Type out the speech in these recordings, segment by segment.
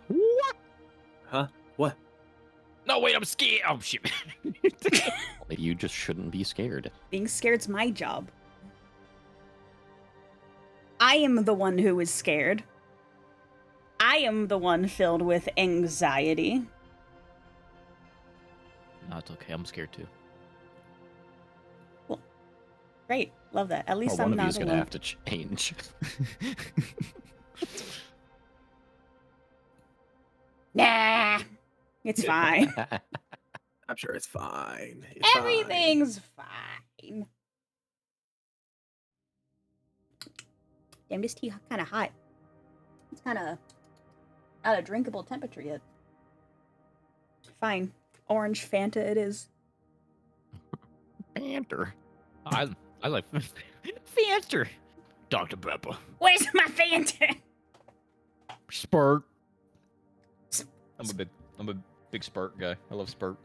What? Huh? What? No, wait, I'm scared. Oh, shit. You just shouldn't be scared. Being scared's my job. I am the one who is scared. I am the one filled with anxiety. No, it's okay. I'm scared too. Well, great. Love that. At least Well, I'm one of not you's alone. gonna have to change. Nah, it's fine. I'm sure it's fine. It's Everything's fine. Damn, this tea kind of hot. It's kind of not a drinkable temperature yet. Fine. Orange Fanta it is. Banter. I like Fanster. Dr. Pepper. Where's my Fanta? Spurt. I'm a big Spurt guy. I love Spurt.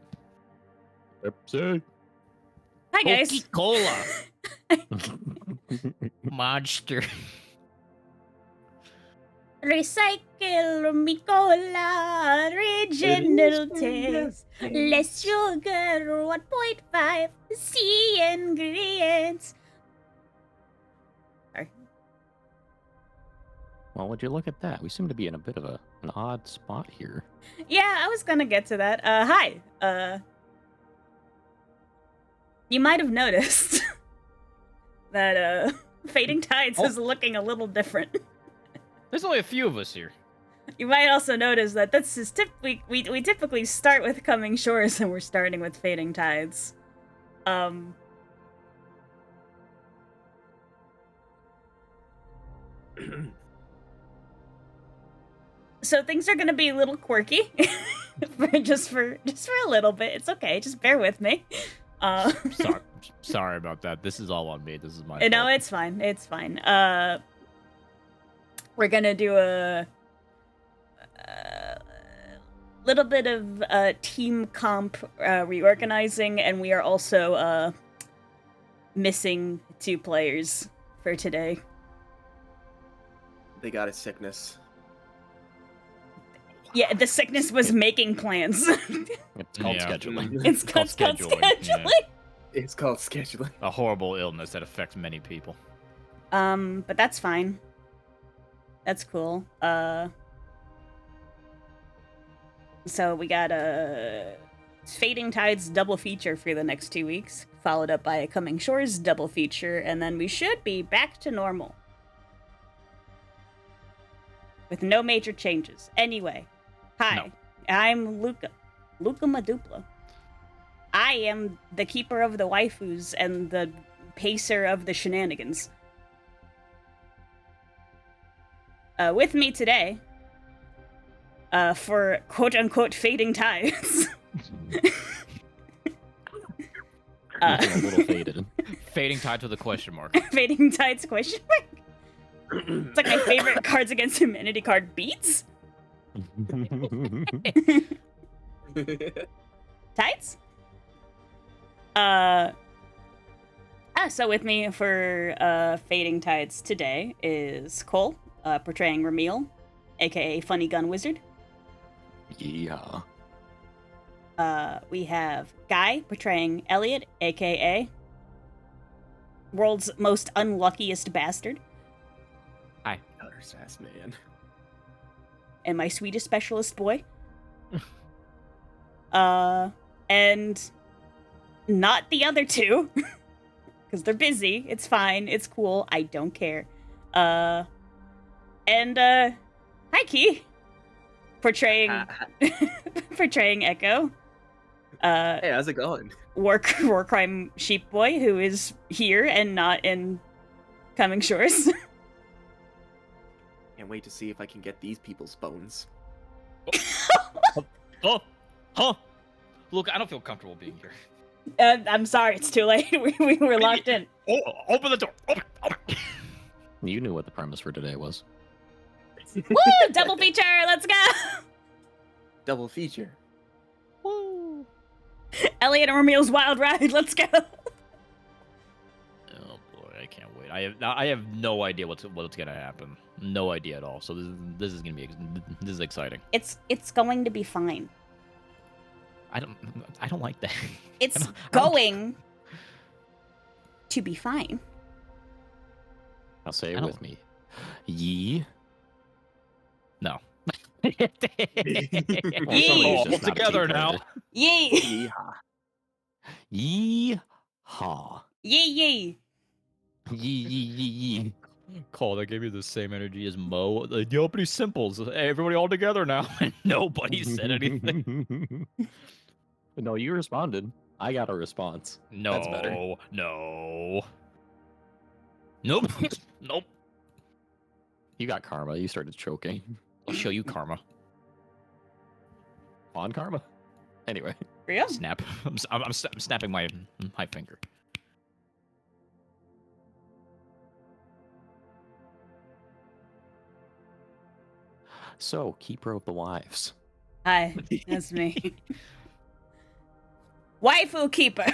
Pepsi. Hi, guys. Coca-Cola. Monster. Recycle me cola, original taste, less sugar, 1.5 C ingredients. Sorry. Well, would you look at that? We seem to be in a bit of an odd spot here. Yeah, I was gonna get to that. Hi. You might have noticed that, Fading Tides is looking a little different. There's only a few of us here. You might also notice that this is typically we typically start with Coming Shores and we're starting with Fading Tides. So things are gonna be a little quirky, just for a little bit. It's okay. Just bear with me. Sorry about that. This is all on me. This is my No, fault. it's fine. It's fine. We're gonna do a little bit of team comp reorganizing, and we are also missing 2 players for today. They got a sickness. Yeah, the sickness was making plans. It's called Yeah. scheduling. It's called scheduling. Yeah. It's called scheduling. A horrible illness that affects many people. But that's fine. That's cool. So we got a Fading Tides double feature for the next 2 weeks, followed up by a Coming Shores double feature, and then we should be back to normal. With no major changes. Anyway, hi, No. I'm Luca Madupla. I am the keeper of the waifus and the pacer of the shenanigans. With me today, for quote-unquote Fading Tides. Looking a little faded. Fading Tides with a question mark. Fading Tides question mark? It's like my favorite Cards Against Humanity card, Beats? Tides? So with me for Fading Tides today is Cole, portraying Ramil, aka Funny Gun Wizard. Yeah. We have Guy portraying Elliot, aka World's Most Unluckiest Bastard. Another sass man. And my Swedish specialist boy. And not the other 2. Because they're busy. It's fine. It's cool. I don't care. Hi, Key. Portraying Echo. Hey, how's it going? War crime sheep boy who is here and not in Coming Shores. Can't wait to see if I can get these people's bones. Oh, huh? Look, I don't feel comfortable being here. I'm sorry, it's too late. we were locked in. Oh, open the door. Open. You knew what the premise for today was. Woo! Double feature. Let's go. Double feature. Woo! Elliot and Ramil's Wild Ride. Let's go. Oh boy, I can't wait. I have no idea what's gonna happen. No idea at all. So this is gonna be this is exciting. It's going to be fine. I don't like that. It's I don't- going to be fine. I'll say I it don't- with me. Ye. No. Yee. All Just not a together team now. player. Yee! Yeehaw. Yeehaw. Yee yee! Yee. Cole, that gave you the same energy as Mo. Like, yo, pretty simple. It's, hey, everybody all together now. And nobody said anything. No, you responded. I got a response. That's better. No. Nope. Nope. You got karma. You started choking. I'll show you karma. On karma. Anyway. Real? Snap. I'm snapping my finger. So, Keeper of the Wives. Hi, that's me. Waifu keeper.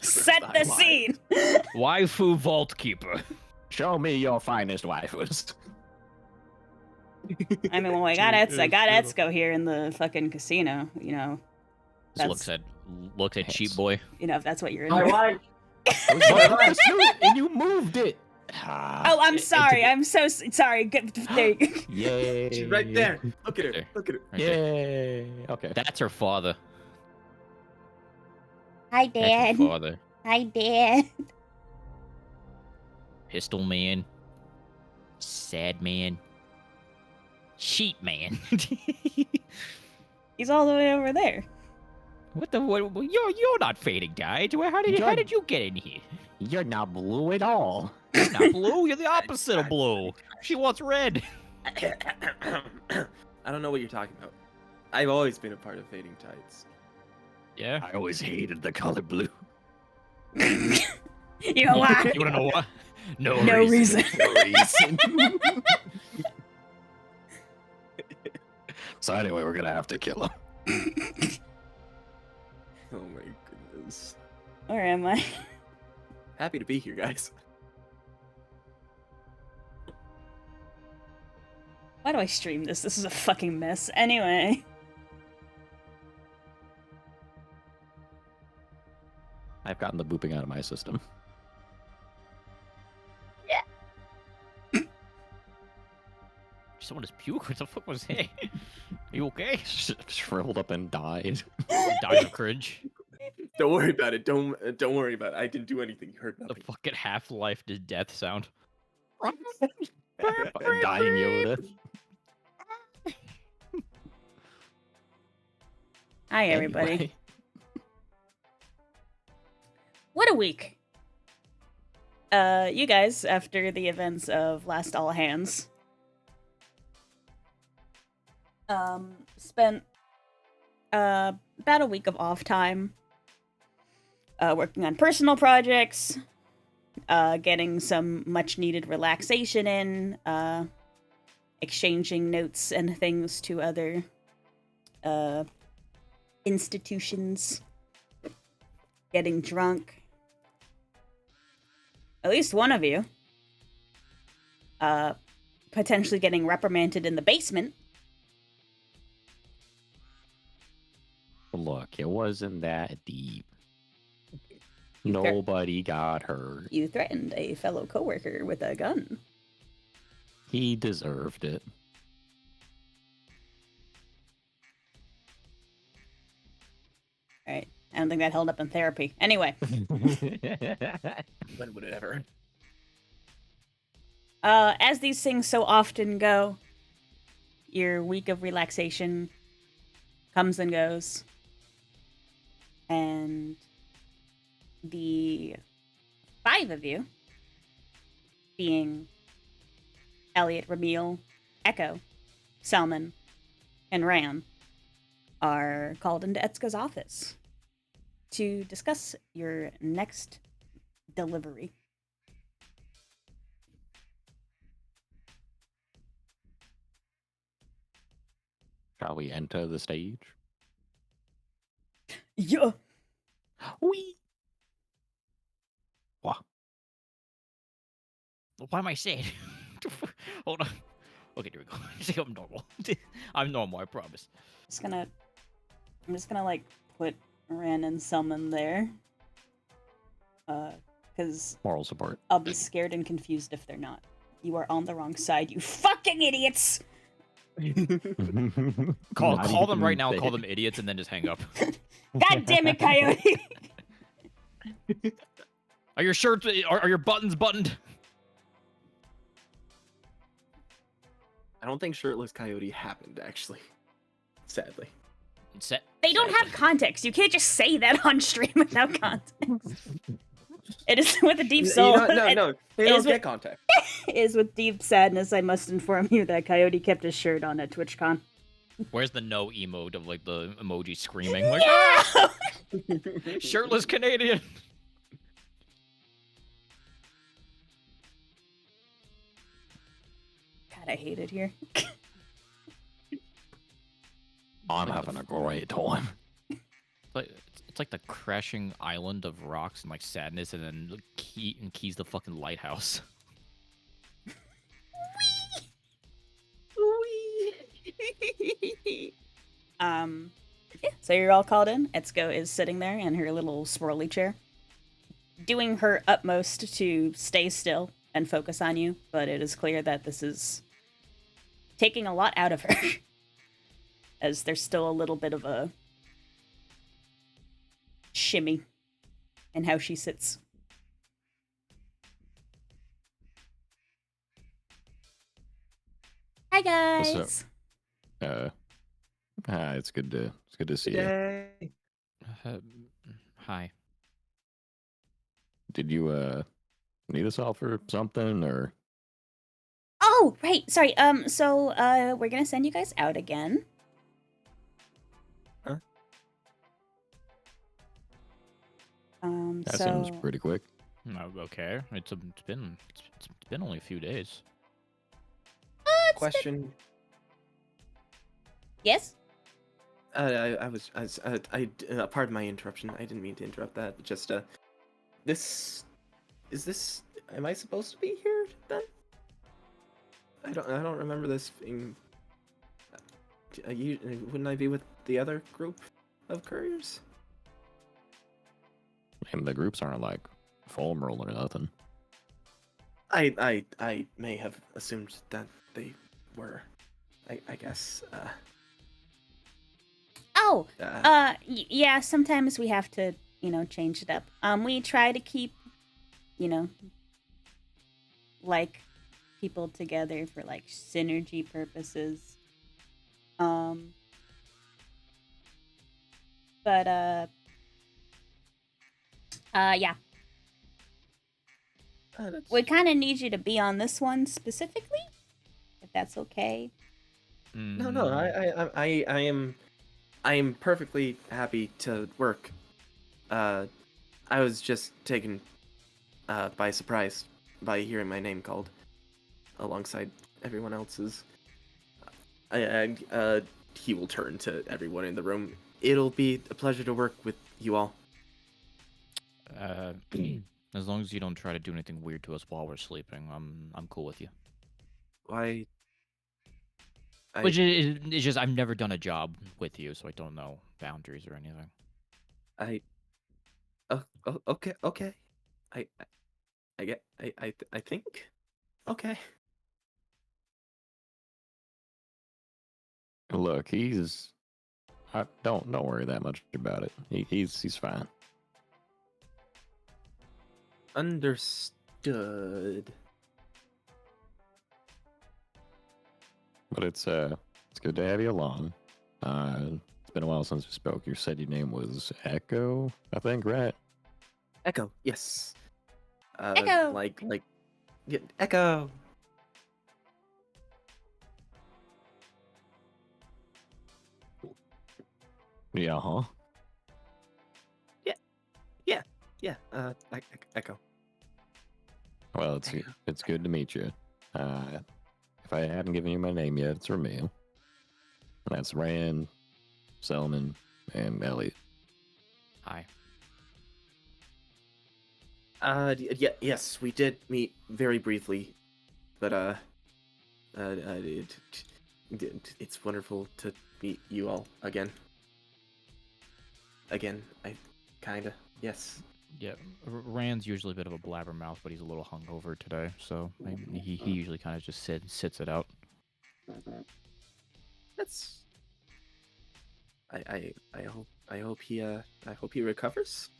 Set the scene. Waifu vault keeper. Show me your finest waifus. I mean, well, I got Etsuko here in the fucking casino. You know, Just looks at cheap boy. you know if that's what you're My into. wife. I was going to shoot, and you moved it. Oh, I'm sorry. I'm so sorry. There you go. Yay. She's right there. Look at her. There. Look at her. Right there. Yay. Okay. That's her father. Hi, That's her father. Hi, Dad. Pistol man. Sad man. Sheep man. He's all the way over there. What the? What, you're not fading, guy. How did you get in here? You're not blue at all. You're not blue. You're the opposite of blue. She wants red. I don't know what you're talking about. I've always been a part of Fading Tides. Yeah. I always hated the color blue. You know why? You wanna know what? No reason. No reason. So anyway, we're gonna have to kill him. Oh my goodness. Where am I? Happy to be here, guys. Why do I stream this? This is a fucking mess. Anyway. I've gotten the booping out of my system. Someone just puke. What the fuck was that? You okay? Shriveled up and died. Died of cringe. Don't worry about it. Don't worry about it. I didn't do anything. You heard The nothing. fucking Half-Life to death sound. Dying Yoda. Hi, everybody. Anyway. What a week. You guys, after the events of Last All Hands, spent about a week of off time working on personal projects, getting some much needed relaxation in, exchanging notes and things to other institutions, getting drunk. At least one of you potentially getting reprimanded in the basement. Look, it wasn't that deep. Nobody got hurt. You threatened a fellow coworker with a gun. He deserved it. All right. I don't think that held up in therapy. Anyway, When would it ever? as these things so often go, your week of relaxation comes and goes. And the 5 of you, being Elliot, Ramil, Echo, Selman, and Ran, are called into Etsuko's office to discuss your next delivery. Shall we enter the stage? Yeah. Wee. Wah. Why am I sad? Hold on. Okay, here we go. I'm normal. I'm normal, I promise. I'm just gonna like put Ran and summon there. Because Moral support. I'll be scared and confused if they're not. You are on the wrong side, you fucking idiots! Call them right now, call them idiots, and then just hang up. God damn it, Coyote! Are your shirts, are your buttons buttoned? I don't think shirtless coyote happened, actually. Sadly. They don't have context. You can't just say that on stream without context. It is with a deep soul. No, they don't get context. It is with deep sadness I must inform you that Coyote kept his shirt on at TwitchCon. Where's the no emote of like the emoji screaming? Like, Yeah! ah! Shirtless Canadian. God, I hate it here. I'm having a great time. It's like the crashing island of rocks and like sadness, and then Key's the fucking lighthouse. Yeah, so you're all called in. Etsuko is sitting there in her little swirly chair, doing her utmost to stay still and focus on you, but it is clear that this is taking a lot out of her, as there's still a little bit of a shimmy in how she sits. Hi guys. Hi, it's good to see you. Yay. Hi. Did you need us all for something or? Oh, right. Sorry. So we're gonna send you guys out again. Huh? That So seems pretty quick. No, okay. It's been only a few days. Question. Yes. Pardon my interruption. I didn't mean to interrupt that. But just am I supposed to be here then? I don't remember this being. Wouldn't I be with the other group of couriers? And the groups aren't like formal or nothing. I may have assumed that they were. I guess. Oh. Yeah. Sometimes we have to, change it up. We try to keep, like, people together for like synergy purposes. But yeah. We kind of need you to be on this one specifically, if that's okay. No, I am perfectly happy to work. I was just taken by surprise by hearing my name called alongside everyone else's. And he will turn to everyone in the room. It'll be a pleasure to work with you all. As long as you don't try to do anything weird to us while we're sleeping, I'm cool with you. Why? Which is it's just I've never done a job with you, so I don't know boundaries or anything. Okay. I think. Okay. Look, don't worry that much about it. He's fine. Understood. But it's good to have you along. It's been a while since we spoke. You said your name was Echo, I think, right? Echo, yes. Echo. Yeah, Echo. Yeah, huh? Yeah. Echo. Well, Echo. it's good to meet you. If I hadn't given you my name yet, it's Ramil. That's Rand, Selman, and Elliot. Hi. Yes, we did meet very briefly, but it's wonderful to meet you all again. Yes. Yeah, Rand's usually a bit of a blabbermouth, but he's a little hungover today, so he usually kind of just sits it out. That's. I hope he recovers.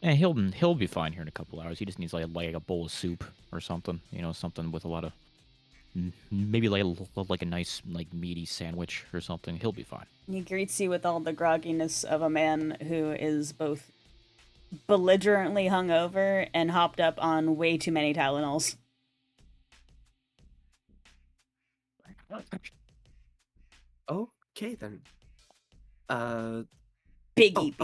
And he'll be fine here in a couple hours. He just needs like a bowl of soup or something, something with a lot of maybe like a nice like meaty sandwich or something. He'll be fine. He greets you with all the grogginess of a man who is both belligerently hungover and hopped up on way too many Tylenols. Okay then. Biggie.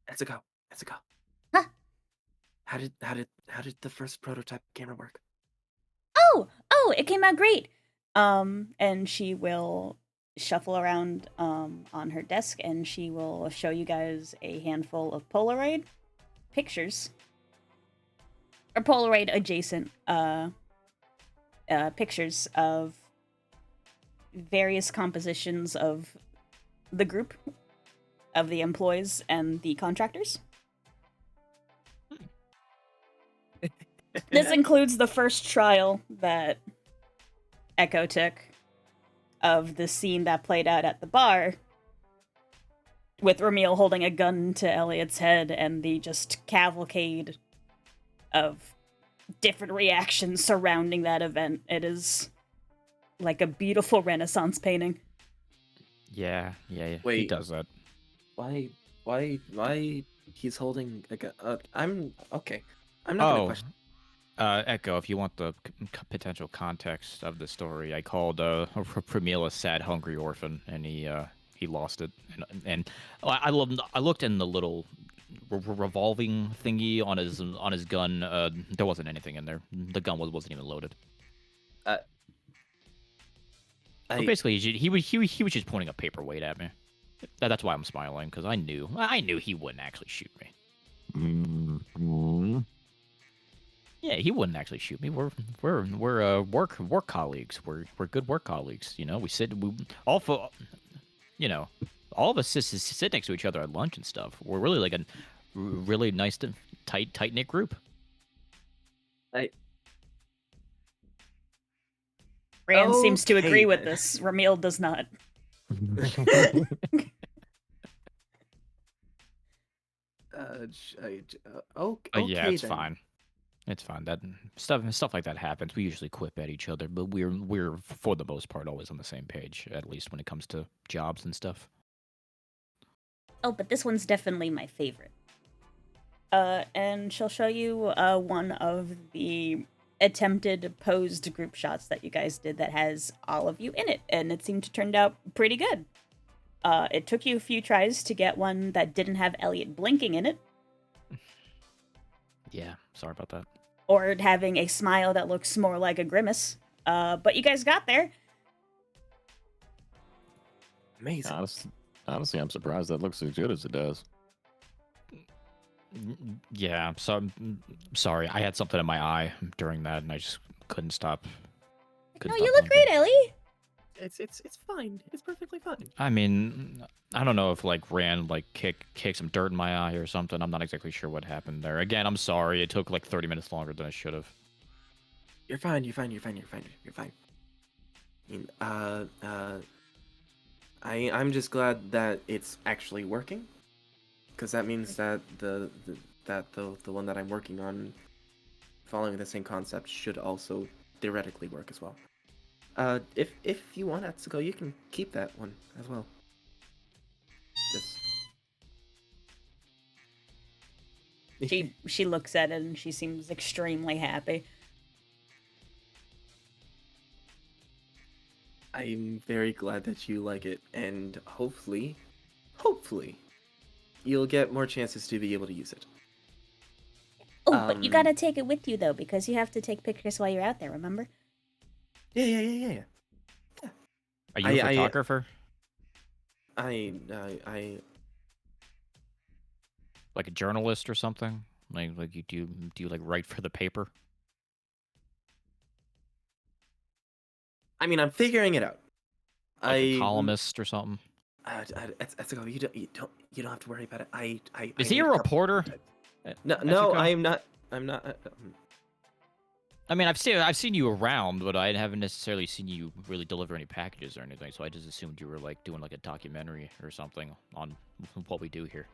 Let's go. Huh? How did the first prototype camera work? Oh, it came out great. And she will shuffle around on her desk and she will show you guys a handful of Polaroid pictures. Or Polaroid adjacent pictures of various compositions of the group, of the employees and the contractors. This includes the first trial that Echo took of the scene that played out at the bar, with Ramil holding a gun to Elliot's head and the just cavalcade of different reactions surrounding that event. It is like a beautiful Renaissance painting. Yeah, he Wait. does that. Why he's holding a gun? I'm okay. I'm not gonna question. Echo, if you want the potential context of the story, I called Pramila a sad, hungry orphan, and he lost it. And I looked in the little revolving thingy on his gun. There wasn't anything in there. The gun wasn't even loaded. So basically, he was just pointing a paperweight at me. That's why I'm smiling, because I knew he wouldn't actually shoot me. Mm-hmm. Yeah, he wouldn't actually shoot me. We're work colleagues. We're good work colleagues. All of us sit next to each other at lunch and stuff. We're really like a really nice, tight knit group. Rand seems to Okay, agree with then. this. Ramil does not. Okay. Yeah, it's then. fine. It's fine. That stuff like that happens. We usually quip at each other, but we're for the most part always on the same page, at least when it comes to jobs and stuff. Oh, but this one's definitely my favorite. And she'll show you one of the attempted posed group shots that you guys did that has all of you in it, and it seemed to turn out pretty good. It took you a few tries to get one that didn't have Elliot blinking in it, Yeah, sorry about that. or having a smile that looks more like a grimace. But you guys got there. Amazing. Honestly, I'm surprised that looks as good as it does. Yeah, sorry. I had something in my eye during that, and I just couldn't stop. No, you look great, Ellie. It's fine. It's perfectly fine. I mean, I don't know if Rand kicked some dirt in my eye or something. I'm not exactly sure what happened there. Again, I'm sorry. It took like 30 minutes longer than I should have. You're fine. You're fine. I mean, I'm just glad that it's actually working, because that means that the one that I'm working on, following the same concept, should also theoretically work as well. If you want Atsuko, you can keep that one as well. Just She looks at it and she seems extremely happy. I'm very glad that you like it, and hopefully, you'll get more chances to be able to use it. Oh, but you gotta take it with you though, because you have to take pictures while you're out there. Remember? Yeah. Are you a photographer? Like a journalist or something? Like you do you like write for the paper? I mean, I'm figuring it out. Like a I columnist or something? Etsuko, you don't have to worry about it. I Is he made a a couple reporter? prototypes. Uh, No, Etsuko? I'm not. I'm not. I mean, I've seen you around, but I haven't necessarily seen you really deliver any packages or anything. So I just assumed you were like doing like a documentary or something on what we do here.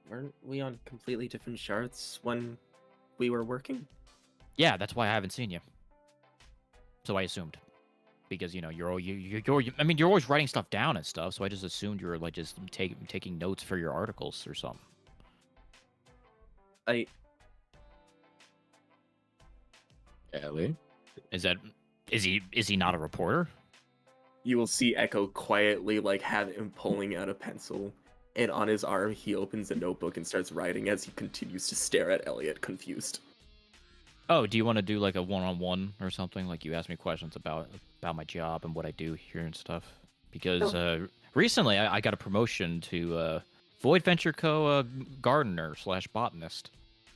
Weren't we on completely different charts when we were working? Yeah, that's why I haven't seen you. So I assumed, because I mean, you're always writing stuff down and stuff. So I just assumed you were like just taking notes for your articles or something. I Ellie? Is he not a reporter? You will see Echo quietly like have him pulling out a pencil, and on his arm he opens a notebook and starts writing as he continues to stare at Elliot, confused. Oh, do you want to do like a one-on-one or something? Like you ask me questions about my job and what I do here and stuff. Because recently I got a promotion to Void Venture Co. Gardener / botanist.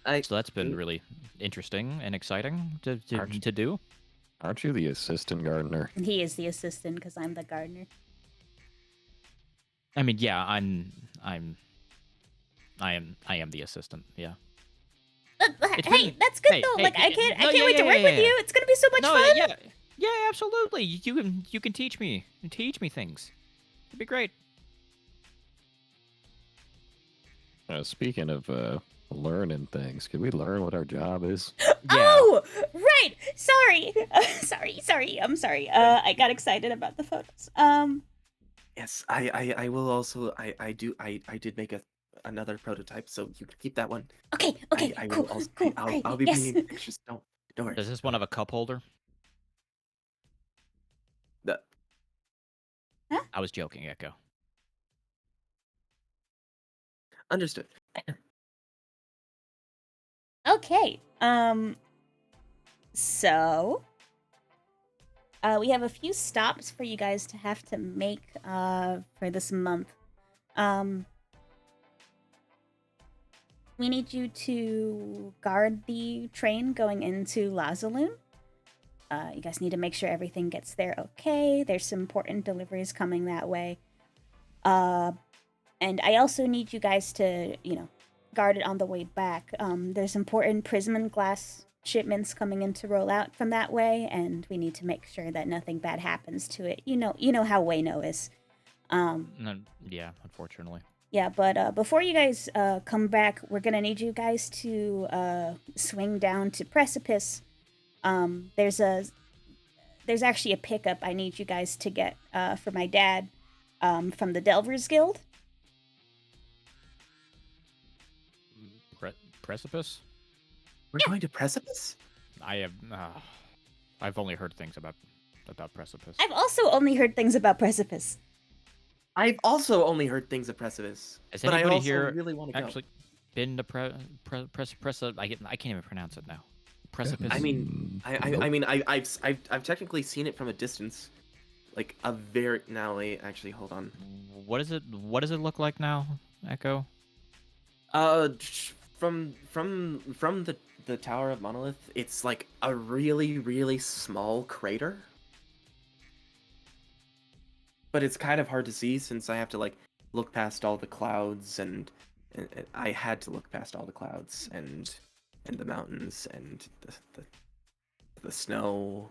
I So that's been really interesting and exciting to Aren't- to do. Aren't you the assistant gardener? He is the assistant because I'm the gardener. I mean, yeah, I am the assistant. Yeah. It's Hey, been- that's good hey, though. hey, Like I yeah, can't, no, I can't yeah, wait to yeah, work with yeah. you. It's gonna be so much No, fun. yeah, absolutely. You can teach me things. It'd be great. Speaking of learning things, could we learn what our job is? Yeah. Oh, right. Sorry. Sorry. I'm sorry. I got excited about the photos. Yes, I will also I did make another prototype, so you can keep that one. Okay. I Cool. will also Cool. I'll Great. I'll be Yes. bringing pictures. Don't worry. Does this one have a cup holder? The- I was joking, Echo. Understood. Okay. So we have a few stops for you guys to have to make for this month. We need you to guard the train going into Lazaloon. You guys need to make sure everything gets there okay. There's some important deliveries coming that way. And I also need you guys to, guard it on the way back. There's important prism and glass shipments coming in to roll out from that way, and we need to make sure that nothing bad happens to it. You know how Wayno is. No, yeah, unfortunately. Yeah, but before you guys come back, we're gonna need you guys to swing down to Precipice. There's actually a pickup I need you guys to get for my dad from the Delvers Guild. Precipice? We're going to Precipice? I have. I've only heard things about Precipice. I've also only heard things about Precipice. I've also only heard things of Precipice. Has but I anybody also here really want to go. actually been to Precipice? I can't even pronounce it now. Precipice. I mean, I've technically seen it from a distance, like a very. Now wait, actually, hold on. What does it look like now, Echo? From the Tower of Monolith, it's like a really small crater, but it's kind of hard to see since I have to like look past all the clouds, and I had to look past all the clouds and the mountains and the snow,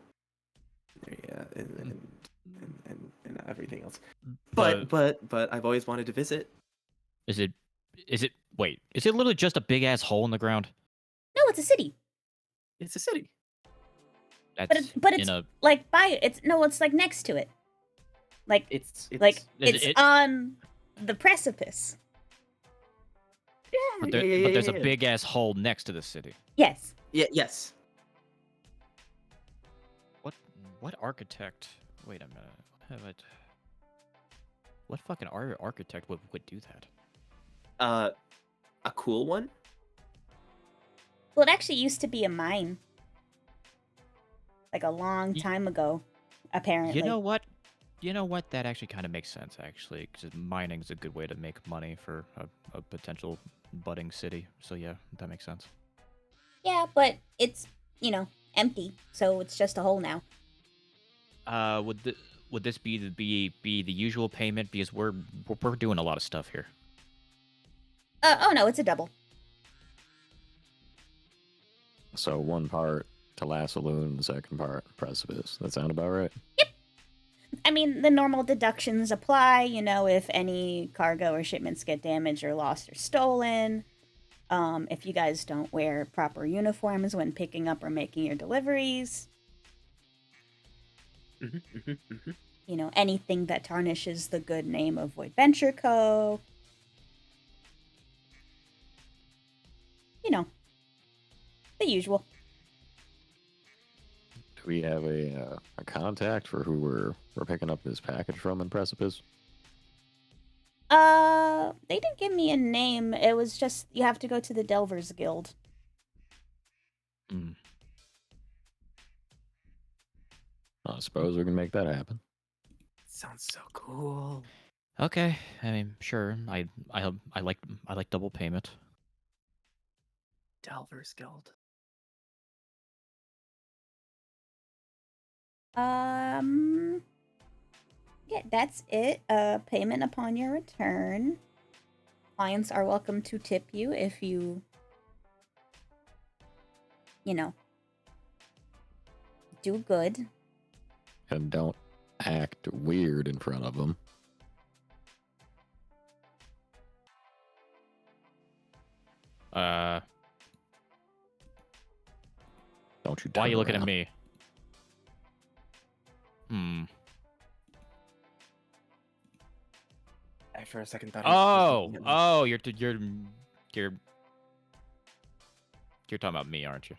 yeah, and everything else. But I've always wanted to visit. Is it? Wait, is it literally just a big ass hole in the ground? No, it's a city. It's a city. That's But it's like by it's like next to it. Like It's it's on the precipice. but there's a big ass hole next to the city. Yes. Yes. What architect? Wait a minute. What fucking architect would do that? A cool one. Well, it actually used to be a mine. Like a long time ago, apparently. You know what? You know what? That actually kind of makes sense, actually, because mining is a good way to make money for a potential budding city. So yeah, that makes sense. Yeah, but it's, empty, so it's just a hole now. Would this be the usual payment because we're doing a lot of stuff here? Oh no, it's a double. So one part to last saloon, the second part precipice. That sound about right? I mean, the normal deductions apply, if any cargo or shipments get damaged or lost or stolen. If you guys don't wear proper uniforms when picking up or making your deliveries. Anything that tarnishes the good name of Void Venture Co. The usual. Do we have a contact for who we're picking up this package from in Precipice? They didn't give me a name. It was just you have to go to the Delvers Guild. Mm. I suppose we can make that happen. Sounds so cool. Okay, I mean, sure. I like double payment. Delvers Guild. Yeah, that's it. Payment upon your return. Clients are welcome to tip you if you do good. And don't act weird in front of them. Don't you? Why are you turn looking at around. me? Hmm. I for a second thought. Oh, you're talking about me, aren't you?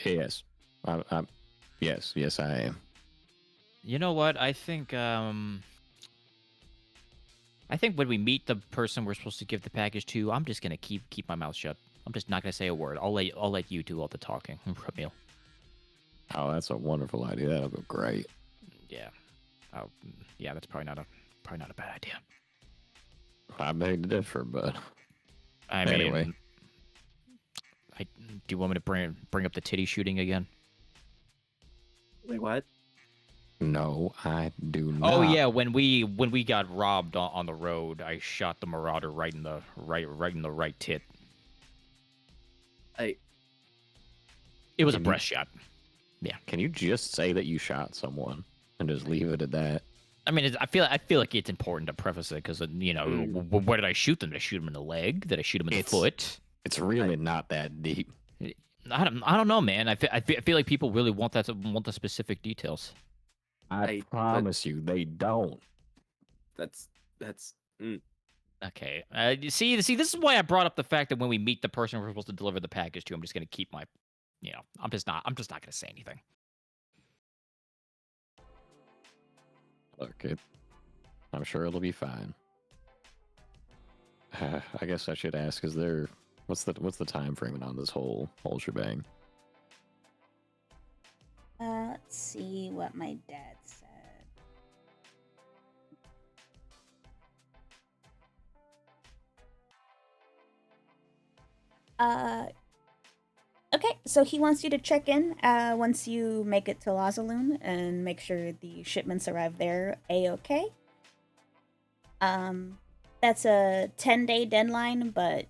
Yes, yes, I am. You know what? I think when we meet the person we're supposed to give the package to, I'm just gonna keep my mouth shut. I'm just not gonna say a word. I'll let you do all the talking, Ramil. Oh, that's a wonderful idea. That'll go great. Yeah. Oh, yeah. That's probably not a bad idea. I beg to differ, but I anyway. mean, do you want me to bring up the titty shooting again? Wait, what? No, I do not. Oh yeah, when we got robbed on the road, I shot the marauder right in the right tit. I It was a Can you- breast shot. Yeah. Can you just say that you shot someone and just leave it at that? I mean, I feel like it's important to preface it because where did I shoot them? Did I shoot them in the leg? Did I shoot them in the foot? It's really not that deep. I don't know, man. I feel like people really want the specific details. I promise you, they don't. That's. Okay. You see, this is why I brought up the fact that when we meet the person we're supposed to deliver the package to, I'm just gonna keep my, I'm just not gonna say anything. Look, I'm sure it'll be fine. I guess I should ask: what's the time framing on this whole shebang? Let's see what my dad said. Okay, so he wants you to check in once you make it to Lazaloon and make sure the shipments arrive there A-okay. That's a 10-day deadline, but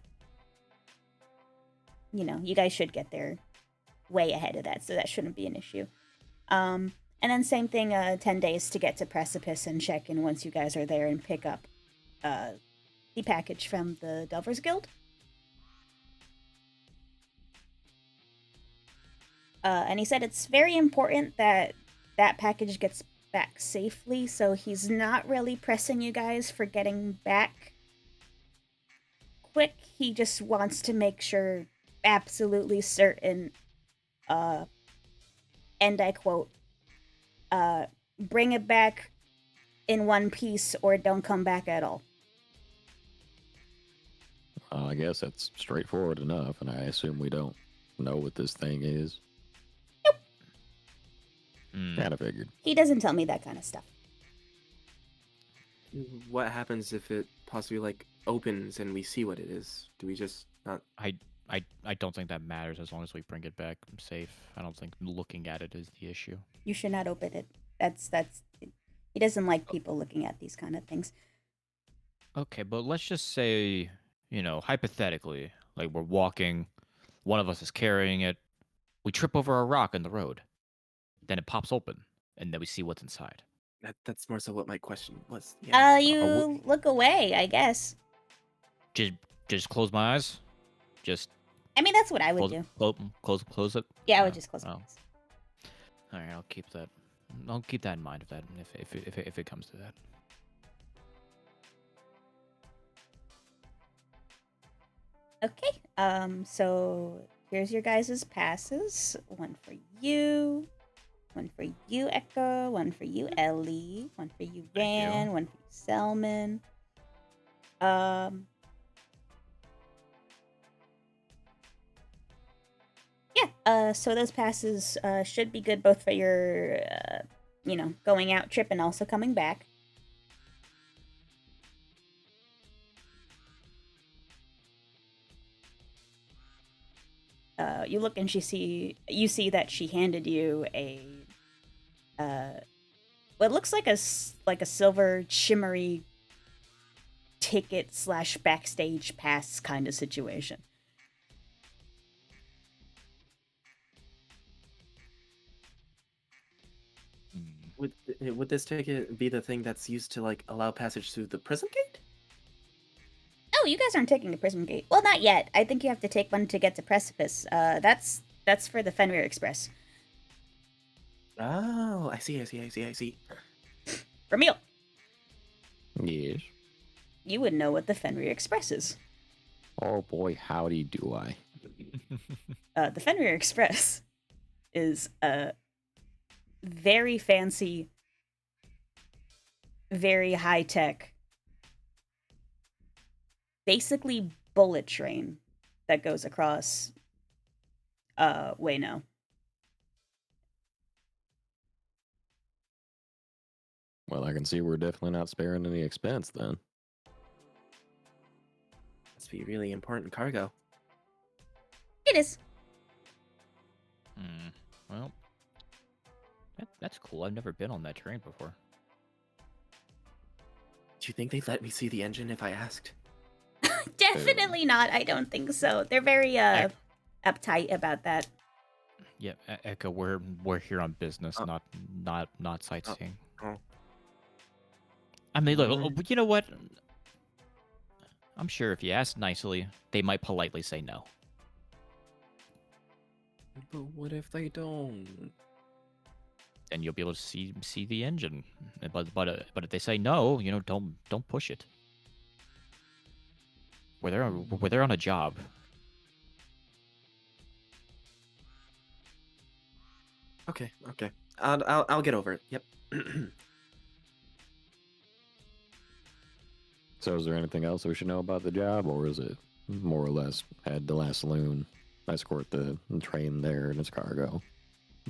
you guys should get there way ahead of that, so that shouldn't be an issue. And then same thing, 10 days to get to Precipice and check in once you guys are there and pick up the package from the Delvers Guild. And he said it's very important that that package gets back safely, so he's not really pressing you guys for getting back quick. He just wants to make sure, absolutely certain, and I quote, bring it back in one piece or don't come back at all. I guess that's straightforward enough, and I assume we don't know what this thing is. Mm. Kind of figured. He doesn't tell me that kind of stuff. What happens if it possibly like opens and we see what it is? Do we just not? I don't think that matters as long as we bring it back safe. I don't think looking at it is the issue. You should not open it. That's he doesn't like people looking at these kind of things. Okay, but let's just say, hypothetically, like we're walking, one of us is carrying it, we trip over a rock in the road, then it pops open, and then we see what's inside. That's more so what my question was. Yeah. You look away, I guess. Just close my eyes. Just I mean, that's what I would close, do. close it. Yeah, I would just close my Oh. eyes. All right, I'll keep that. I'll keep that in mind if it comes to that. Okay. So here's your guys' passes. One for you. One for you, Echo. One for you, Ellie. One for you, Thank you. Ran. One for you, Selman. Yeah. So those passes should be good both for your, going out trip and also coming back. You look and you see that she handed you a what looks like a silver shimmery ticket / backstage pass kind of situation. Would this ticket be the thing that's used to like allow passage through the prison gate? Oh, you guys aren't taking the prison gate. Well, not yet. I think you have to take one to get to Precipice. That's for the Fenrir Express. Oh, I see. Ramil, Yes. you would know what the Fenrir Express is. Oh boy, howdy do I. The Fenrir Express is a very fancy, very high-tech, basically bullet train that goes across Wayno. Well, I can see we're definitely not sparing any expense then. Must be really important cargo. It is. Well, that's cool. I've never been on that train before. Do you think they'd let me see the engine if I asked? Definitely not. I don't think so. They're very uptight about that. Yeah, Echo, we're here on business, Oh. not sightseeing. Oh. I mean, look, Alright. you know what? I'm sure if you ask nicely, they might politely say no. But what if they don't? And you'll be able to see the engine. But if they say no, don't push it. We're there on a job. Okay. I'll get over it. Yep. So is there anything else we should know about the job, or is it more or less had the last saloon escort the train there and its cargo?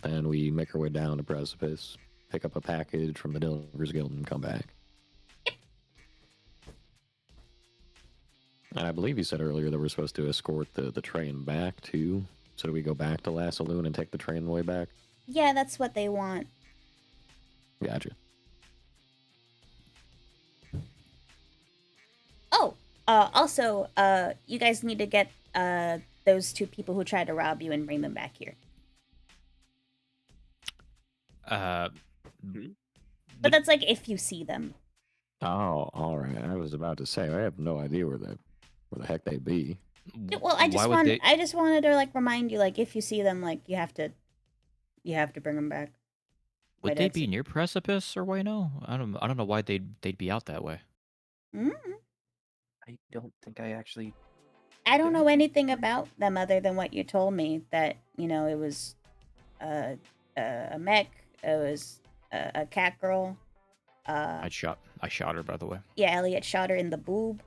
Then we make our way down to Precipice, pick up a package from the Dealers Guild, and come back. And I believe you said earlier that we're supposed to escort the train back too. So do we go back to Last Saloon and take the train way back? Yeah, that's what they want. Gotcha. Oh, also, you guys need to get those two people who tried to rob you and bring them back here. But But that's like if you see them. Oh, all right. I was about to say I have no idea where the heck they'd be. Well, I just wanted to like remind you, like if you see them, like you have to bring them back. Would they be near Precipice or Wayno? I don't know why they'd be out that way. Mm-hmm. I don't think I actually. I don't know anything about them other than what you told me. That it was a mech. It was a cat girl. I shot her, by the way. Yeah, Elliot shot her in the boob.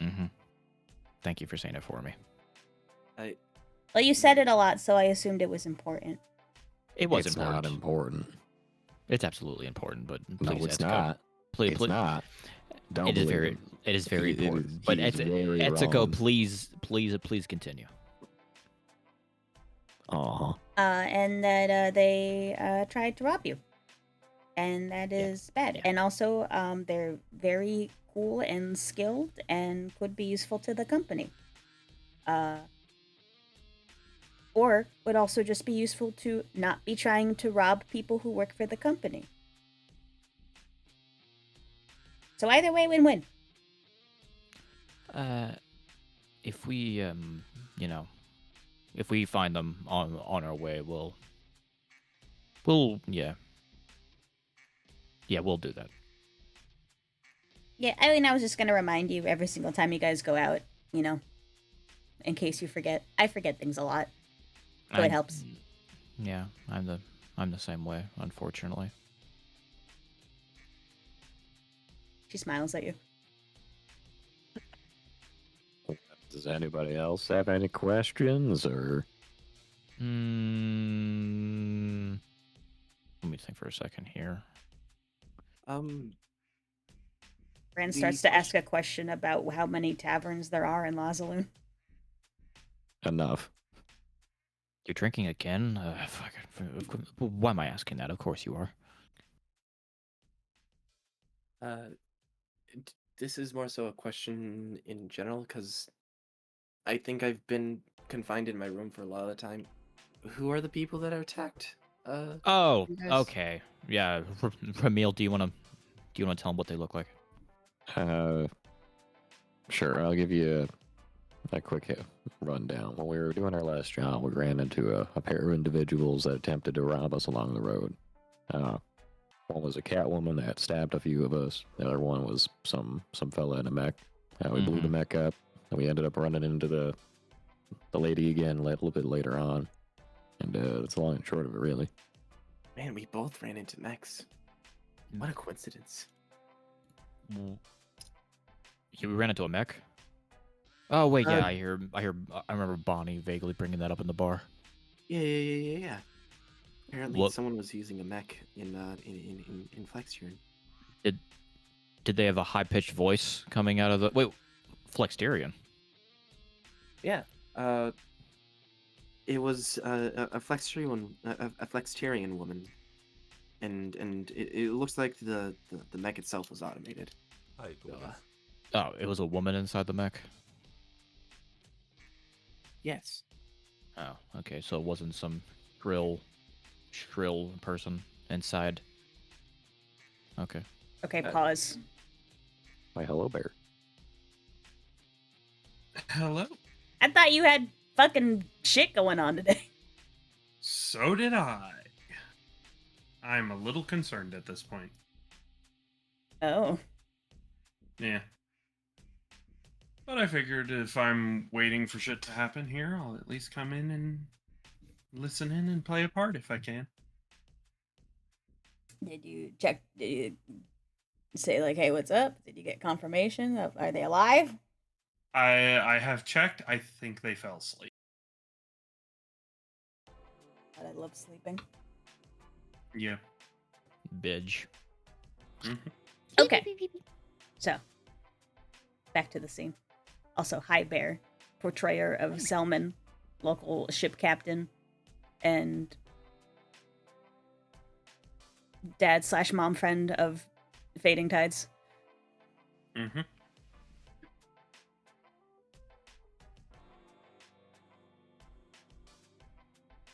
Mm-hmm. Thank you for saying it for me. Well, you said it a lot, so I assumed it was important. It was It's important. not important. It's absolutely important, but No, please, it's Etsuko, not. please, It's please, not. Don't it is believe very, him. it is very It important. is, But he's very Etsuko, wrong. please continue. Aw. And that they tried to rob you, and that Yeah. is bad. Yeah. And also, they're very cool and skilled, and could be useful to the company. Or would also just be useful to not be trying to rob people who work for the company. So either way, win-win. If we, you know, if we find them on our way, we'll we'll do that. Yeah, I mean, I was just gonna remind you every single time you guys go out, in case you forget. I forget things a lot, so it helps. Yeah, I'm the same way, unfortunately. She smiles at you. Does anybody else have any questions or? Let me think for a second here. Rand The starts to ask a question about how many taverns there are in Lazaloon. Enough. You're drinking again? Why am I asking that? Of course you are. This is more so a question in general, because I think I've been confined in my room for a lot of the time. Who are the people that are attacked? Oh, you guys? okay. Yeah, Ramil, do you want to tell them what they look like? Sure. I'll give you a quick rundown. When we were doing our last job, we ran into a pair of individuals that attempted to rob us along the road. One was a Catwoman that stabbed a few of us. The other one was some fella in a mech. We blew the mech up, and we ended up running into the lady again a little bit later on. And that's the long and short of it, really. Man, we both ran into mechs. What a coincidence. You ran into a mech? Oh wait, yeah, I remember Bonnie vaguely bringing that up in the bar. Yeah. Apparently, someone was using a mech in Flexion. Did they have a high pitched voice coming out of the Flexterian? Yeah. It was a Flexterian woman, and it looks like the mech itself was automated. Oh, it was a woman inside the mech? Yes. Oh, okay, so it wasn't some shrill person inside. Okay. Okay, pause. My hello bear. Hello. I thought you had fucking shit going on today. So did I. I'm a little concerned at this point. Oh. Yeah. But I figured if I'm waiting for shit to happen here, I'll at least come in and listen in and play a part if I can. Did you say, like, hey, what's up? Did you get confirmation? Are they alive? I have checked. I think they fell asleep. God, I love sleeping. Yeah. Bitch. Okay. So, back to the scene. Also, High Bear, portrayer of Selman, local ship captain, and dad/mom friend of Fading Tides. Mm-hmm.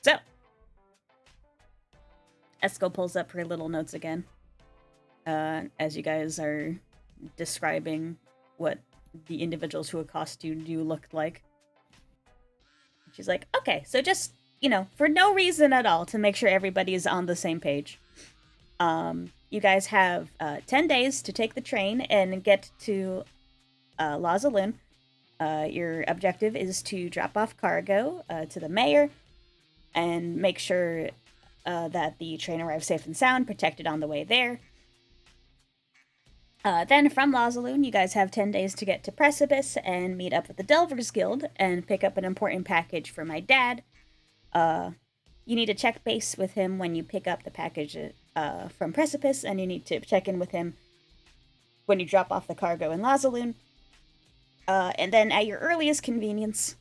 So, Esco pulls up her little notes again. As you guys are describing what the individuals who accosted you looked like. She's like, okay, so just, for no reason at all, to make sure everybody is on the same page. You guys have 10 days to take the train and get to Lazaloon. Your objective is to drop off cargo to the mayor and make sure that the train arrives safe and sound, protected on the way there. Then from Lazaloon, you guys have 10 days to get to Precipice and meet up with the Delvers Guild and pick up an important package for my dad. You need to check base with him when you pick up the package from Precipice, and you need to check in with him when you drop off the cargo in Lazaloon. And then at your earliest convenience,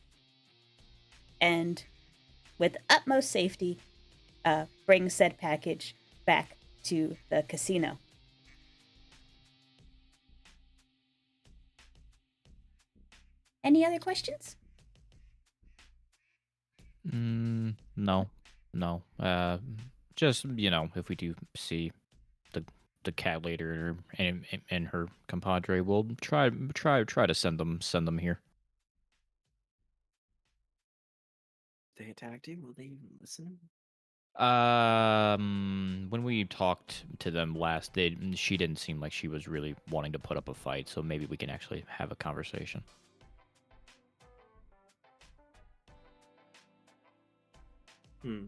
and with utmost safety, bring said package back to the casino. Any other questions? No, no. Just if we do see the cat later and her compadre, we'll try to send them here. They attacked you? Will they even listen? When we talked to them last, she didn't seem like she was really wanting to put up a fight, so maybe we can actually have a conversation. Hmm.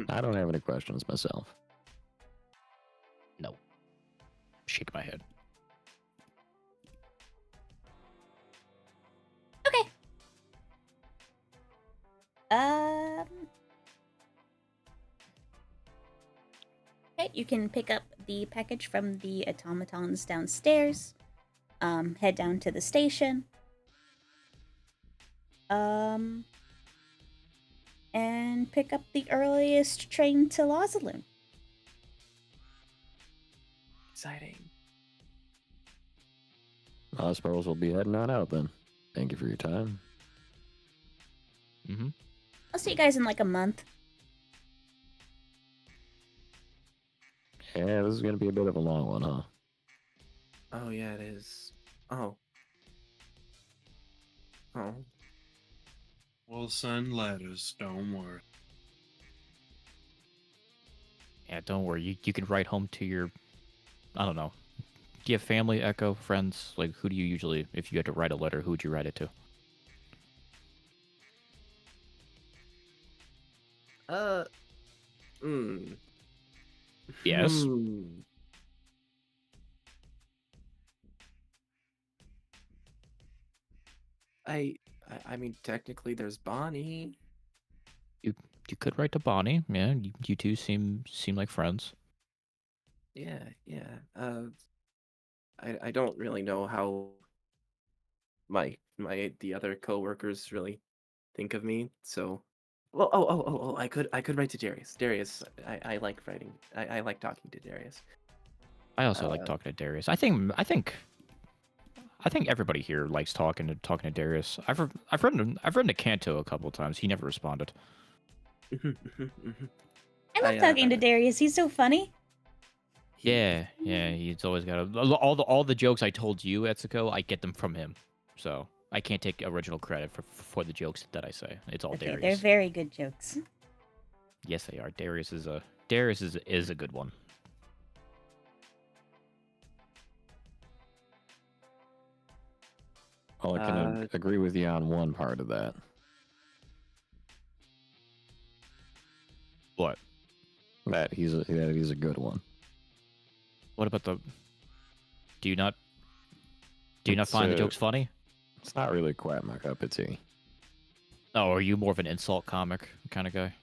I don't have any questions myself. No. Shake my head. Okay. Okay, you can pick up the package from the automatons downstairs. Head down to the station. And pick up the earliest train to Lazaloon. Exciting. I suppose we'll be heading on out then. Thank you for your time. Mm-hmm. I'll see you guys in like a month. Yeah, this is going to be a bit of a long one, huh? Oh, yeah, it is. Oh. Oh. We'll send letters, don't worry. Yeah, don't worry. You can write home to your, I don't know. Do you have family, Echo, friends? Like, who do you usually, if you had to write a letter, who would you write it to? Hmm. Yes. Hmm. I mean, technically, there's Bonnie. You could write to Bonnie. Yeah, you two seem like friends. Yeah, yeah. I don't really know how the other coworkers really think of me. So, well, oh. I could write to Darius. Darius, I like writing. I like talking to Darius. I also like talking to Darius. I think everybody here likes talking to Darius. I've written to Kanto a couple times. He never responded. I love talking to Darius. He's so funny. Yeah, he's always got all the jokes I told you, Etsuko, I get them from him. So I can't take original credit for the jokes that I say. It's all Okay, Darius. they're very good jokes. Yes, they are. Darius is a good one. Well, I can agree with you on one part of that. What? That he's a good one. What about the? Do you not find the jokes funny? It's not really quite my cup of tea. Oh, are you more of an insult comic kind of guy?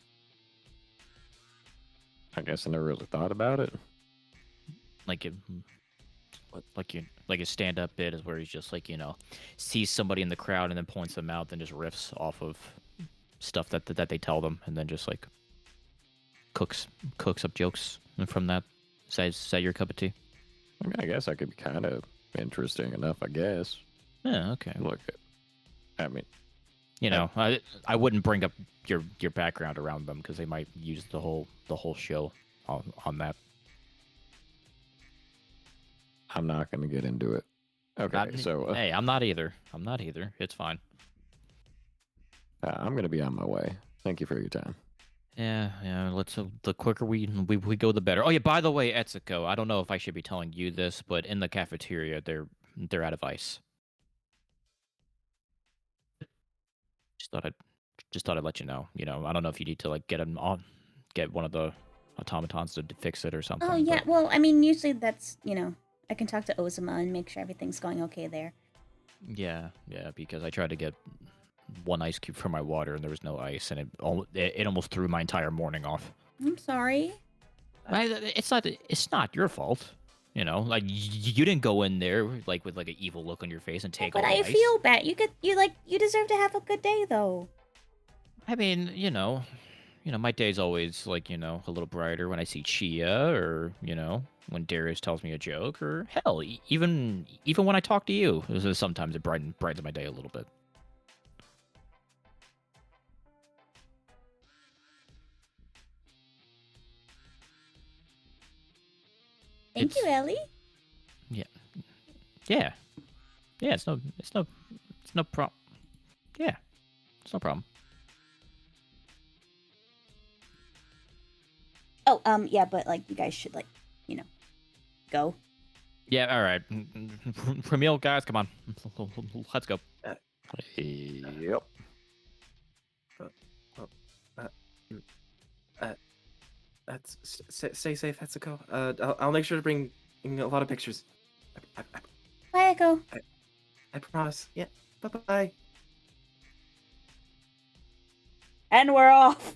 I guess I never really thought about it. Like a stand-up bit is where he's just like sees somebody in the crowd and then points them out, then just riffs off of stuff that they tell them, and then just like cooks up jokes from that. Is that your cup of tea? I mean, I guess I could be kind of interesting enough. I guess. Yeah. Okay. Look, I mean, I wouldn't bring up your background around them because they might use the whole show on that. I'm not going to get into it. Okay, so hey, I'm not either. It's fine. I'm going to be on my way. Thank you for your time. Yeah. Let's the quicker we go, the better. Oh yeah, by the way, Etsuko, I don't know if I should be telling you this, but in the cafeteria, they're out of ice. Just thought I'd let you know. I don't know if you need to like get one of the automatons to fix it or something. Oh yeah, but... well, I mean, usually that's I can talk to Ozuma and make sure everything's going okay there. Yeah, because I tried to get one ice cube for my water, and there was no ice, and it almost threw my entire morning off. I'm sorry. It's not your fault. You know, like you didn't go in there like with like an evil look on your face and take But all the I ice. feel bad. You deserve to have a good day, though. I mean, my day's always like, a little brighter when I see Chia, or when Darius tells me a joke, or hell, even when I talk to you, sometimes it brightens my day a little bit. Thank you, Ellie. Yeah, it's no problem. Yeah, it's no problem. Oh, yeah, but like you guys should go. Yeah, all right. Pramil, guys, come on, let's go. Yep. That's stay safe, Hetsuko. I'll make sure to bring a lot of pictures. Bye, Echo. I promise. Yeah. Bye. And we're off.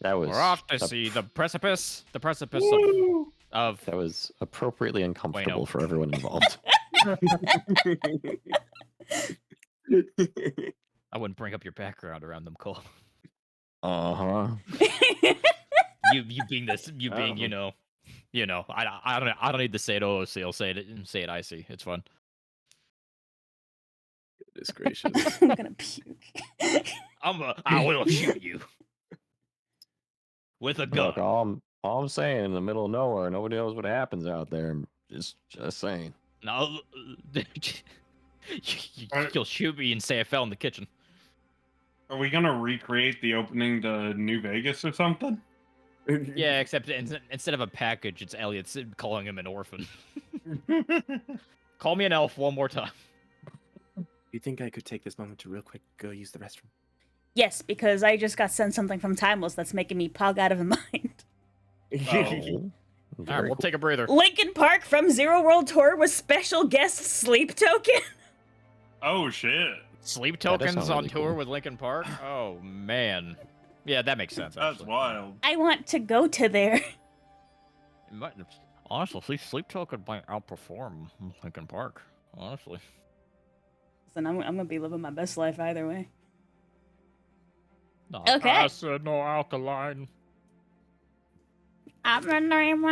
That was. We're off to see the precipice. The precipice of That was appropriately uncomfortable for everyone involved. I wouldn't bring up your background around them, Cole. Uh-huh. You being this, you being, I don't need to say it. Oh, say, I'll say it. I see. It's fun. Goodness gracious. I'm gonna puke. I will shoot you with a gun. Look, all I'm saying, in the middle of nowhere, nobody knows what happens out there. Just saying. No, you'll shoot me and say I fell in the kitchen. Are we gonna recreate the opening to New Vegas or something? Yeah, except instead of a package, it's Elliot calling him an orphan. Call me an elf one more time. You think I could take this moment to real quick go use the restroom? Yes, because I just got sent something from Timeless that's making me pog out of my mind. Oh. All right, we'll take a breather. Linkin Park from Zero World Tour with special guest Sleep Token. Oh shit! Sleep That does tokens sound on really tour cool. with Linkin Park? Oh, man. Yeah, that makes sense, That's actually. wild. I want to go to there. Honestly, Sleep Token might outperform Linkin Park, honestly. Listen, I'm gonna be living my best life either way. No Okay. acid, no alkaline. I'm a name.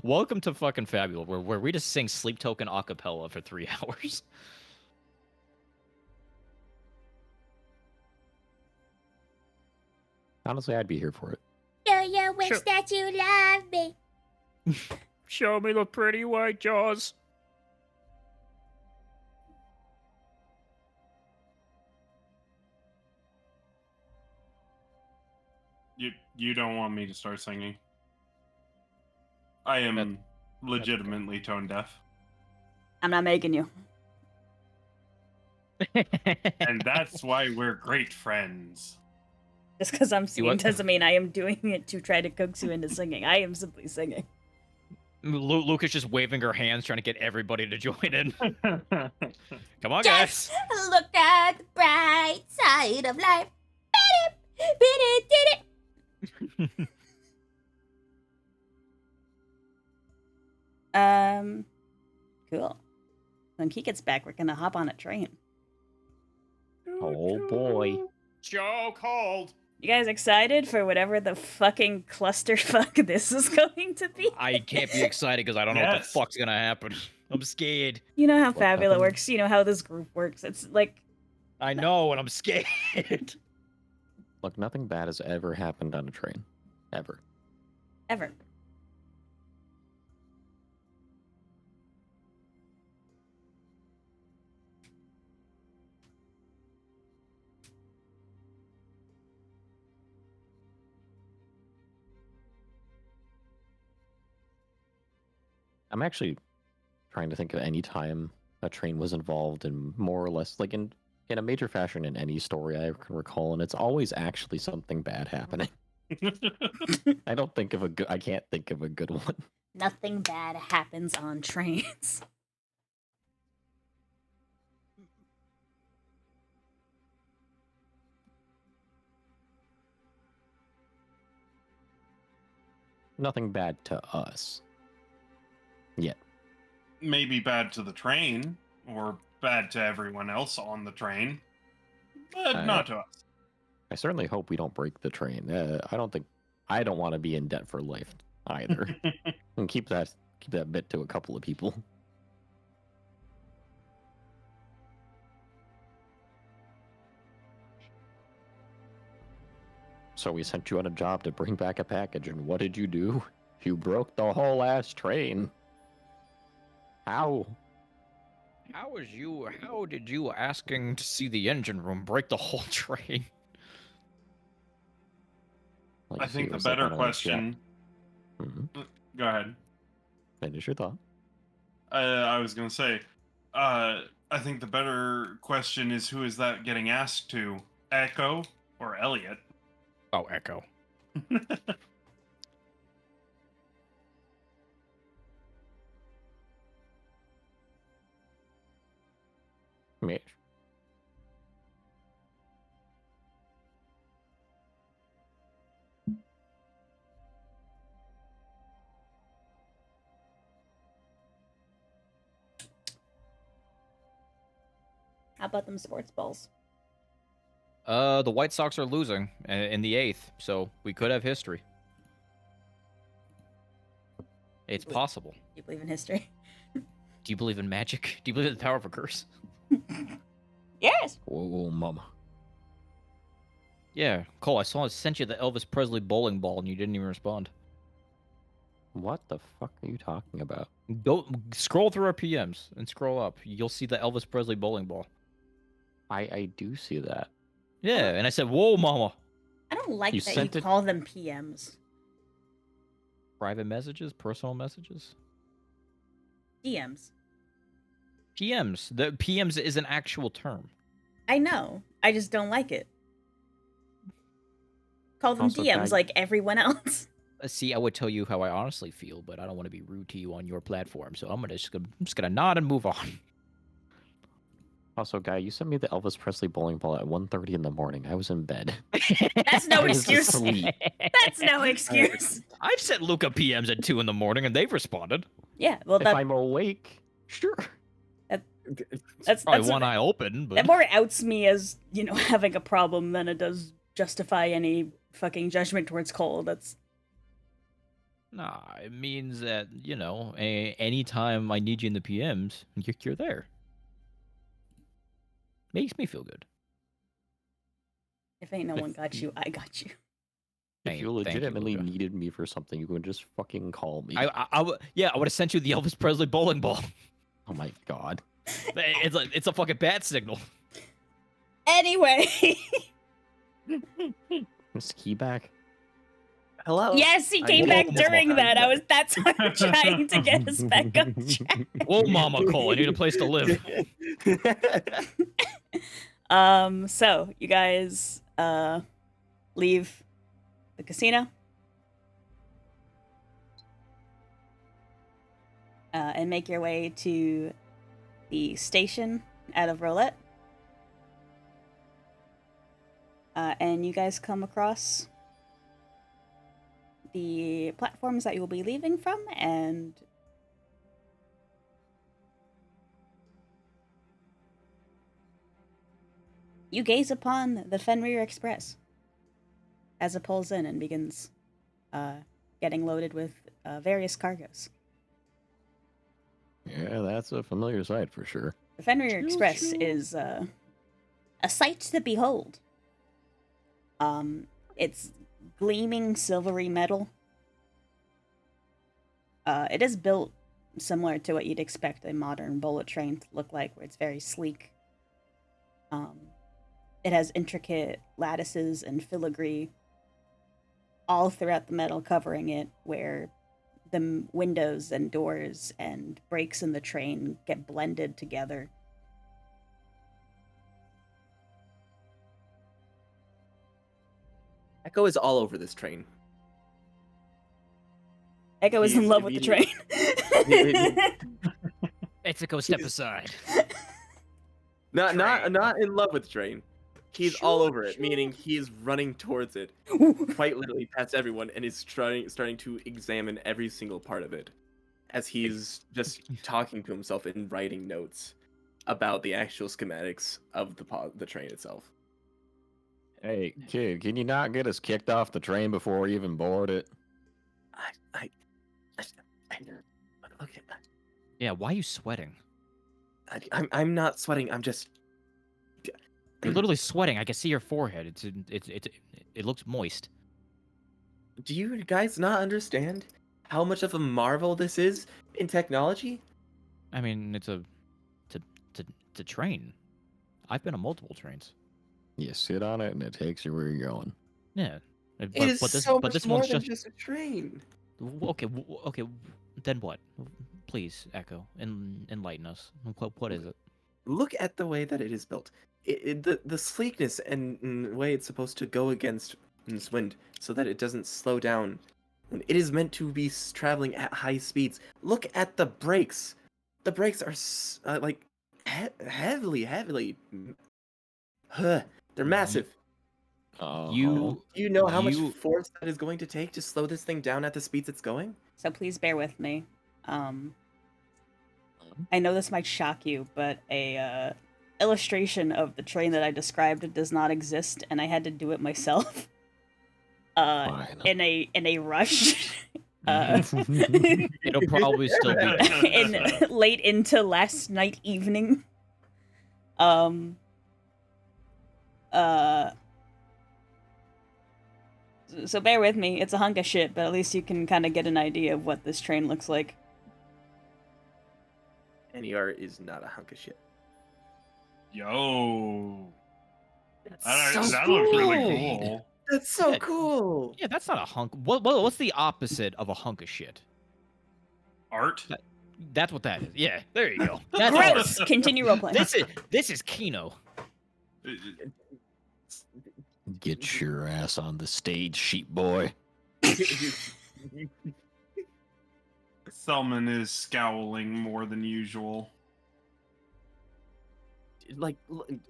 Welcome to fucking Fabula, where we just sing Sleep Token a cappella for 3 hours. Honestly, I'd be here for it. Do you wish Sure. that you loved me? Show me the pretty white jaws. You don't want me to start singing? I am legitimately tone deaf, I'm not making you. and that's why we're great friends. Just because I'm singing what? doesn't mean I am doing it to try to coax you into singing. I am simply singing. Luke is just waving her hands, trying to get everybody to join in. Come on, Just guys. look at the bright side of life. Cool. When he gets back, we're gonna hop on a train. Oh boy. Joe called. You guys excited for whatever the fucking clusterfuck this is going to be? I can't be excited because I don't know what the Yes. fuck's gonna happen. I'm scared. You know how What Fabula happened? works. You know how this group works. It's like, I know, and I'm scared. Look, nothing bad has ever happened on a train. Ever. ever. I'm actually trying to think of any time a train was involved in more or less, like in a major fashion in any story I can recall, and it's always actually something bad happening. I don't think of a good. I can't think of a good one. Nothing bad happens on trains. Nothing bad to us. Yet. Maybe bad to the train, or bad to everyone else on the train, but not to us. I certainly hope we don't break the train. I don't want to be in debt for life either. And keep that bit to a couple of people. So we sent you on a job to bring back a package, and what did you do? You broke the whole ass train. How? How did you asking to see the engine room break the whole train? Like, I think the it was like better on a question. jet. Mhm. Go ahead. Finish your thought. I was gonna say, I think the better question is who is that getting asked to? Echo or Elliot? Oh, Echo. Mitch. How about them sports balls? The White Sox are losing in the 8th, so we could have history. It's possible. You believe in history? Do you believe in magic? Do you believe in the power of a curse? Yes. Whoa, mama. Yeah, Cole, I sent you the Elvis Presley bowling ball and you didn't even respond. What the fuck are you talking about? Go scroll through our PMs and scroll up. You'll see the Elvis Presley bowling ball. I do see that. Yeah, and I said, "Whoa, mama." I don't like You that you sent it- call them PMs. Private messages, personal messages. DMs. PMs. The PMs is an actual term. I know. I just don't like it. Call them Also, DMs guy- like everyone else. See, I would tell you how I honestly feel, but I don't want to be rude to you on your platform, so I'm just gonna nod and move on. Also, guy, you sent me the Elvis Presley bowling ball at 1:30 in the morning. I was in bed. That's no I was excuse. asleep. That's no excuse. I've sent Luca PMs at 2 in the morning, and they've responded. Yeah, well, If I'm awake, sure. that's Probably one eye open, but that more outs me as, having a problem than it does justify any fucking judgment towards Cole. That's nah, it means that anytime I need you in the PMs, you're there. Makes me feel good. if ain't no one got you, I got you. If you Thank legitimately Luca. needed me for something, you would just fucking call me. I would have sent you the Elvis Presley bowling ball. Oh my god. It's a fucking bat signal. Anyway, Is he back? Hello. yes, he I came will back almost during walk that. out. That's why I'm trying to get us back on track. Whoa, Mama Cole, I need a place to live. So you guys leave the casino and make your way to the station out of Roulette. And you guys come across the platforms that you will be leaving from, and you gaze upon the Fenrir Express as it pulls in and begins getting loaded with various cargoes. Yeah, that's a familiar sight for sure. The Fenrir Express is a sight to behold. It's gleaming silvery metal. It is built similar to what you'd expect a modern bullet train to look like, where it's very sleek. It has intricate lattices and filigree all throughout the metal covering it, where the windows and doors and brakes in the train get blended together. Echo is all over this train. Echo is in He's love with the train. Etsuko, step aside. Not in love with the train. He's all over it, meaning he's running towards it, quite literally past everyone, and is starting to examine every single part of it, as he's just talking to himself and writing notes about the actual schematics of the train itself. Hey, kid, can you not get us kicked off the train before we even board it? I okay. Yeah, why are you sweating? I'm not sweating. I'm just. You're literally sweating. I can see your forehead. It looks moist. Do you guys not understand how much of a marvel this is in technology? I mean, it's a train. I've been on multiple trains. You sit on it and it takes you where you're going. Yeah, It is so much this more one's than just just a train. okay. Okay, then what? Please, Echo, enlighten us. What is it? Look at the way that it is built. The sleekness and way it's supposed to go against this wind so that it doesn't slow down when it is meant to be traveling at high speeds. Look at the brakes. The brakes are like heavily. They're massive. You Do you know how much you force that is going to take to slow this thing down at the speeds it's going? So please bear with me. I know this might shock you, but a illustration of the train that I described does not exist, and I had to do it myself. Fine. In a rush. it'll probably still be in late into last night evening. So bear with me. It's a hunk of shit, but at least you can kind of get an idea of what this train looks like. NER is not a hunk of shit. Yo. That So looks really cool. cool. That's so Yeah. cool. Yeah, that's not a hunk. What's the opposite of a hunk of shit? Art? That's what that is. Yeah, there you go. That's art. Gross! Continue roleplaying. This is Kino. Get your ass on the stage, sheep boy. Thelman is scowling more than usual. Like, do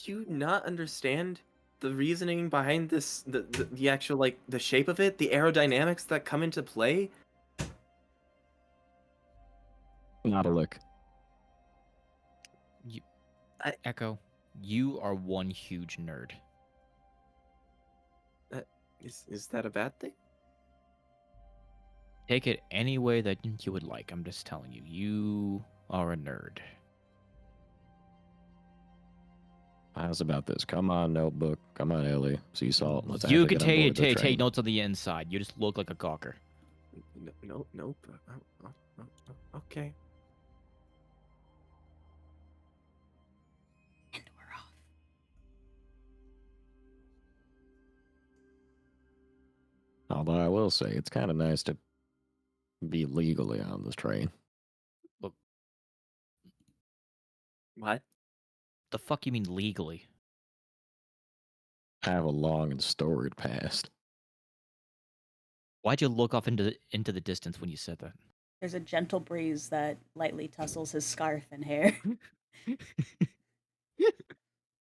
you not understand the reasoning behind this? The actual like the shape of it, the aerodynamics that come into play. Not a lick. Echo, you are one huge nerd. Is that a bad thing? Take it any way that you would like. I'm just telling you, you are a nerd. How's about this? Come on, notebook. Come on, Ellie. Sea salt. Let's You actually can get on board the take train. notes on the inside. You just look like a gawker. No. Okay. And we're off. Although I will say, it's kind of nice to be legally on this train. Look, What? the fuck you mean legally? I have a long and storied past. Why'd you look off into the distance when you said that? There's a gentle breeze that lightly tussles his scarf and hair.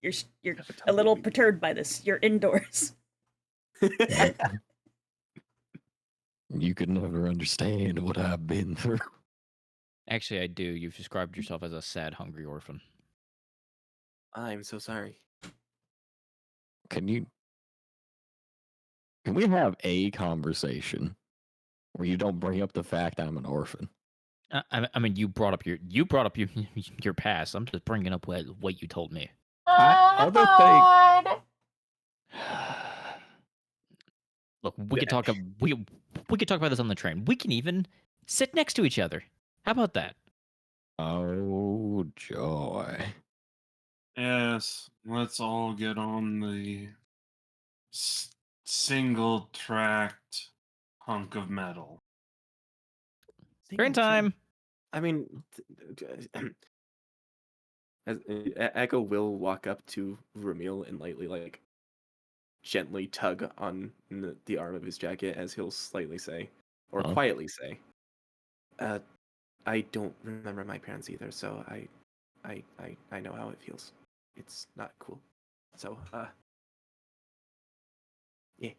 You're a little perturbed by this. You're indoors. You could never understand what I've been through. Actually, I do. You've described yourself as a sad, hungry orphan. I'm so sorry. Can we have a conversation where you don't bring up the fact I'm an orphan? I mean, you brought up your your past. I'm just bringing up what you told me. Other thing. Look, we could talk. We could talk about this on the train. We can even sit next to each other. How about that? Oh, joy. Yes, let's all get on the single tracked hunk of metal. Train time. I mean, as Echo will walk up to Ramil and lightly, like, gently tug on the arm of his jacket, as he'll slightly say, or Huh? quietly say, I don't remember my parents either, so I know how it feels. It's not cool. So, yeah.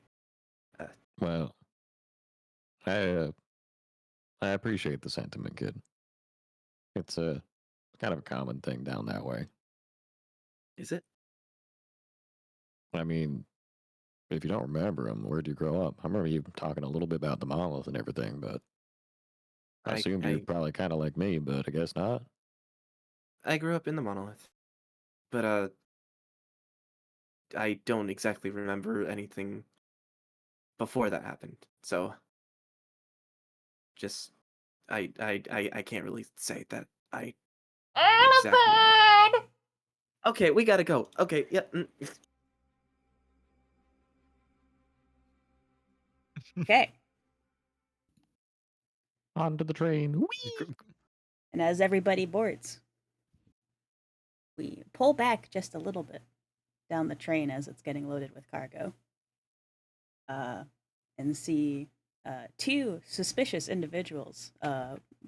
Well, I appreciate the sentiment, kid. It's a kind of a common thing down that way. Is it? I mean, if you don't remember him, where'd you grow up? I remember you talking a little bit about the monolith and everything, but I assumed you're I probably kind of like me, but I guess not. I grew up in the monolith, but I don't exactly remember anything before that happened. So, just I can't really say that I exactly. Okay, we gotta go. Okay, yeah. Okay. Onto the train. Whee! And as everybody boards, we pull back just a little bit down the train as it's getting loaded with cargo, and see two suspicious individuals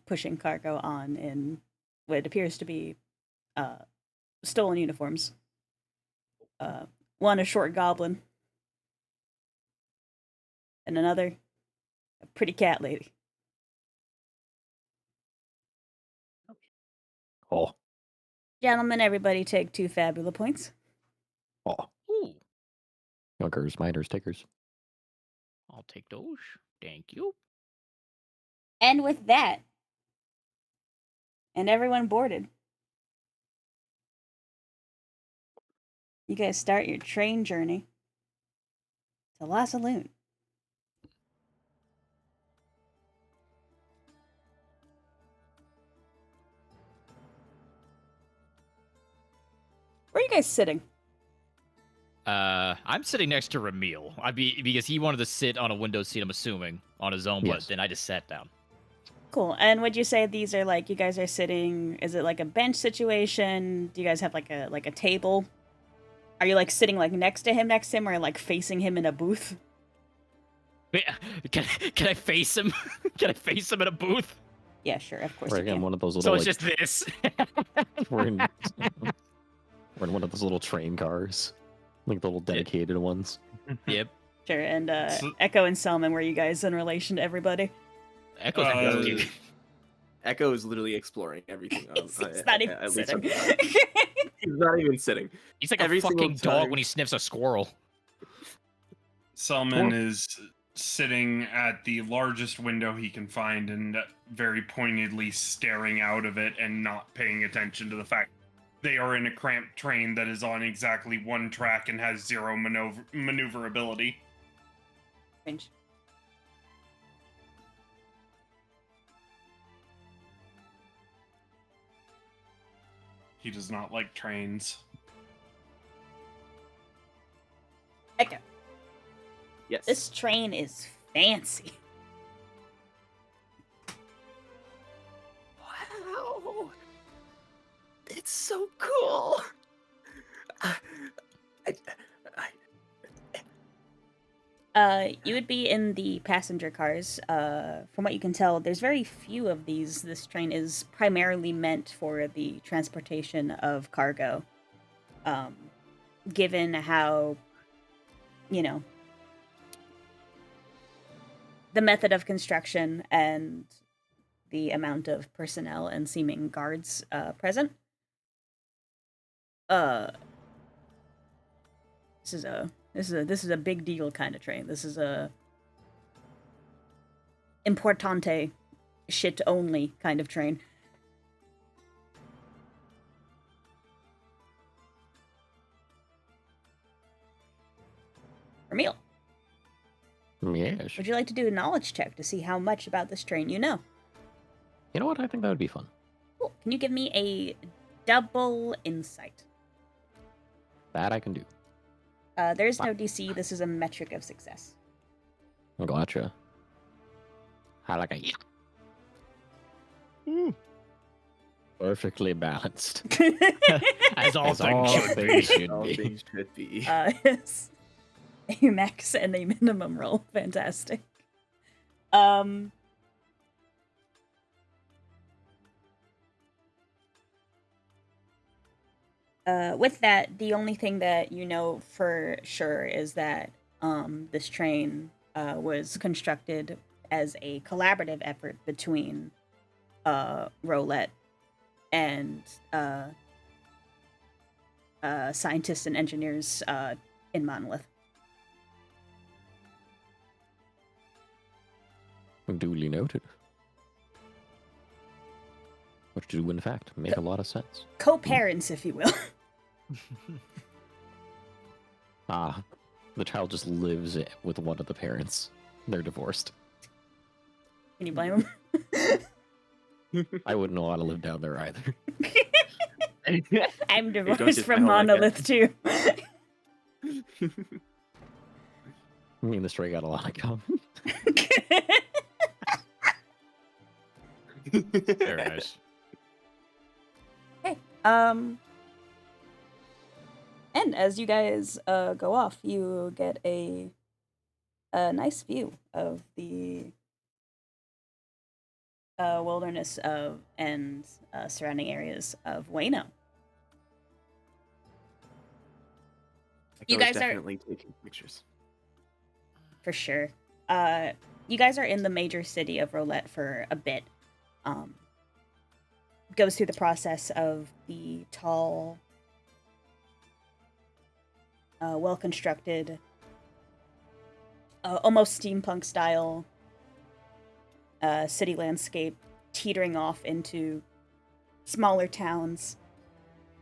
pushing cargo on in what appears to be uh, stolen uniforms. One a short goblin, and another a pretty cat lady. Oh, Gentlemen, everybody take 2 fabula points. oh. Ooh, Yunkers, miners, takers. I'll take those. Thank you. And with that, and everyone boarded, you guys start your train journey to La Saloon. Where are you guys sitting? I'm sitting next to Ramil. Because he wanted to sit on a window seat, I'm assuming, on his own, Yes. but then I just sat down. Cool. And would you say these are like you guys are sitting? Is it like a bench situation? Do you guys have like a table? Are you like sitting like next to him, or like facing him in a booth? Wait, can I face him? Can I face him in a booth? Yeah, sure. Of course We're you again can. one of those So little. it's like, just this. we're in. We're in one of those little train cars, like the little dedicated ones. Yep. Sure. And So- Echo and Selman, were you guys in relation to everybody? Echo's Uh, walking. Echo is literally exploring everything. He's not even at least sitting. he's not even sitting. He's like every a single fucking dog time. when he sniffs a squirrel. Selman is sitting at the largest window he can find and very pointedly staring out of it and not paying attention to the fact they are in a cramped train that is on exactly one track and has zero maneuverability. Strange. He does not like trains. Echo, Yes. this train is fancy. Wow. It's so cool. You would be in the passenger cars. From what you can tell, there's very few of these. This train is primarily meant for the transportation of cargo. Given how, the method of construction and the amount of personnel and seeming guards present. This is a big deal kind of train. This is a importante shit only kind of train. Ramil, Yes. would you like to do a knowledge check to see how much about this train you know? You know what? I think that would be fun. Cool. Can you give me a double insight? That I can do. There's no DC. This is a metric of success. Gotcha. I like a perfectly balanced. As all As things all should be. things should All be. things should be. Yes. A max and a minimum roll. Fantastic. Um, with that, the only thing that you know for sure is that this train was constructed as a collaborative effort between Rolette and scientists and engineers in Monolith. Duly noted. Which do, in fact, make a lot of sense. Co-parents, if you will. Ah, the child just lives with one of the parents. They're divorced. Can you blame them? I wouldn't know how to live down there either. I'm don't divorced just from buy all that Monolith too. Me and the stray got a lot of common. Very nice. Hey, and as you guys go off, you get a nice view of the wilderness of and surrounding areas of Wayno. You Echo's guys are definitely taking pictures. for sure. You guys are in the major city of Rolette for a bit. Goes through the process of the tall, well-constructed, almost steampunk style city landscape, teetering off into smaller towns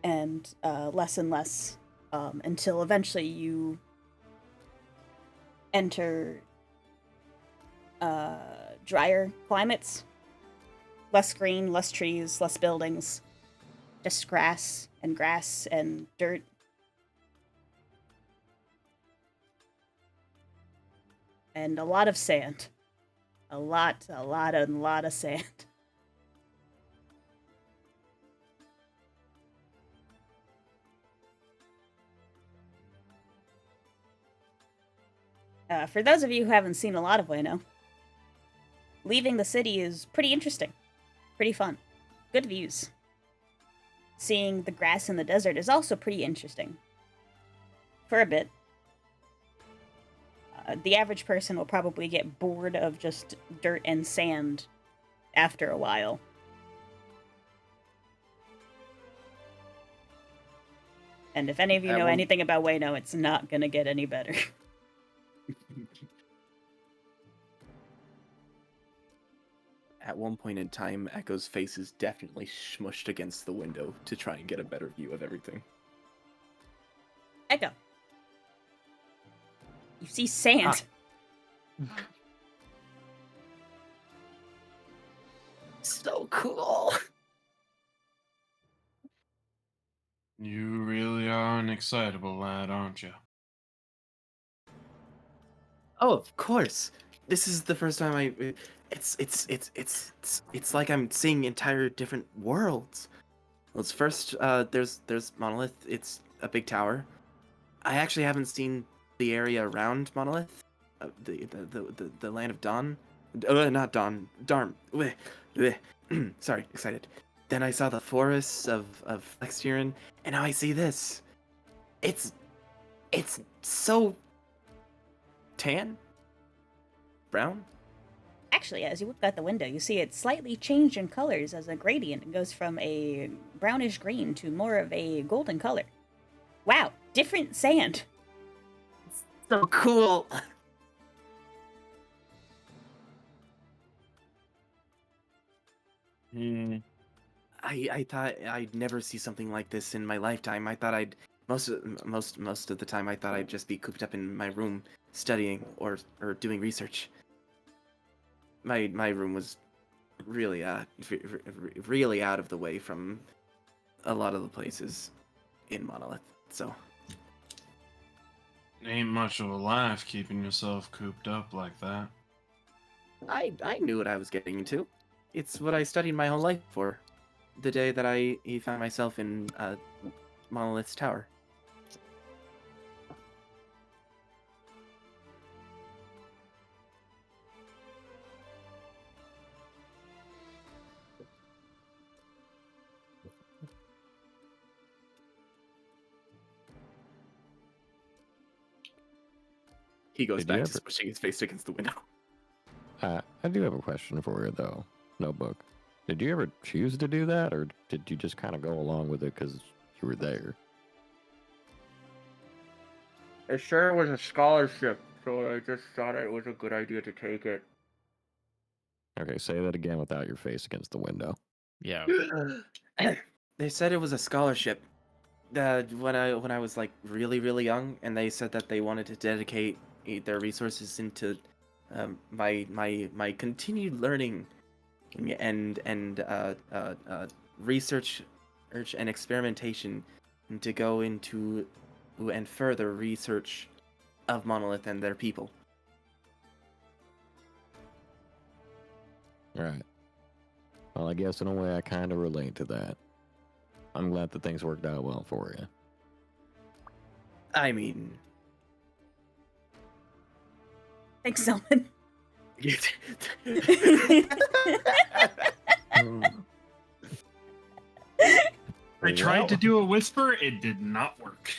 and less, until eventually you enter drier climates. Less green, less trees, less buildings. Just grass and dirt. And a lot of sand. A lot of sand. For those of you who haven't seen a lot of Wayno, leaving the city is pretty interesting. Pretty fun. Good views. Seeing the grass in the desert is also pretty interesting. For a bit. The average person will probably get bored of just dirt and sand after a while. And if any of you know anything about Wayno, it's not gonna get any better. At one point in time, Echo's face is definitely smushed against the window to try and get a better view of everything. Echo. You see sand. So cool. You really are an excitable lad, aren't you? Oh, of course. This is the first time it's like I'm seeing entire different worlds. Well, it's first there's Monolith. It's a big tower. I actually haven't seen the area around Monolith. The land of Dawn. Not Dawn. Darn. Sorry, excited. Then I saw the forests of Flexiran, and now I see this. It's so tan, brown. Actually, as you look out the window, you see it slightly changed in colors as a gradient. It goes from a brownish green to more of a golden color. Wow, different sand. So cool. I thought I'd never see something like this in my lifetime. I thought I'd most of the time I thought I'd just be cooped up in my room studying or doing research. My room was really really out of the way from a lot of the places in Monolith. So Ain't much of a life keeping yourself cooped up like that. I knew what I was getting into. It's what I studied my whole life for. The day that I found myself in Monolith's tower. He goes Did you back to ever- smushing his face against the window. I do have a question for you, though, Notebook. Did you ever choose to do that, or did you just kind of go along with it because you were there? It sure was a scholarship, so I just thought it was a good idea to take it. Okay, say that again without your face against the window. Yeah. They said it was a scholarship. When I was like really young, and they said that they wanted to dedicate their resources into my continued learning and research and experimentation, and to go into and further research of Monolith and their people. Right. Well, I guess in a way I kind of relate to that. I'm glad that things worked out well for you. I mean, Thanks, Selman. I tried to do a whisper, it did not work.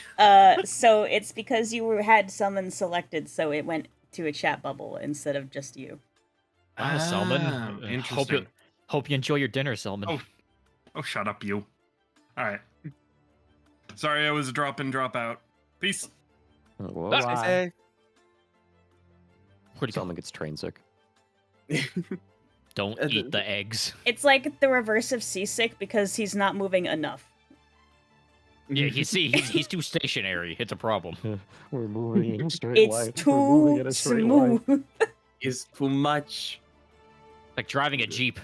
So it's because had Selman selected, so it went to a chat bubble instead of just you. Wow, Selman. Interesting. Hope you enjoy your dinner, Selman. Oh, shut up, you. All right. Sorry, I was a drop in, drop out. Peace. Well, That's why? Say, Where'd he go? Someone gets train sick. Don't eat the eggs. It's like the reverse of seasick because he's not moving enough. Yeah, he's too stationary. It's a problem. We're moving in a straight It's line. We're moving in too a straight line. smooth. is too much. Like driving a Jeep.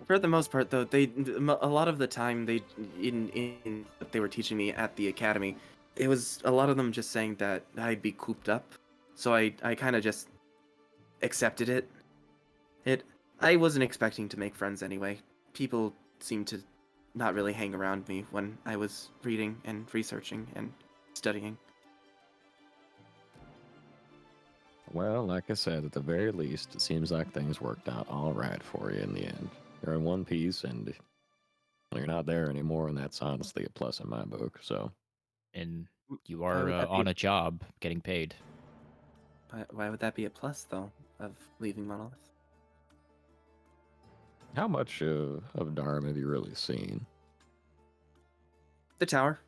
For the most part, though, a lot of the time in what they were teaching me at the academy, it was a lot of them just saying that I'd be cooped up, so I kind of just accepted it. I wasn't expecting to make friends anyway. People seemed to not really hang around me when I was reading and researching and studying. Well, like I said, at the very least, it seems like things worked out all right for you in the end. You're in one piece, and you're not there anymore, and that's honestly a plus in my book. So, And you Why are would that be? on a job getting paid. Why would that be a plus, though, of leaving Monolith? how much of Dharma have you really seen? The tower.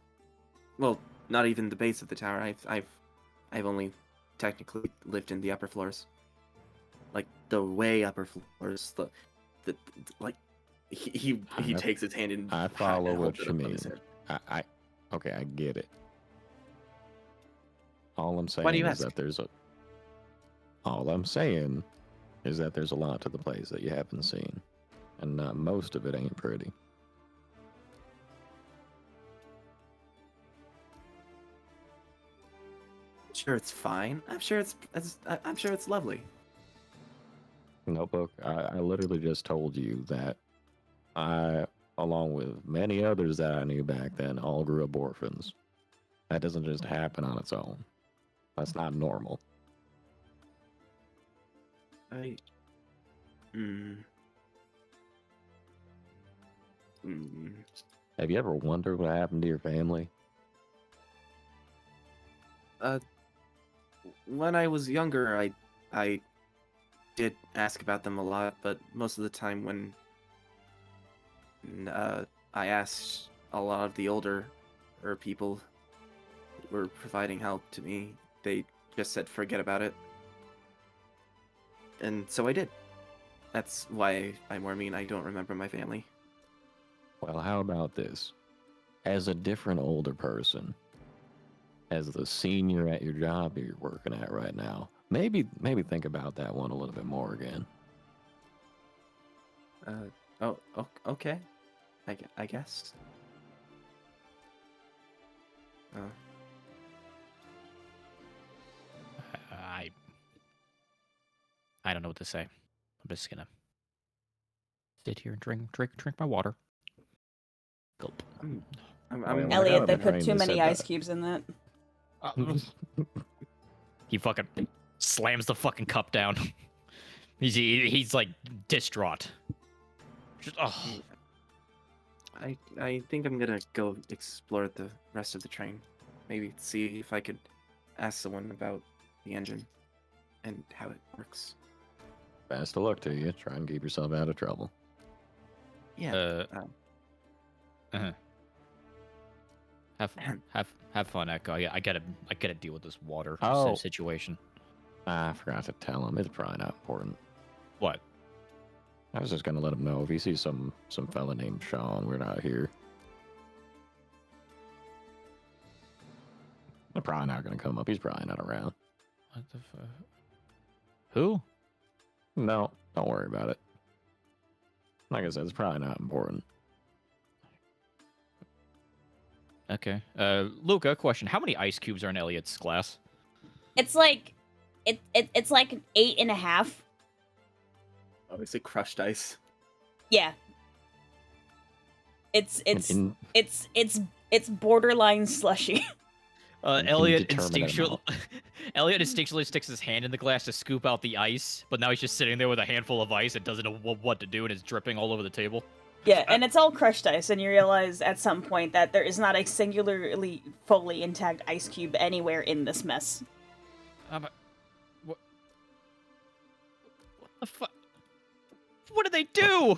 Well, not even the base of the tower. I've only technically lived in the upper floors, like the way upper floors. The like he I- takes his hand in. I follow and what holds it you up on mean. his head. Okay, I get it. All I'm saying Why do you is ask? that all I'm saying is that there's a lot to the place that you haven't seen, and most of it ain't pretty. Sure, it's fine. I'm sure I'm sure it's lovely. Notebook, I literally just told you that I, along with many others that I knew back then, all grew up orphans. That doesn't just happen on its own. That's not normal. I. Mm. Mm. Have you ever wondered what happened to your family? When I was younger, I did ask about them a lot, but most of the time when I asked, a lot of the older people who were providing help to me, they just said forget about it. And so I did. That's why I'm Armenian. I don't remember my family. Well, how about this? As a different older person, as the senior at your job you're working at right now, maybe think about that one a little bit more again. Okay. I guess. I don't know what to say. I'm just gonna sit here and drink my water. Gulp. I'm Well, Elliot, on they the put train too that many said ice that. cubes in that. He fucking slams the fucking cup down. He's like distraught. Just, I think I'm gonna go explore the rest of the train. maybe see if I could ask someone about the engine and how it works. Best of luck to you. Try and keep yourself out of trouble. Yeah. Uh-huh. Have fun, Echo. I gotta deal with this water Oh. situation. I forgot to tell him. It's probably not important. What? I was just gonna let him know if he sees some fella named Sean, we're not here. They're probably not gonna come up. He's probably not around. What the fuck? Who? No, don't worry about it. Like I said, it's probably not important. Okay. Luca, question: how many ice cubes are in Elliot's glass? It's like it's like an 8.5. Oh, is it crushed ice? Yeah. It's In- borderline slushy. Elliot Indeterminate instinctually, Elliot instinctually sticks his hand in the glass to scoop out the ice, but now he's just sitting there with a handful of ice and doesn't know what to do, and it's dripping all over the table. Yeah, and it's all crushed ice, and you realize at some point that there is not a singularly fully intact ice cube anywhere in this mess. What the fuck? What did they do?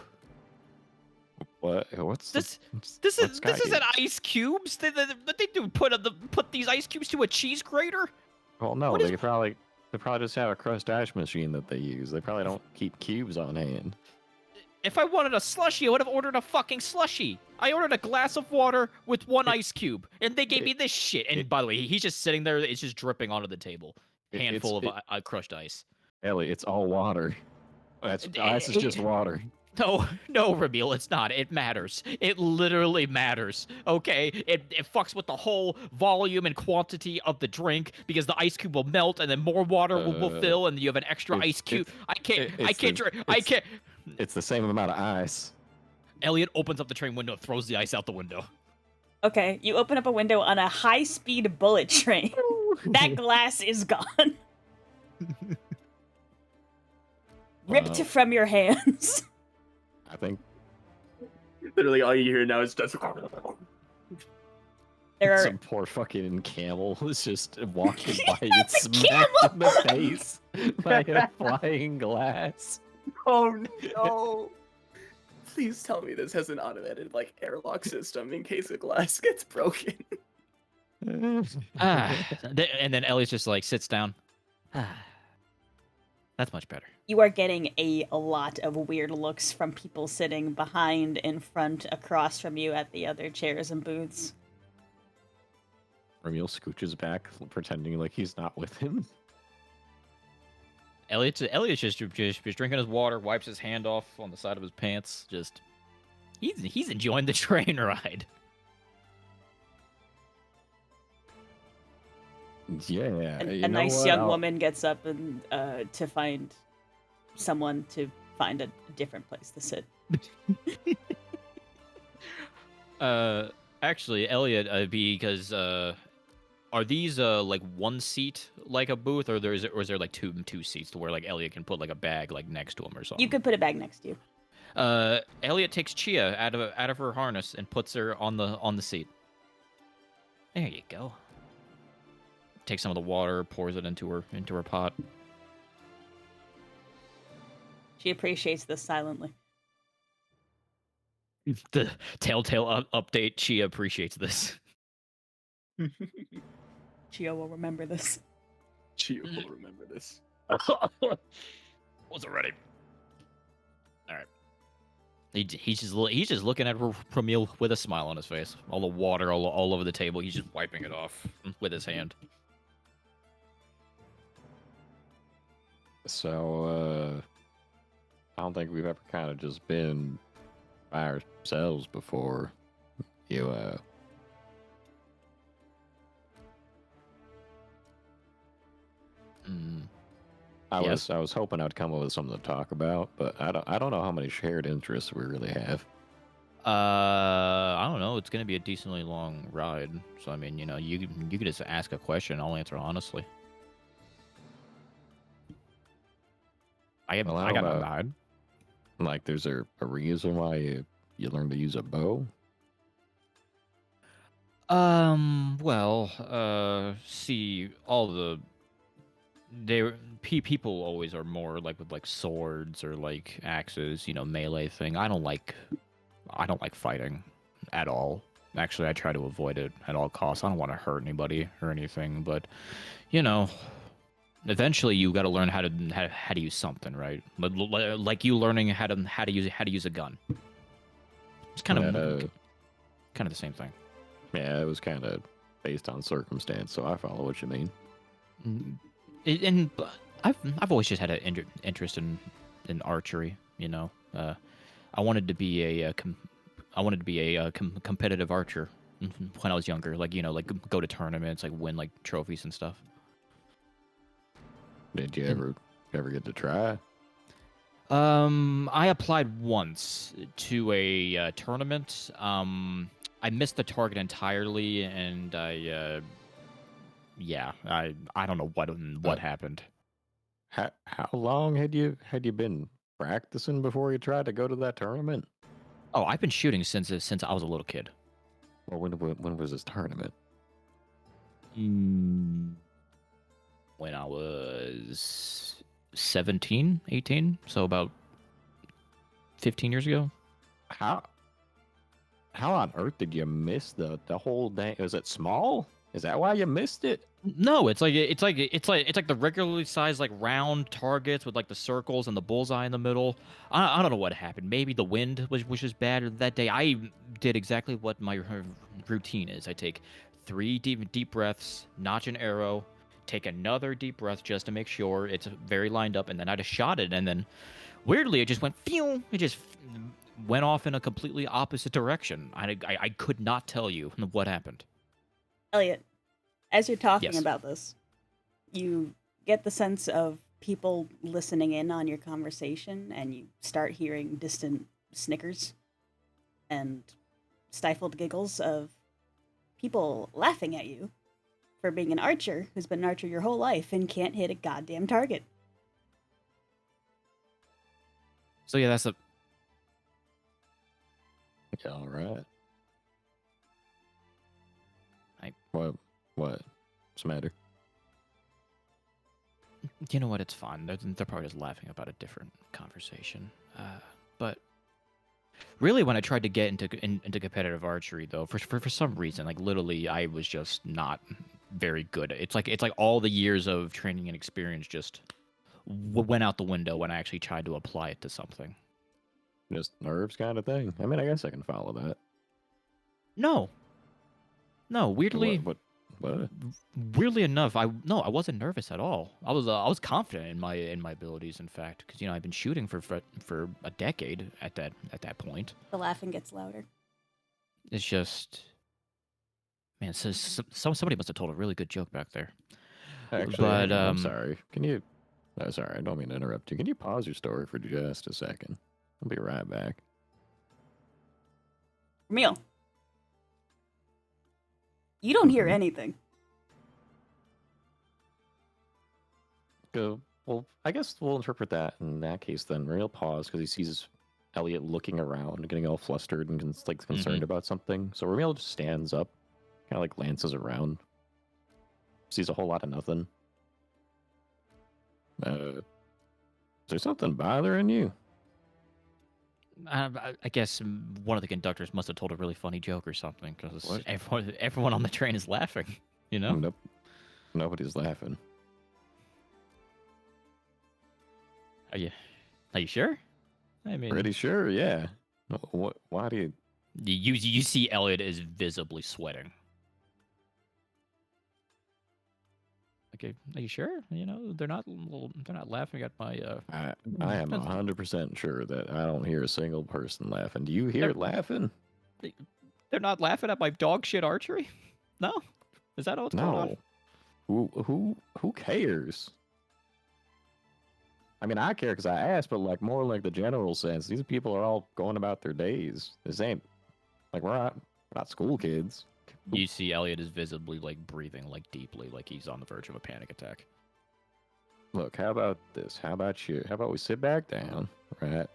What? What's This what's isn't got ice cubes. What they do? Put these ice cubes to a cheese grater? Well, no, what they is- could probably just have a crushed ice machine that they use. They probably don't keep cubes on hand. If I wanted a slushie, I would have ordered a fucking slushie. I ordered a glass of water with one ice cube, and they gave me this shit. And by the way, he's just sitting there. It's just dripping onto the table. Handful of crushed ice. Ellie, it's all water. Ice is just water. No, Ramil, it's not. It matters. It literally matters. Okay? It fucks with the whole volume and quantity of the drink because the ice cube will melt and then more water will fill and you have an extra ice cube. I can't drink. It's the same amount of ice. Elliot opens up the train window and throws the ice out the window. Okay, you open up a window on a high-speed bullet train. That glass is gone. Ripped from your hands. I think Literally, all you hear now is just. There are some poor fucking camel is just walking by you That's a smacked in the face by a flying glass. Oh no! Please tell me this has an automated airlock system in case a glass gets broken. And then Elliot just sits down. That's much better. You are getting a lot of weird looks from people sitting behind, in front, across from you at the other chairs and booths. Ramil scooches back, pretending like he's not with him. Elliot's just drinking his water, wipes his hand off on the side of his pants. He's enjoying the train ride. Yeah, A nice young woman gets up and to find someone to find a different place to sit. Actually, Elliot, because are these one seat like a booth, or is there two seats to where Elliot can put a bag next to him or something? You could put a bag next to you. Elliot takes Chia out of her harness and puts her on the seat. There you go. Takes some of the water, pours it into her pot. She appreciates this silently. The telltale update. Chia appreciates this. Chio will remember this. Chio will remember this. Wasn't ready. All right. He's just looking at Pramil with a smile on his face. All the water all over the table. He's just wiping it off with his hand. So, I don't think we've ever kind of just been by ourselves before. I was hoping I'd come up with something to talk about, but I don't know how many shared interests we really have. I don't know. It's gonna be a decently long ride, so I mean, you could just ask a question. I'll answer honestly. I got no guide. There's a reason why you learn to use a bow? Well, see, all the they people always are more like with like swords or like axes, melee thing. I don't like fighting at all. Actually, I try to avoid it at all costs. I don't want to hurt anybody or anything, but you know, eventually you got to learn how to use something, right? Like you learning how to use a gun. It's kind of the same thing. Yeah, it was kind of based on circumstance, so I follow what you mean. And I've always just had an interest in archery. I wanted to be a competitive archer when I was younger. Like like go to tournaments, like win like trophies and stuff. Did you And- ever get to try? I applied once to a tournament. I missed the target entirely, and I don't know what happened. How long had you been practicing before you tried to go to that tournament? Oh, I've been shooting since I was a little kid. Or when was this tournament? When I was 17, 18, so about 15 years ago. How on earth did you miss the whole dang? Was it small? Is that why you missed it? No, it's like the regularly sized like round targets with like the circles and the bullseye in the middle. I don't know what happened. Maybe the wind was just bad that day. I did exactly what my routine is. I take 3 deep breaths, notch an arrow, take another deep breath just to make sure it's very lined up, and then I just shot it, and then weirdly it just went phew. It just went off in a completely opposite direction. I could not tell you what happened. Elliot, as you're talking Yes. about this, you get the sense of people listening in on your conversation, and you start hearing distant snickers and stifled giggles of people laughing at you for being an archer who's been an archer your whole life and can't hit a goddamn target. So yeah, that's a Yeah, all right. I- What? What's the matter? You know what? It's fine. They're probably just laughing about a different conversation. But really, when I tried to get into competitive archery, though, for some reason, like literally, I was just not very good. It's like all the years of training and experience just went out the window when I actually tried to apply it to something. Just nerves kind of thing. I mean, I guess I can follow that. No, weirdly, What? weirdly enough, I wasn't nervous at all. I was confident in my abilities, in fact, because I've been shooting for a decade at that point. The laughing gets louder. It's just, man, somebody must have told a really good joke back there. Actually, But, hang on, I'm sorry. Can you? Oh, sorry, I don't mean to interrupt you. Can you pause your story for just a second? I'll be right back. Ramil, you don't hear Mhm. anything. Go. Well, I guess we'll interpret that in that case then. Real pause because he sees Elliot looking around, getting all flustered and concerned about something. So Ramil just stands up, kind of like glances around, sees a whole lot of nothing. Is there something bothering you? I guess one of the conductors must have told a really funny joke or something, because What? everyone on the train is laughing. Nope. Nobody's laughing. Are you sure? I mean, Pretty sure, yeah. What? Why do you? you see Elliot is visibly sweating. Okay, are you sure? They're not laughing at my I am 100% sure that I don't hear a single person laughing. Do you hear They're- laughing? they're not laughing at my dog shit archery? No? Is that what's going on? No. Who cares? I mean, I care because I asked, but like more like the general sense. These people are all going about their days. This ain't like we're not school kids. You see Elliot is visibly like breathing like deeply, like he's on the verge of a panic attack. Look, how about this? How about you? How about we sit back down, right?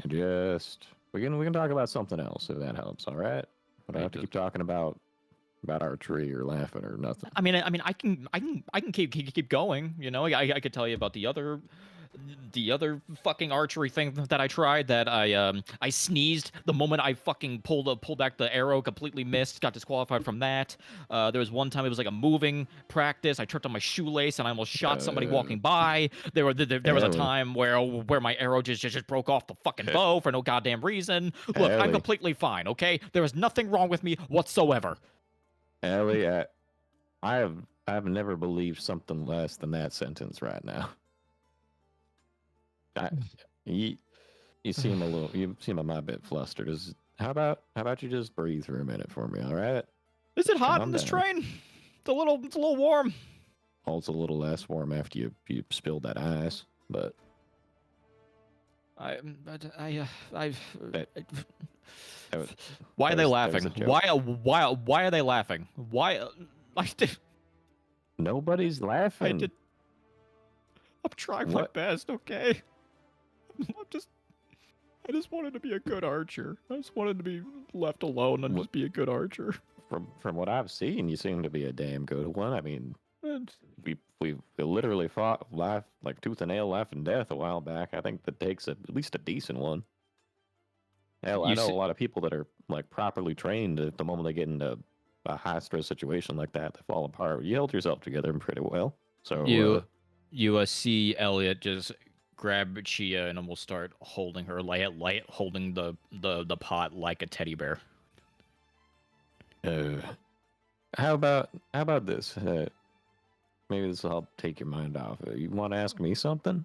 And just we can talk about something else if that helps. All right. I don't have to keep talking about archery or laughing or nothing. I can keep going. You know, I could tell you about the other fucking archery thing that I tried. That I sneezed the moment I fucking pulled back the arrow, completely missed, got disqualified from that. There was one time it was like a moving practice. I tripped on my shoelace and I almost shot somebody walking by. There was a time where my arrow just broke off the fucking bow for no goddamn reason. Look, I'm Ellie. completely fine. Okay, there is nothing wrong with me whatsoever. Ellie, I've never believed something less than that sentence right now. You seem a my bit flustered. How about you just breathe for a minute for me, all right? Is it hot Calm in this down. train? It's a little warm. Oh, it's a little less warm after you spilled that ice, but I've. that was- Why are that they was laughing? a joke. Why are they laughing? Why? Nobody's laughing. I'm trying my What? best. Okay. I just wanted to be a good archer. I just wanted to be left alone and just be a good archer. From what I've seen, you seem to be a damn good one. I mean, And we literally fought life like tooth and nail, life and death a while back. I think that takes at least a decent one. Hell, I You know see- a lot of people that are like properly trained. At the moment they get into a high stress situation like that, they fall apart. You held yourself together pretty well. So you see Elliot just grab Chia and almost start holding her, holding the pot like a teddy bear. how about this? Maybe this will help take your mind off. You want to ask me something?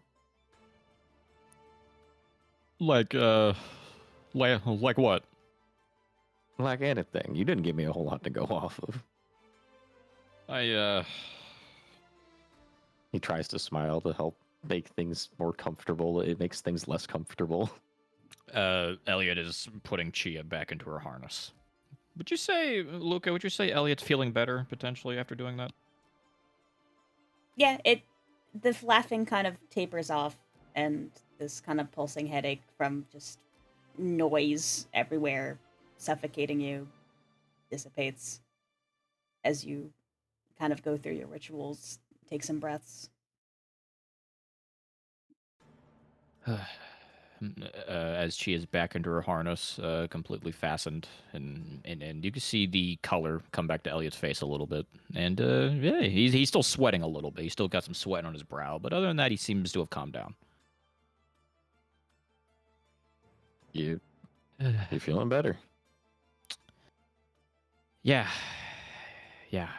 Like what? Like anything. You didn't give me a whole lot to go off of. He tries to smile to help make things more comfortable. It makes things less comfortable. Elliot is putting Chia back into her harness. Would you say, Luca, Elliot's feeling better potentially after doing that? Yeah, the laughing kind of tapers off, and this kind of pulsing headache from just noise everywhere suffocating you dissipates as you kind of go through your rituals, take some breaths. As she is back into her harness, completely fastened, and you can see the color come back to Elliot's face a little bit, and yeah, he's still sweating a little bit. He's still got some sweat on his brow, but other than that, he seems to have calmed down. You feeling better? Yeah, yeah,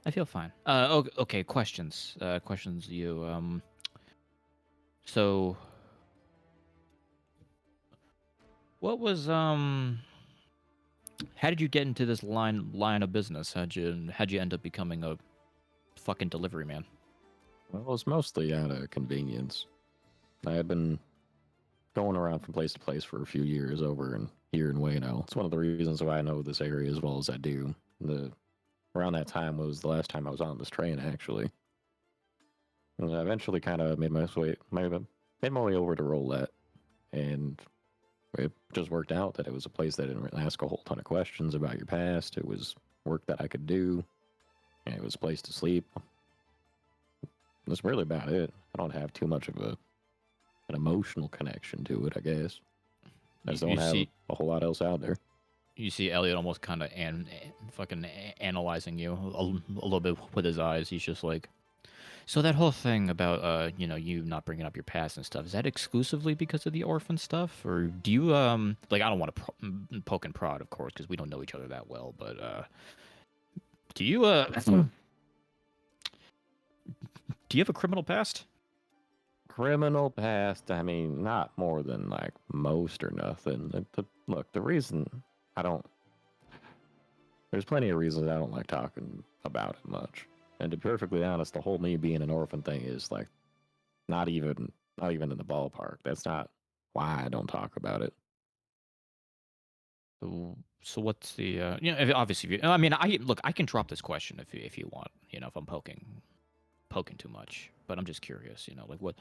I feel fine. Okay, questions. You So, what was how did you get into this line of business? How'd you end up becoming a fucking delivery man? Well, it was mostly out of convenience. I had been going around from place to place for a few years over and here in Wayno. It's one of the reasons why I know this area as well as I do. Around that time was the last time I was on this train, actually. And I eventually kind of made my way over to Roulette, and it just worked out that it was a place that didn't really ask a whole ton of questions about your past. It was work that I could do, and it was a place to sleep. That's really about it. I don't have too much of an emotional connection to it, I guess. I just don't have a whole lot else out there. You see Elliot almost kind of fucking analyzing you a little bit with his eyes. He's just like, so that whole thing about you not bringing up your past and stuff, is that exclusively because of the orphan stuff, or do you like, I don't want to poke and prod, of course, because we don't know each other that well, but do you do you have a criminal past? Criminal past, I mean, not more than like most or nothing. Look, the reason I don't, there's plenty of reasons I don't like talking about it much. And to be perfectly honest, the whole me being an orphan thing is like not even in the ballpark. That's not why I don't talk about it. So what's the obviously, I can drop this question if you want, if I'm poking too much, but I'm just curious. You know, like what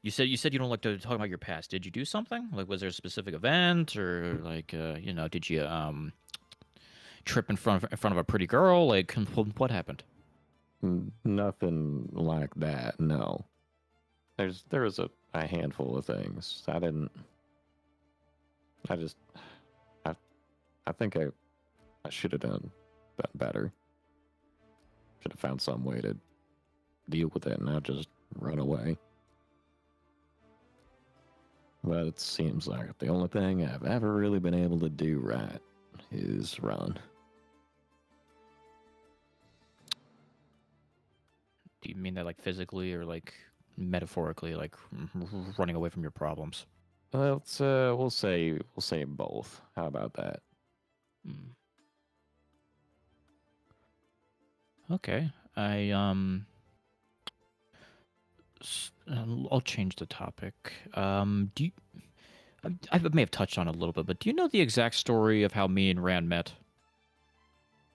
you said you don't like to talk about your past. Did you do something? Like, was there a specific event, or like, you know, did you trip in front of a pretty girl? Like, what happened? Nothing like that. No. There was a handful of things. I didn't. I just. I I think I should have done better. Should have found some way to deal with it and not just run away. But it seems like the only thing I've ever really been able to do right is run. Do you mean that like physically or like metaphorically, like running away from your problems? Well, it's, we'll say both. How about that? Hmm. Okay. I'll change the topic. Do you, I may have touched on it a little bit, but do you know the exact story of how me and Rand met?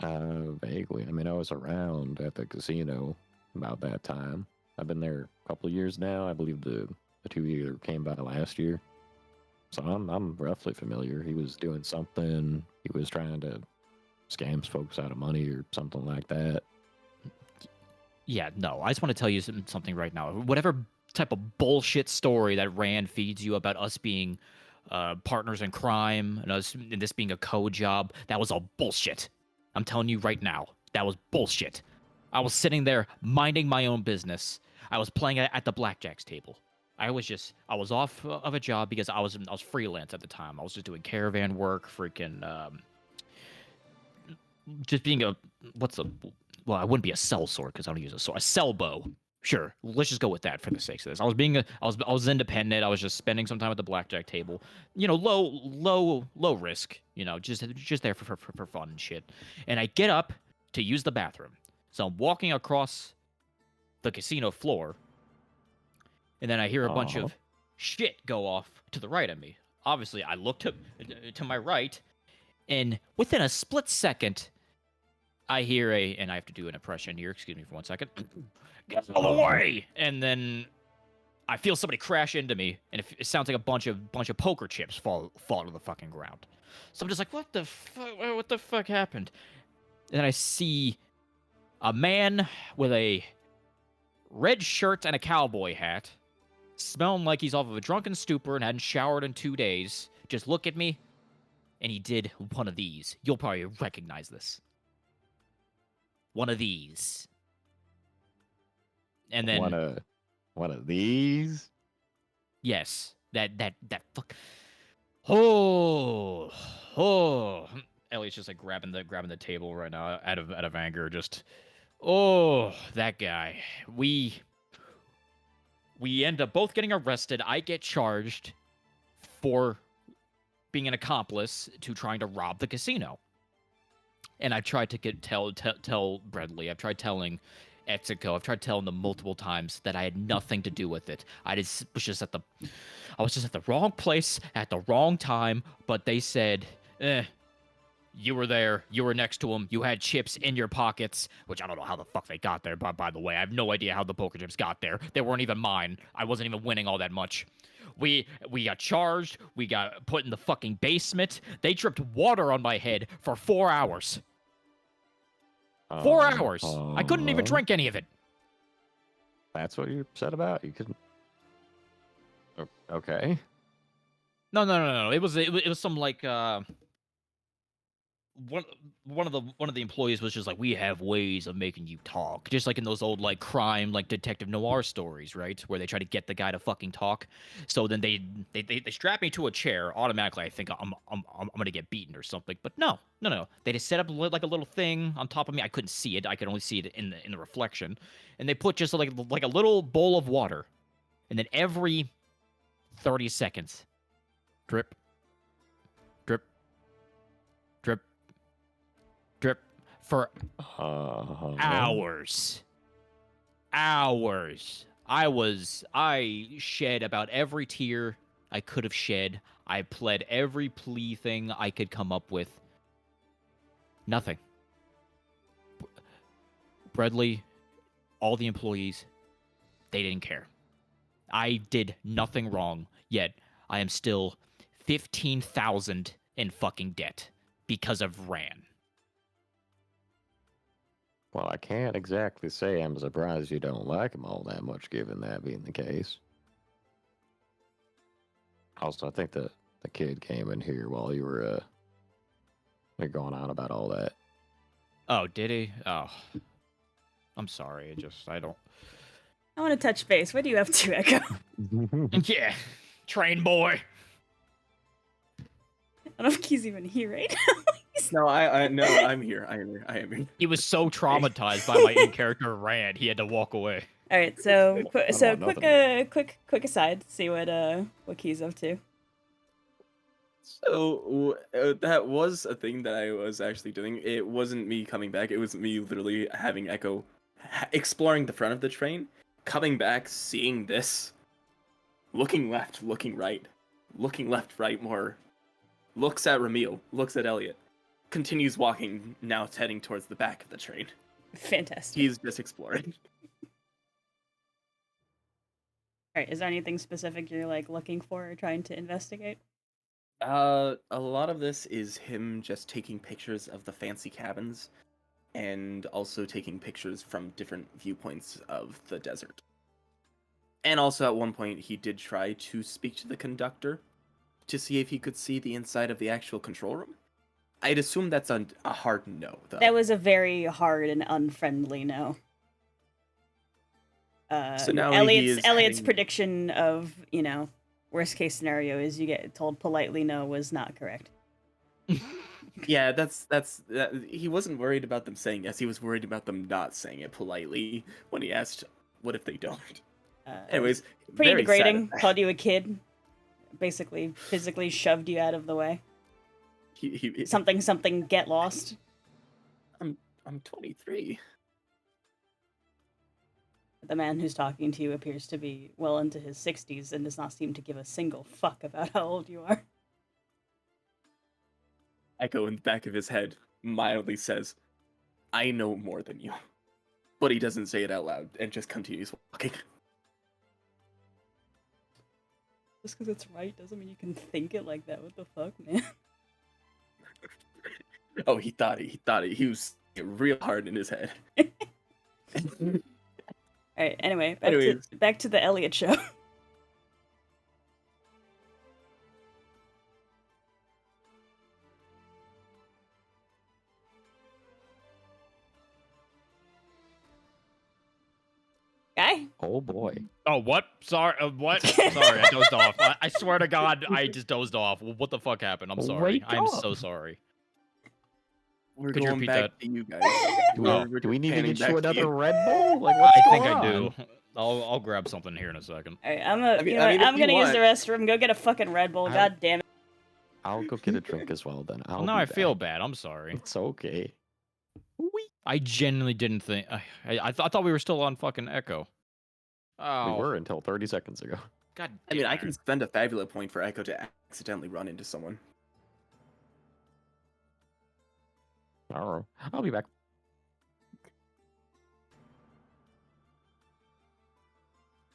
Vaguely. I mean, I was around at the casino about that time. I've been there a couple of years now. I believe the 2 year came by last year. So I'm roughly familiar. He was doing something. He was trying to scam folks out of money or something like that. Yeah, no. I just want to tell you something right now. Whatever type of bullshit story that Rand feeds you about us being partners in crime and us and this being a code job, that was all bullshit. I'm telling you right now, that was bullshit. I was sitting there minding my own business. I was playing at the blackjacks table. I was off of a job because I was freelance at the time. I was just doing caravan work, freaking just being a what's a well, I wouldn't be a sellsword because I don't use a sword. A sellbow. Sure, let's just go with that for the sake of this. I was independent. I was just spending some time at the blackjack table. You know, low risk. You know, just there for fun and shit. And I get up to use the bathroom. So I'm walking across the casino floor, and then I hear a bunch Aw. of shit go off to the right of me. Obviously, I look to my right, and within a split second, I hear and I have to do an impression here. Excuse me for 1 second. Get out of the way! And then I feel somebody crash into me, and it sounds like a bunch of poker chips fall to the fucking ground. So I'm just like, what the fuck? What the fuck happened? And then I see a man with a red shirt and a cowboy hat, smelling like he's off of a drunken stupor and hadn't showered in 2 days, just look at me, and he did one of these. You'll probably recognize this. One of these. And then One of these. yes, that fuck. Oh, oh. Elliot's just like grabbing the table right now out of anger. Just that guy. We end up both getting arrested. I get charged for being an accomplice to trying to rob the casino. And I've tried to tell Bradley. I've tried telling Etsuko. I've tried telling them multiple times that I had nothing to do with it. I was just at the wrong place at the wrong time. But they said, you were there. You were next to him. You had chips in your pockets, which I don't know how the fuck they got there. But by the way, I have no idea how the poker chips got there. They weren't even mine. I wasn't even winning all that much. We got charged. We got put in the fucking basement. They dripped water on my head for 4 hours. 4 hours. I couldn't even drink any of it. That's what you're upset about? You couldn't. Okay. No. It was some like one of the employees was just like, we have ways of making you talk, just like in those old like crime like detective noir stories, right, where they try to get the guy to fucking talk. So then they strap me to a chair. Automatically I think I'm gonna get beaten or something, but no, they just set up like a little thing on top of me. I couldn't see it. I could only see it in the reflection, and they put just like a little bowl of water, and then every 30 seconds, drip, drip, drip, drip, for hours. I shed about every tear I could have shed. I pled every plea thing I could come up with. Nothing. Bradley, all the employees, They didn't care. I did nothing wrong, yet I am still 15,000 in fucking debt because of Ran. Well, I can't exactly say I'm surprised you don't like him all that much, given that being the case. Also, I think the kid came in here while you were going on about all that. Oh, did he? Oh. I'm sorry. I don't. I want to touch base. What do you have to, Echo? Yeah. Train boy. I don't know if he's even here right now. No, I'm here. I am here. He was so traumatized by my in-character Ran, he had to walk away. All right, so want nothing. quick aside. See what Key's up to. So that was a thing that I was actually doing. It wasn't me coming back. It was me literally having Echo exploring the front of the train, coming back, seeing this, looking left, looking right, looking left, right more, looks at Ramil, looks at Elliot, continues walking, now it's heading towards the back of the train. Fantastic. He's just exploring. All right, is there anything specific you're like looking for or trying to investigate? A lot of this is him just taking pictures of the fancy cabins and also taking pictures from different viewpoints of the desert. And also at one point he did try to speak to the conductor to see if he could see the inside of the actual control room. I'd assume that's a hard no, though. That was a very hard and unfriendly no. So now he is Elliot's heading- prediction of, worst case scenario is you get told politely no was not correct. Yeah, that. He wasn't worried about them saying yes. He was worried about them not saying it politely when he asked, "What if they don't?" Anyways, pretty very degrading. sad. Called you a kid. Basically, physically shoved you out of the way. Something. Get lost. I'm 23. The man who's talking to you appears to be well into his 60s and does not seem to give a single fuck about how old you are. Echo in the back of his head mildly says, "I know more than you," but he doesn't say it out loud and just continues walking. Just because it's right doesn't mean you can think it like that. What the fuck, man? Oh, he thought it. He was real hard in his head. All right. Anyway, Anyways. back to the Elliot show. Guy? Oh boy. Oh, what? Sorry, what? Sorry, I dozed off. I swear to God, I just dozed off. What the fuck happened? I'm sorry. Wake I'm up. so sorry. We're Could you going repeat back that? to you guys. Do we need to panning get back you to another you. Red Bull? Like, what's I think going I on? do. I'll grab something here in a second. All right, I mean, if I'm you gonna use the want. restroom. Go get a fucking Red Bull. I- God damn it. I'll go get a drink as well then. Well, I'll now be I feel back. bad. I'm sorry. It's okay. I genuinely didn't think. I thought we were still on fucking Echo. We Oh, were until 30 seconds ago. God. I mean, damn I it. can spend a fabulous point for Echo to accidentally run into someone. Alright. I'll be back.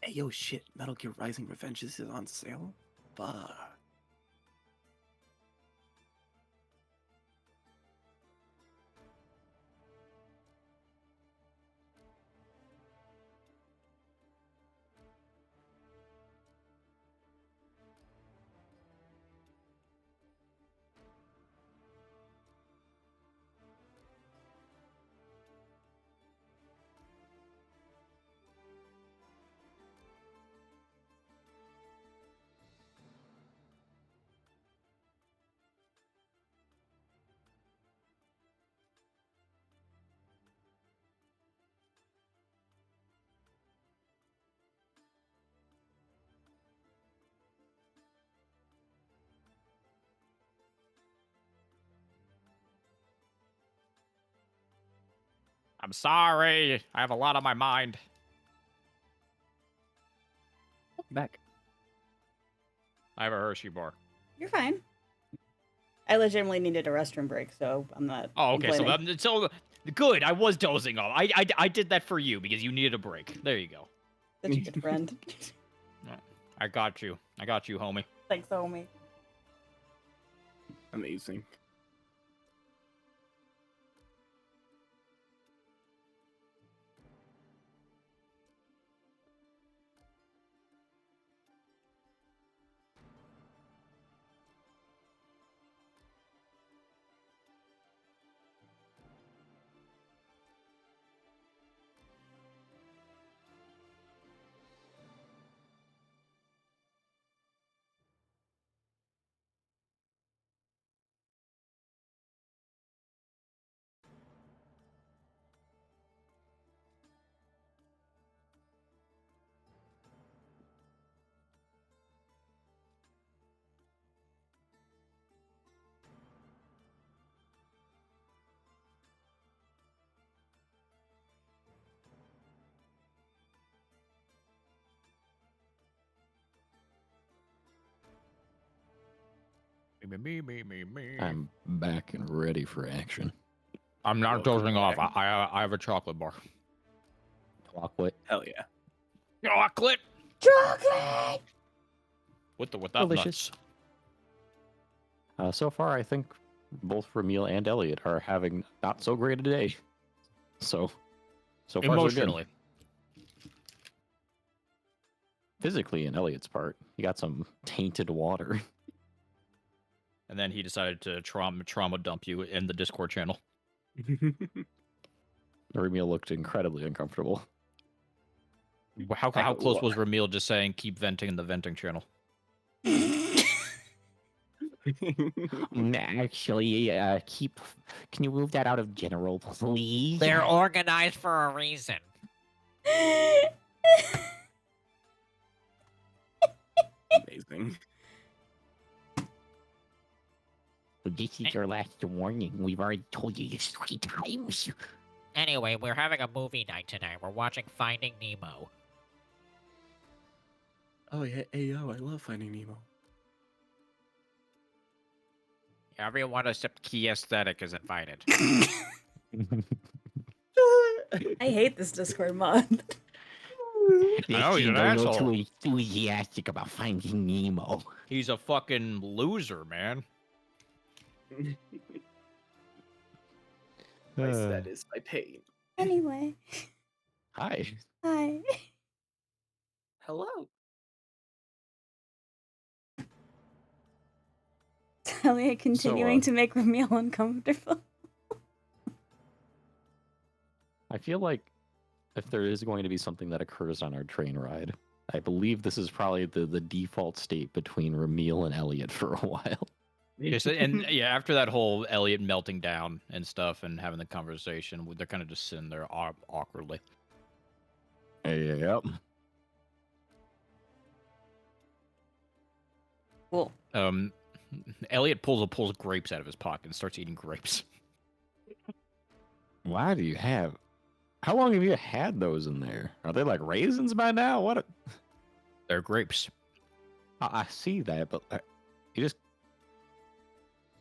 Hey, yo, shit! Metal Gear Rising: Revengeance is on sale. Fuck. I'm sorry. I have a lot on my mind. Back. I have a Hershey bar. You're fine. I legitimately needed a restroom break, so I'm not. Oh, okay. complaining. So good. I was dozing off. I did that for you because you needed a break. There you go. Such a good friend. I got you. I got you, homie. Thanks, homie. Amazing. Me. I'm back and ready for action. I'm not Welcome dozing off. back. I have a chocolate bar. Chocolate. Hell yeah. Chocolate Chocolate! without Delicious. nuts. So far, I think both Ramil and Elliot are having not so great a day. So far, so good. Emotionally. Physically, in Elliot's part, he got some tainted water. And then he decided to trauma dump you in the Discord channel. Ramil looked incredibly uncomfortable. How close was Ramil just saying keep venting in the venting channel? Actually, can you move that out of general, please? They're organized for a reason. Amazing. This is your last warning. We've already told you this 3 times. Anyway, we're having a movie night tonight. We're watching Finding Nemo. Oh yeah, yo, I love Finding Nemo. Everyone except Key Aesthetic is invited. I hate this Discord mod. I know, he's an asshole. too enthusiastic about Finding Nemo. He's a fucking loser, man. My set is my pain. Anyway. Hi. Hi. Hello. Elliot continuing to make Ramil uncomfortable. I feel like if there is going to be something that occurs on our train ride, I believe this is probably the default state between Ramil and Elliot for a while. Yes, and yeah, after that whole Elliot melting down and stuff and having the conversation, they're kind of just sitting there awkwardly. Yep. Cool. Elliot pulls grapes out of his pocket and starts eating grapes. Why do you have... How long have you had those in there? Are they like raisins by now? What? They're grapes. I see that, but you just...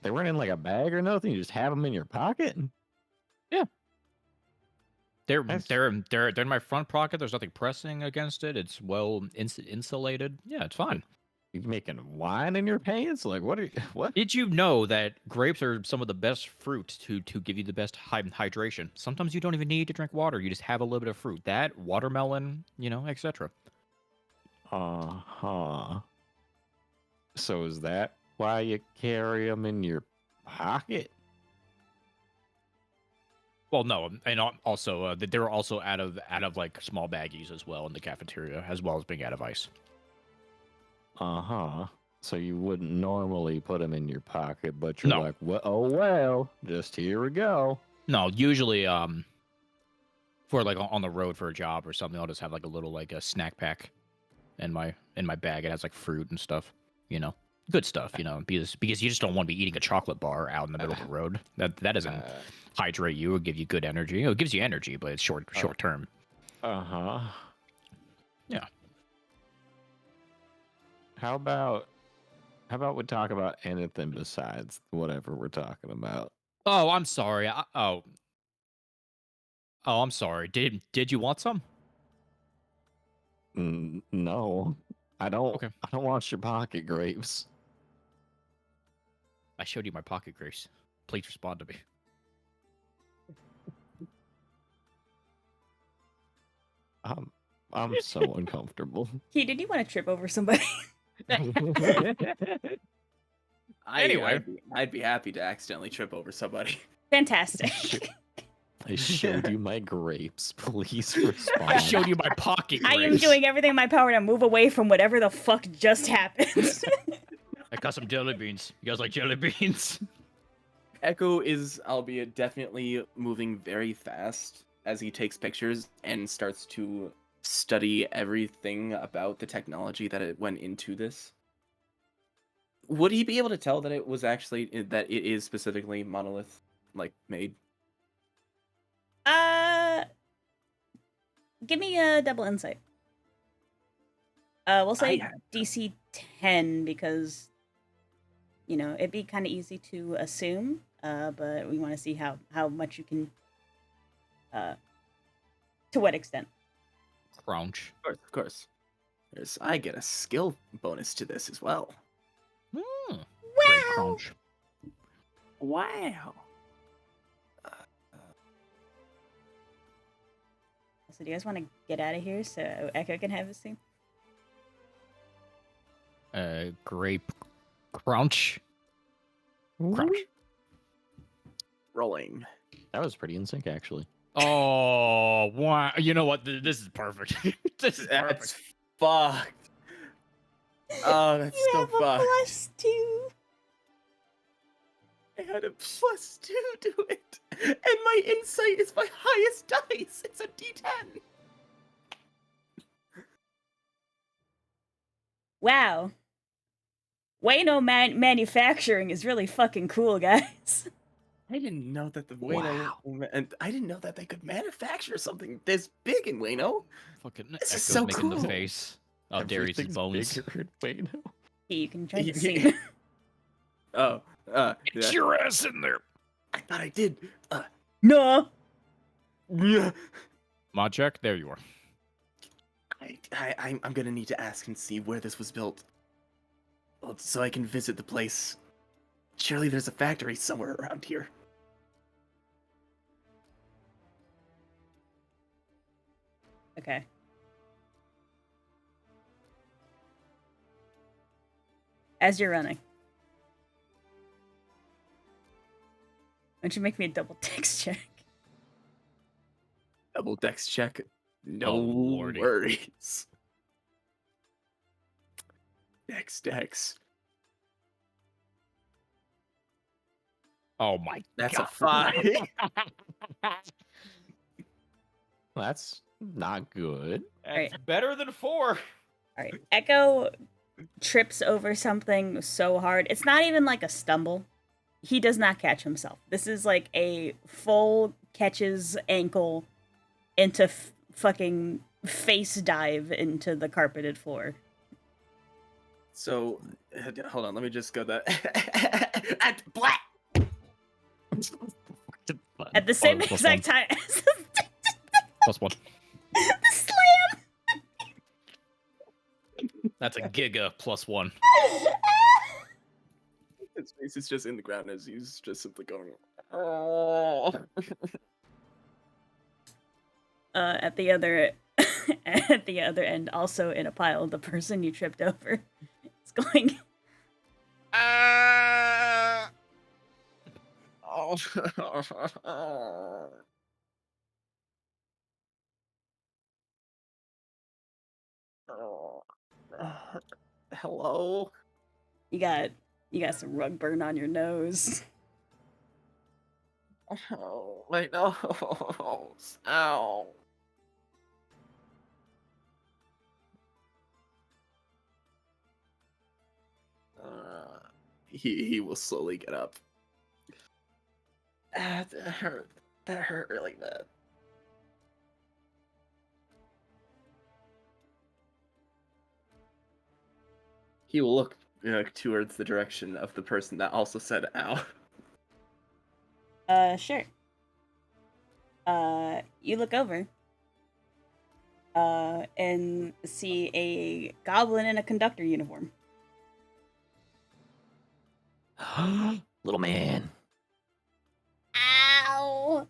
They weren't in like a bag or nothing? You just have them in your pocket? They're That's- they're in my front pocket. There's nothing pressing against it. It's well insulated. Yeah, it's fine. You making wine in your pants? Like, what are you... What? Did you know that grapes are some of the best fruit to give you the best hydration? Sometimes you don't even need to drink water. You just have a little bit of fruit. That, watermelon, etc. Uh-huh. So is that why you carry them in your pocket? Well, no, and also they were also out of like small baggies as well in the cafeteria, as well as being out of ice. Uh-huh. So you wouldn't normally put them in your pocket, but you're No. like, well, just here we go. No, usually for like on the road for a job or something, I'll just have like a little like a snack pack in my bag. It has like fruit and stuff, good stuff, because you just don't want to be eating a chocolate bar out in the middle of the road. That doesn't hydrate you or give you good energy. It gives you energy, but it's short term. Uh-huh. Yeah. How about we talk about anything besides whatever we're talking about? Oh, I'm sorry. I'm sorry. Did you want some? No, I don't. Okay. I don't want your pocket grapes. I showed you my pocket grapes. Please respond to me. I'm so uncomfortable. Key, did you want to trip over somebody? Anyway. I'd be happy to accidentally trip over somebody. Fantastic. I showed you my grapes. Please respond. I showed you my pocket grapes. I am doing everything in my power to move away from whatever the fuck just happened. I got some jelly beans. You guys like jelly beans? Echo is, albeit definitely moving very fast as he takes pictures and starts to study everything about the technology that it went into this. Would he be able to tell that it was actually that it is specifically monolith like made? Give me a double insight. We'll say I- DC 10 because you know it'd be kind of easy to assume, but we want to see how much you can, to what extent. Crunch. Of course. I get a skill bonus to this as well. Great Wow! crunch. Wow. So do you guys want to get out of here so Echo can have his scene? Grape crunch. Crunch. Rolling. That was pretty in sync, actually. Oh, wow. You know what? This is perfect. This is perfect. That's fucked. Oh, that's You so have a fucked. +2. I had a +2 to it, and my insight is my highest dice. It's a D10. Wow. Wayno manufacturing is really fucking cool, guys. I didn't know that the Wayno, and I didn't know that they could manufacture something this big in Wayno. Fucking This is Echo's so making cool. the face of Darius' Everything's bones. bigger. Wait, no. You can try the scene. Oh, Get your ass in there. I thought I did. No. Yeah. Mod check. There you are. I'm gonna need to ask and see where this was built, so I can visit the place. Surely there's a factory somewhere around here. Okay. As you're running, why don't you make me a double dex check? Double dex check. No Oh, lordy. worries. Dex. Oh my That's god. a 5. That's not good. Alright. better than 4. All right. Echo trips over something so hard. It's not even like a stumble. He does not catch himself. This is like a full catches ankle into fucking face dive into the carpeted floor. So, hold on. Let me just go that. At black. At the same plus exact time as +1. the slam. That's a giga +1. His face is just in the ground as he's just simply going. Oh. At the other at the other end, also in a pile, the person you tripped over is going. Hello. You got some rug burn on your nose. Oh, my nose. Ow. He will slowly get up. That hurt. That hurt really bad. He will look towards the direction of the person that also said ow. Sure. You look over. and see a goblin in a conductor uniform. Little man. Ow!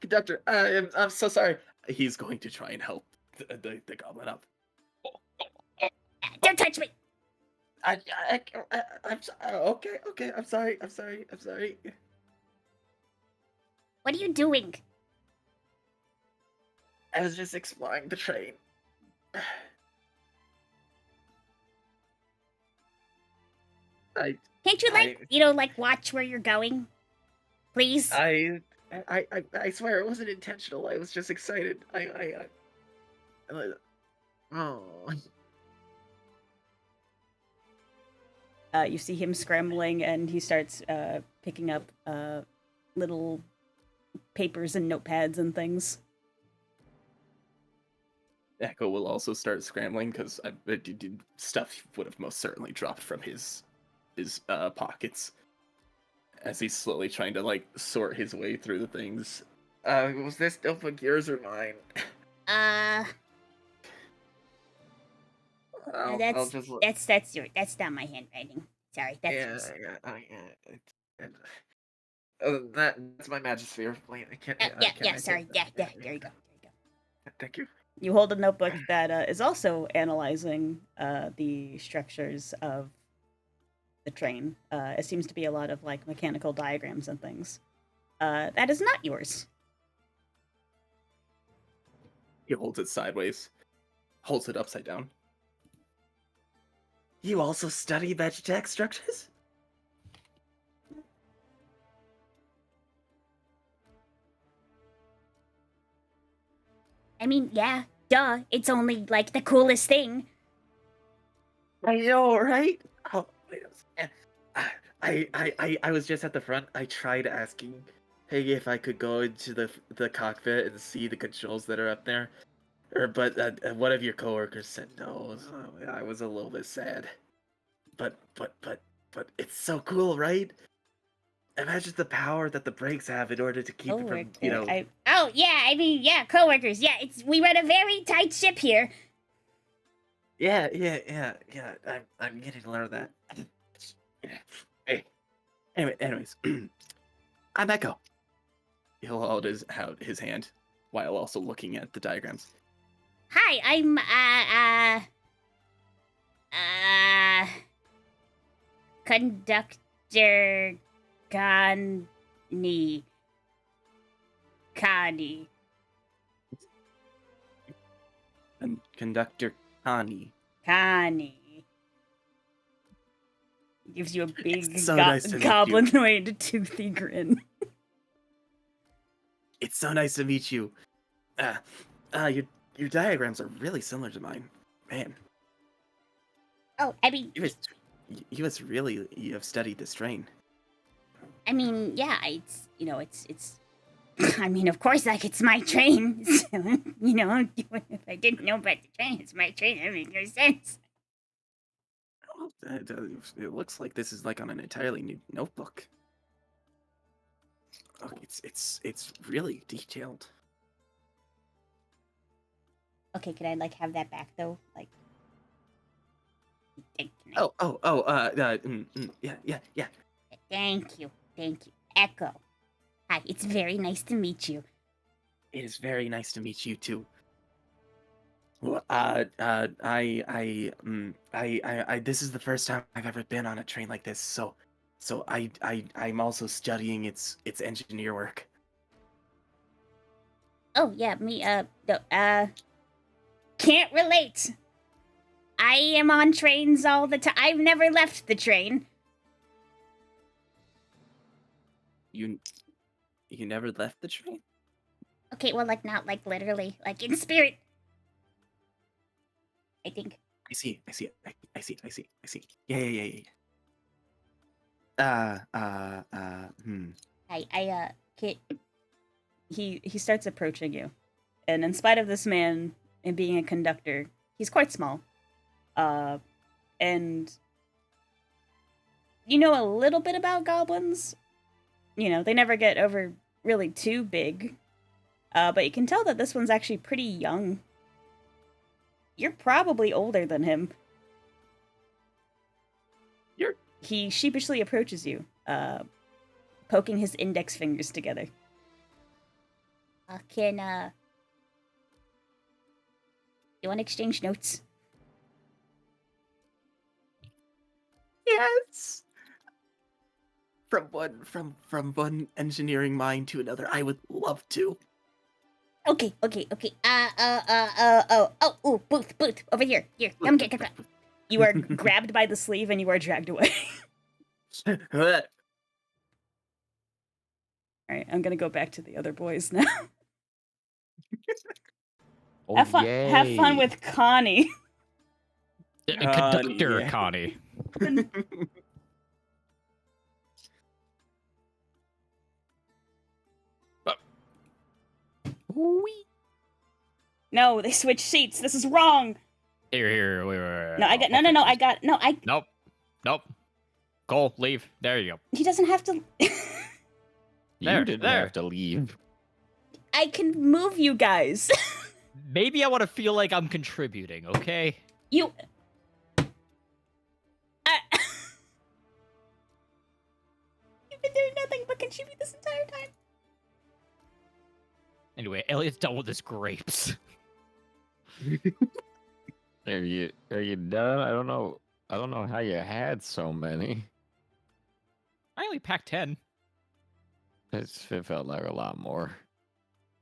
Conductor, I'm so sorry. He's going to try and help the goblin up. Don't touch me! Okay. I'm sorry. What are you doing? I was just exploring the train. Can't you, I- watch where you're going? Please? I swear it wasn't intentional. I was just excited. Oh. You see him scrambling, and he starts picking up little papers and notepads and things. Echo will also start scrambling because stuff would have most certainly dropped from his pockets as he's slowly trying to like sort his way through the things. Was this notebook yours or mine? I'll just That's not my handwriting. Sorry, that's yours. That's my magisphere. Wait, I can't. Sorry. There you go. Thank you. You hold a notebook that is also analyzing the structures of the train. It seems to be a lot of like mechanical diagrams and things. That is not yours. He holds it sideways, holds it upside down. You also study Vegetech structures? I mean, yeah, duh. It's only like the coolest thing. I know, right? Oh, wait a second. I was just at the front. I tried asking Peggy if I could go into the cockpit and see the controls that are up there. But one of your coworkers said no. So I was a little bit sad. But it's so cool, right? Imagine the power that the brakes have in order to keep it from, Coworkers. Yeah, we run a very tight ship here. Yeah. I'm getting to learn that. Hey. Anyways, I'm Echo. He'll hold out his hand while also looking at the diagrams. Hi, I'm Conductor Connie. And Conductor Connie. Gives you a big It's so nice to meet you. goblinoid toothy grin. It's so nice to meet you. Your diagrams are really similar to mine, man. Oh, I mean, You have studied this train. I mean, yeah, it's. I mean, of course, like it's my train. So, if I didn't know about the train, it's my train. That makes no sense. It looks like this is like on an entirely new notebook. Oh, it's really detailed. Okay, could I like have that back though? Like. Yeah. Thank you. Echo. Hi, it's very nice to meet you. It is very nice to meet you too. Well, this is the first time I've ever been on a train like this, so I'm also studying its engineer work. Oh yeah, me can't relate. I am on trains all the time. I've never left the train. You never left the train? Okay, well, like not like literally, like in spirit. I think. I see. Yeah. Kit. He starts approaching you, and in spite of this man and being a conductor, he's quite small. And you know a little bit about goblins. They never get over really too big. But you can tell that this one's actually pretty young. You're probably older than him. He sheepishly approaches you, poking his index fingers together. You want to exchange notes? Yes. From one engineering mind to another, I would love to. Okay. Booth, over here. Here, come get. You are grabbed by the sleeve and you are dragged away. Alright, I'm gonna go back to the other boys now. Oh, Have fun yay. with Connie. Conductor yeah. Connie. No, they switched seats. This is wrong. Here, wait. No, I got no. I got no. I. Nope. Cole, leave. There you go. He doesn't have to. You There, didn't there. have to leave. I can move you guys. Maybe I want to feel like I'm contributing, okay? You. You've been doing nothing but contribute this entire time. Anyway, Elliot's done with his grapes. Are you done? I don't know how you had so many. I only packed 10. It felt like a lot more.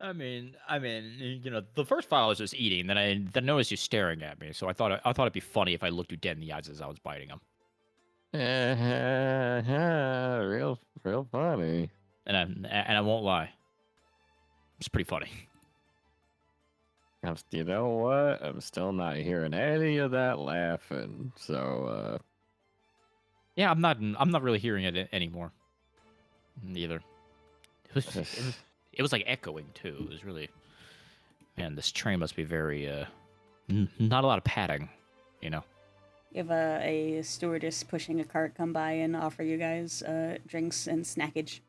I mean, the first file I was just eating, then I noticed you staring at me, so I thought it'd be funny if I looked you dead in the eyes as I was biting them. Real funny. And I won't lie, it's pretty funny. You know what? I'm still not hearing any of that laughing. So, Yeah, I'm not really hearing it anymore. Either. It was like echoing too. It was really, man. This train must be very not a lot of padding, you know. You have a stewardess pushing a cart come by and offer you guys drinks and snackage.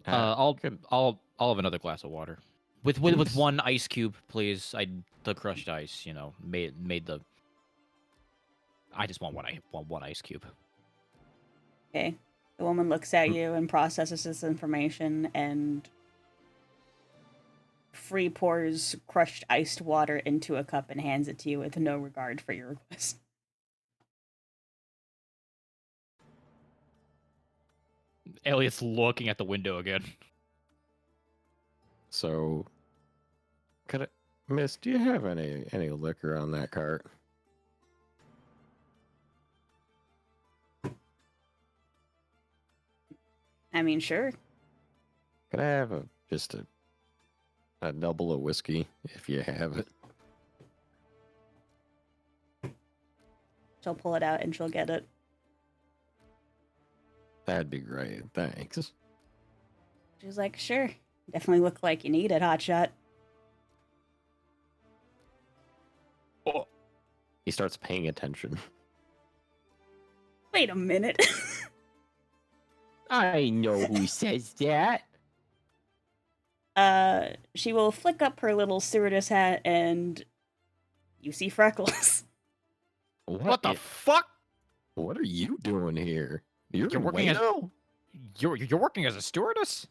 I'll have another glass of water, with one ice cube, please. The crushed ice, made the. I just want one ice cube. Okay. The woman looks at you and processes this information and free pours crushed iced water into a cup and hands it to you with no regard for your request. Elliot's looking at the window again. So, Miss, do you have any liquor on that cart? I mean, sure. Could I have just a double of whiskey if you have it? She'll pull it out and she'll get it. That'd be great. Thanks. She's like, sure. Definitely look like you need it, hotshot. Oh. He starts paying attention. Wait a minute. I know who says that. She will flick up her little stewardess hat and you see Freckles. What the fuck? What are you doing here? You're working as Wayno? you're working as a stewardess?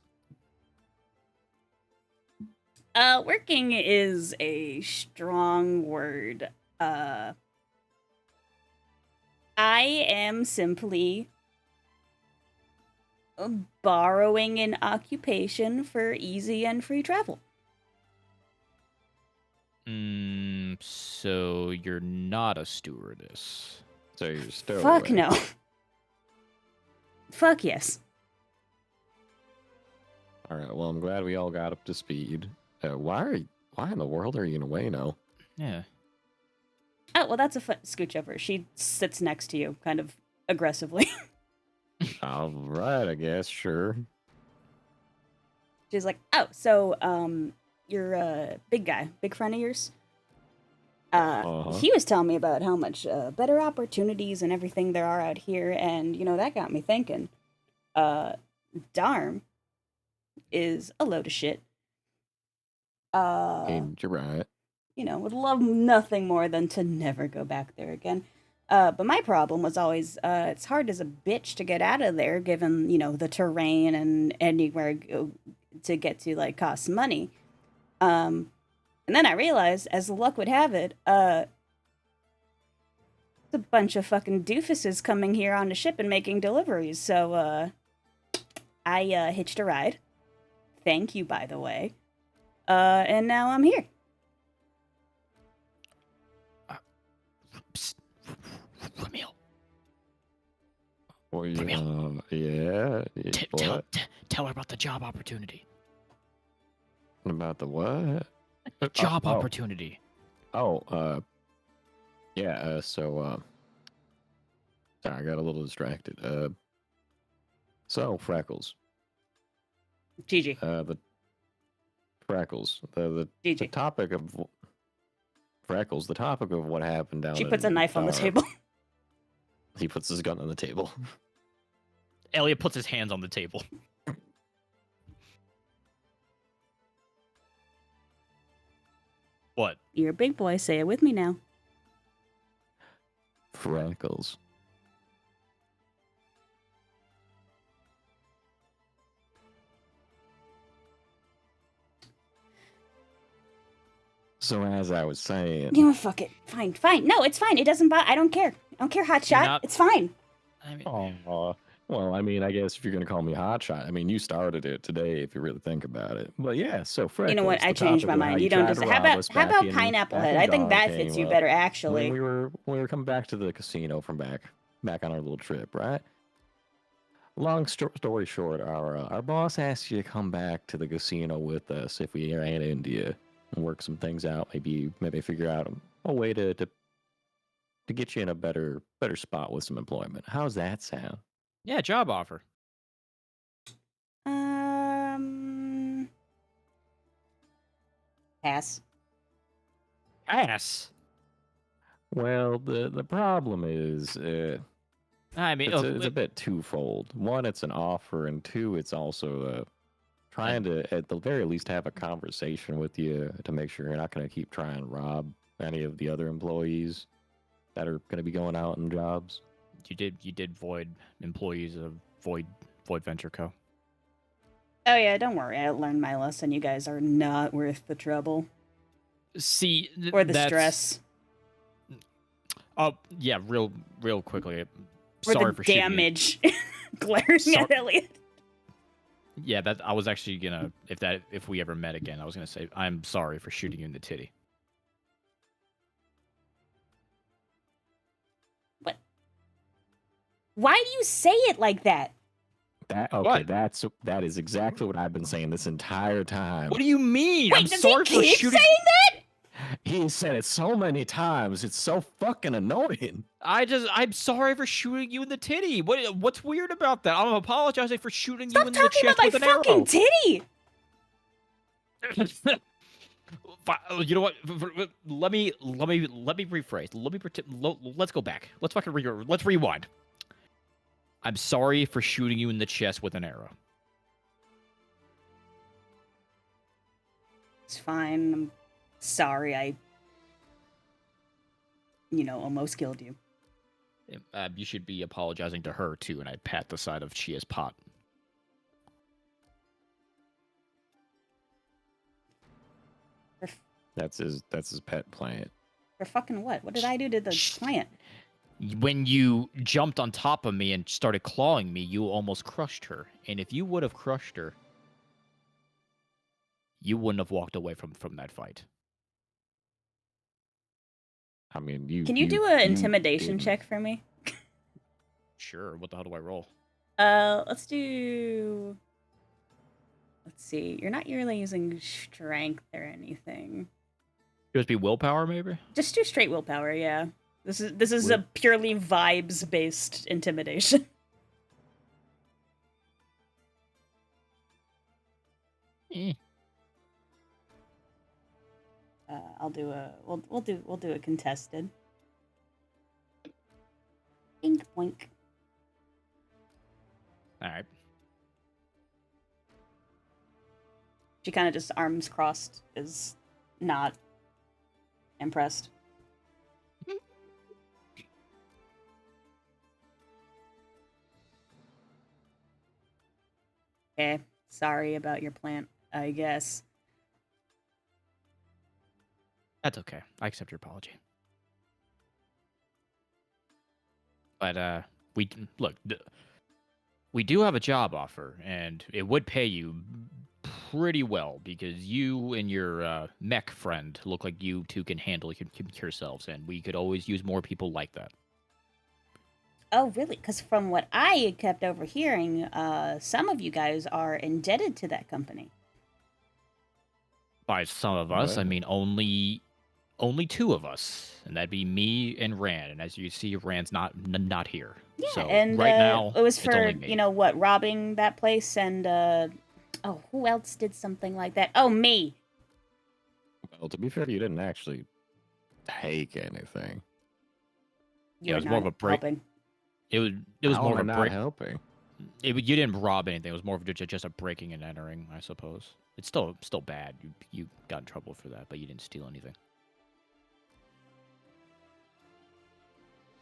Working is a strong word. I am simply borrowing an occupation for easy and free travel. So you're not a stewardess. So you're still Fuck no. Fuck yes. All right. Well, I'm glad we all got up to speed. Why in the world are you in Wayno? Yeah. Oh, well, that's a scooch over. She sits next to you, kind of aggressively. All right, I guess, sure. She's like, oh, so, you're a big guy, big friend of yours? He was telling me about how much better opportunities and everything there are out here, and, that got me thinking. Darm, is a load of shit. And you're right. Would love nothing more than to never go back there again. But my problem was always it's hard as a bitch to get out of there, given the terrain and anywhere to get to like costs money. And then I realized, as the luck would have it, it's a bunch of fucking doofuses coming here on the ship and making deliveries. So I hitched a ride. Thank you, by the way. And now I'm here. Psst. Camille, Well, Camille. yeah. What? Tell her about the job opportunity. About the what? Job opportunity. Oh, yeah. So, sorry, I got a little distracted. So Freckles. GG. The Freckles. The GG. topic of Freckles. The topic of what happened down. She puts a in, knife on the table. He puts his gun on the table. Elliot puts his hands on the table. What? You're a big boy. Say it with me now. Freckles. So as I was saying, Fuck it. Fine. No, it's fine. It doesn't bother. I don't care. I don't care, hotshot. not- It's fine. I mean, well, I mean, I guess if you're gonna call me hotshot, I mean, you started it today, if you really think about it. But yeah, so Freckles. You know what? I the changed my topic of how mind. You don't tried just. to How rob about us how back about in- pineapple back head? when I think Dawn that came fits you up. better, When actually. we were coming back to the casino from back on our little trip, right? Long story short, our boss asked you to come back to the casino with us if we ran into you and work some things out. Maybe figure out a way to get you in a better spot with some employment. How's that sound? yeah, job offer. Pass. Ass. Well, the problem is I mean, it's a bit twofold. One, it's an offer, and two, it's also trying to at the very least have a conversation with you to make sure you're not going to keep trying to rob any of the other employees that are going to be going out on jobs. you did void employees of Void Venture Co. Oh yeah, don't worry. I learned my lesson. You guys are not worth the trouble See, or the that's- stress Oh yeah, real quickly. or Sorry the for shooting you. damage glaring at Elliot. Yeah, that I was actually gonna if we ever met again, I was gonna say I'm sorry for shooting you in the titty. What? Why do you say it like that? What? That is exactly what I've been saying this entire time. What do you mean? Wait, I'm does sorry he for keep shooting. saying that? He said it so many times. It's so fucking annoying. I'm sorry for shooting you in the titty. What's weird about that? I'm apologizing for shooting Stop you in the talking chest about my with an fucking arrow. titty. You know what? Let me rephrase. Let me pretend. Let's go back. Let's fucking let's rewind. I'm sorry for shooting you in the chest with an arrow. It's fine. I'm sorry. I almost killed you. You should be apologizing to her too. And I pat the side of Chia's pot. That's his pet plant. For fucking what? What did I do to the Shh. plant? When you jumped on top of me and started clawing me, you almost crushed her. And if you would have crushed her, you wouldn't have walked away from that fight. I mean, you. Can you do an you intimidation didn't. check for me? Sure. What the hell do I roll? Let's do. Let's see. You're not really using strength or anything. Just be willpower, maybe. Just do straight willpower. Yeah. This is a purely vibes based intimidation. Eh. I'll do a. We'll do a contested. Ink boink. All right. She kind of just arms crossed, is not impressed. Okay, sorry about your plant, I guess. That's okay. I accept your apology. But look. We do have a job offer, and it would pay you pretty well because you and your mech friend look like you two can handle yourselves, and we could always use more people like that. Oh, really? Because from what I kept overhearing, some of you guys are indebted to that company. By some of us, I What? mean only two of us, and that'd be me and Rand. And as you see, Rand's not here. Yeah, So and right now, it was it's for, only me. what, robbing that place and, oh, who else did something like that? Oh, me. Well, to be fair, you didn't actually take anything. You Yeah, it were was more not of a break. helping. It was How more am of I a not break. helping? You didn't rob anything. It was more of just a breaking and entering, I suppose. It's still bad. You got in trouble for that, but you didn't steal anything.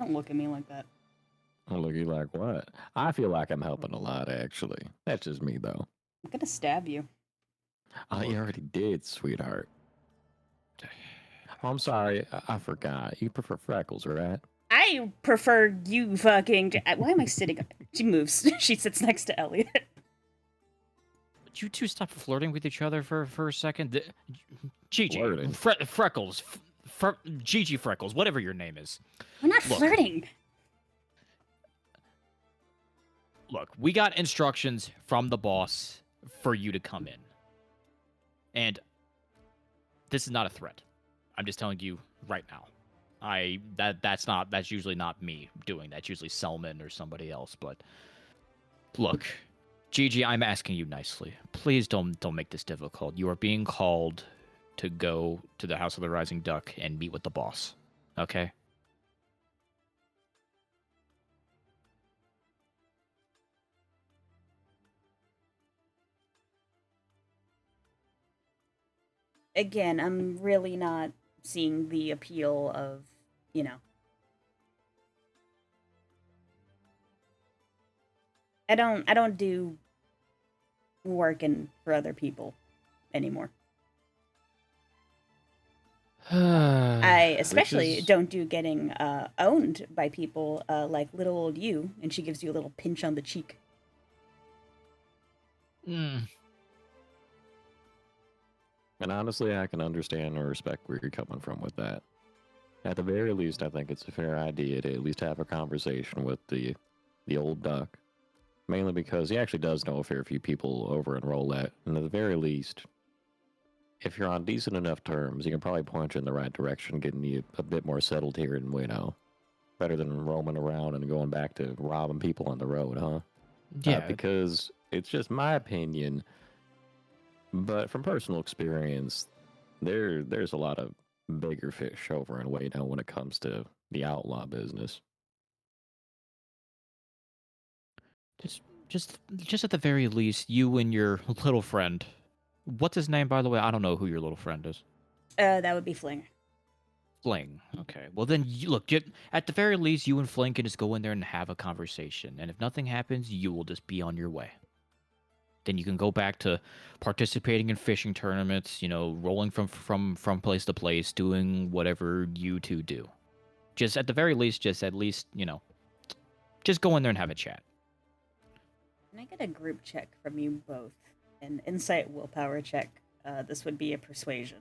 Don't look at me like that. Oh, look, you like what? I feel like I'm helping a lot, actually. That's just me, though. I'm gonna stab you. Oh, you already did, sweetheart. Oh, I'm sorry. I forgot. You prefer freckles, right? I prefer you fucking. Why am I sitting? She moves. She sits next to Elliot. Would you two stop flirting with each other for a second? Gigi, Flirting? Freckles, Gigi Freckles, whatever your name is. We're not Look. flirting. Look, we got instructions from the boss for you to come in. And this is not a threat. I'm just telling you right now. That's usually not me doing that. It's usually Selman or somebody else, but look, Gigi, I'm asking you nicely. Please don't make this difficult. You are being called to go to the House of the Rising Duck and meet with the boss. Okay? Again, I'm really not seeing the appeal of, you know. I don't do working for other people anymore. I especially is- don't do getting owned by people like little old you, and she gives you a little pinch on the cheek. Mm. And honestly, I can understand and respect where you're coming from with that. At the very least, I think it's a fair idea to at least have a conversation with the old duck. Mainly because he actually does know a fair few people over in Roulette, and at the very least, if you're on decent enough terms, he can probably point you in the right direction, getting you a bit more settled here in Wano. Better than roaming around and going back to robbing people on the road, huh? Yeah. Because it's just my opinion, but from personal experience, there's a lot of bigger fish over in Wano when it comes to the outlaw business. Just at the very least, you and your little friend. What's his name, by the way? I don't know who your little friend is. That would be Fling. Fling. Okay. Well, then, at the very least, you and Fling can just go in there and have a conversation. And if nothing happens, you will just be on your way. Then you can go back to participating in fishing tournaments, rolling from place to place, doing whatever you two do. Just at the very least, just go in there and have a chat. Can I get a group check from you both? An insight willpower check. This would be a persuasion.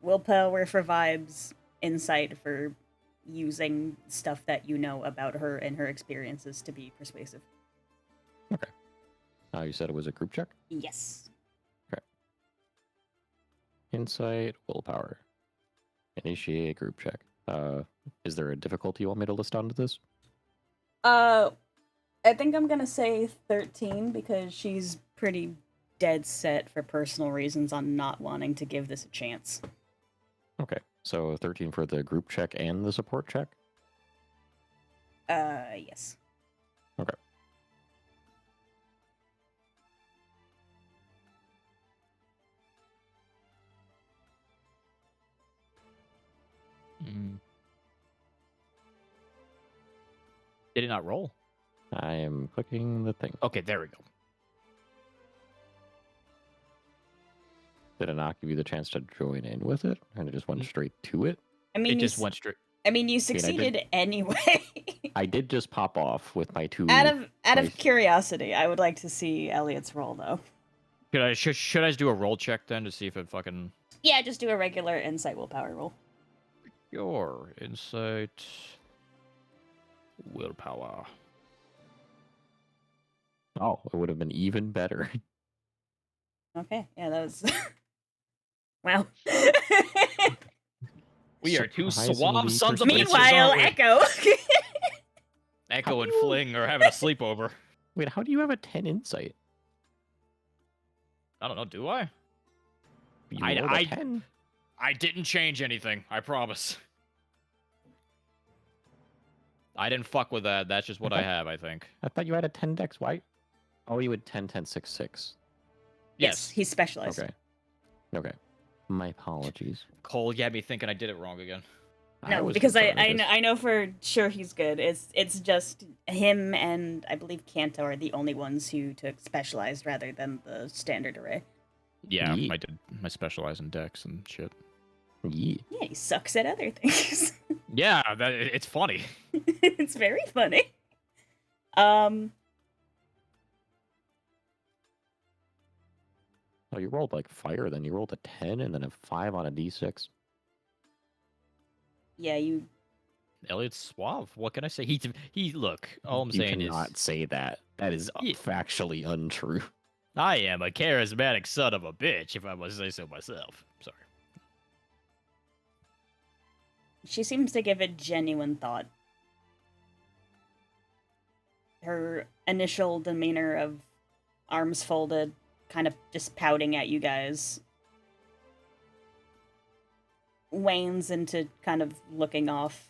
Willpower for vibes, insight for using stuff that you know about her and her experiences to be persuasive. Okay. You said it was a group check? Yes. Insight, willpower. Initiate group check. Is there a difficulty you want me to list onto this? I think I'm gonna say 13 because she's pretty dead set for personal reasons on not wanting to give this a chance. Okay, so 13 for the group check and the support check? Yes. Okay. Did it not roll? I am clicking the thing. Okay, there we go. Did it not give you the chance to join in with it? And it just went Mm. straight to it? I mean, It just went straight. I mean, you I succeeded anyway. I did just pop off with my two. out of my- curiosity, I would like to see Elliot's roll though. Should I do a roll check then to see if it fucking Yeah, just do a regular insight willpower roll. your insight willpower? Oh, it would have been even better. Okay, yeah, that was. Wow. We are two suave Surprisingly sons of bitches, Meanwhile, aren't we? Echo. Echo and Fling are having a sleepover. Wait, how do you have a 10 insight? I don't know. Do I? You I- rolled a I- 10. I didn't change anything. I promise. I didn't fuck with that. That's just what I have. I think. I thought you had a 10 dex. Why? Oh, you had 10, 10, 6, 6. Yes, he's specialized. Okay. Okay. My apologies. Cole, you had me thinking I did it wrong again. No, was because concerned I know for sure he's good. It's just him and I believe Kanto are the only ones who took specialized rather than the standard array. Yeah, Yeet. I did. I specialize in decks and shit. Yeah. Yeah, he sucks at other things. Yeah, it's funny. It's very funny. Um, Oh, you rolled like fire, then you rolled a 10 and then a 5 on a d6. yeah, you. Elliot's suave. What can I say? He look. All I'm You saying cannot is say that. That is Yeah. factually untrue. I am a charismatic son of a bitch, if I must say so myself. Sorry. She seems to give it genuine thought. Her initial demeanor of arms folded, kind of just pouting at you guys, wanes into kind of looking off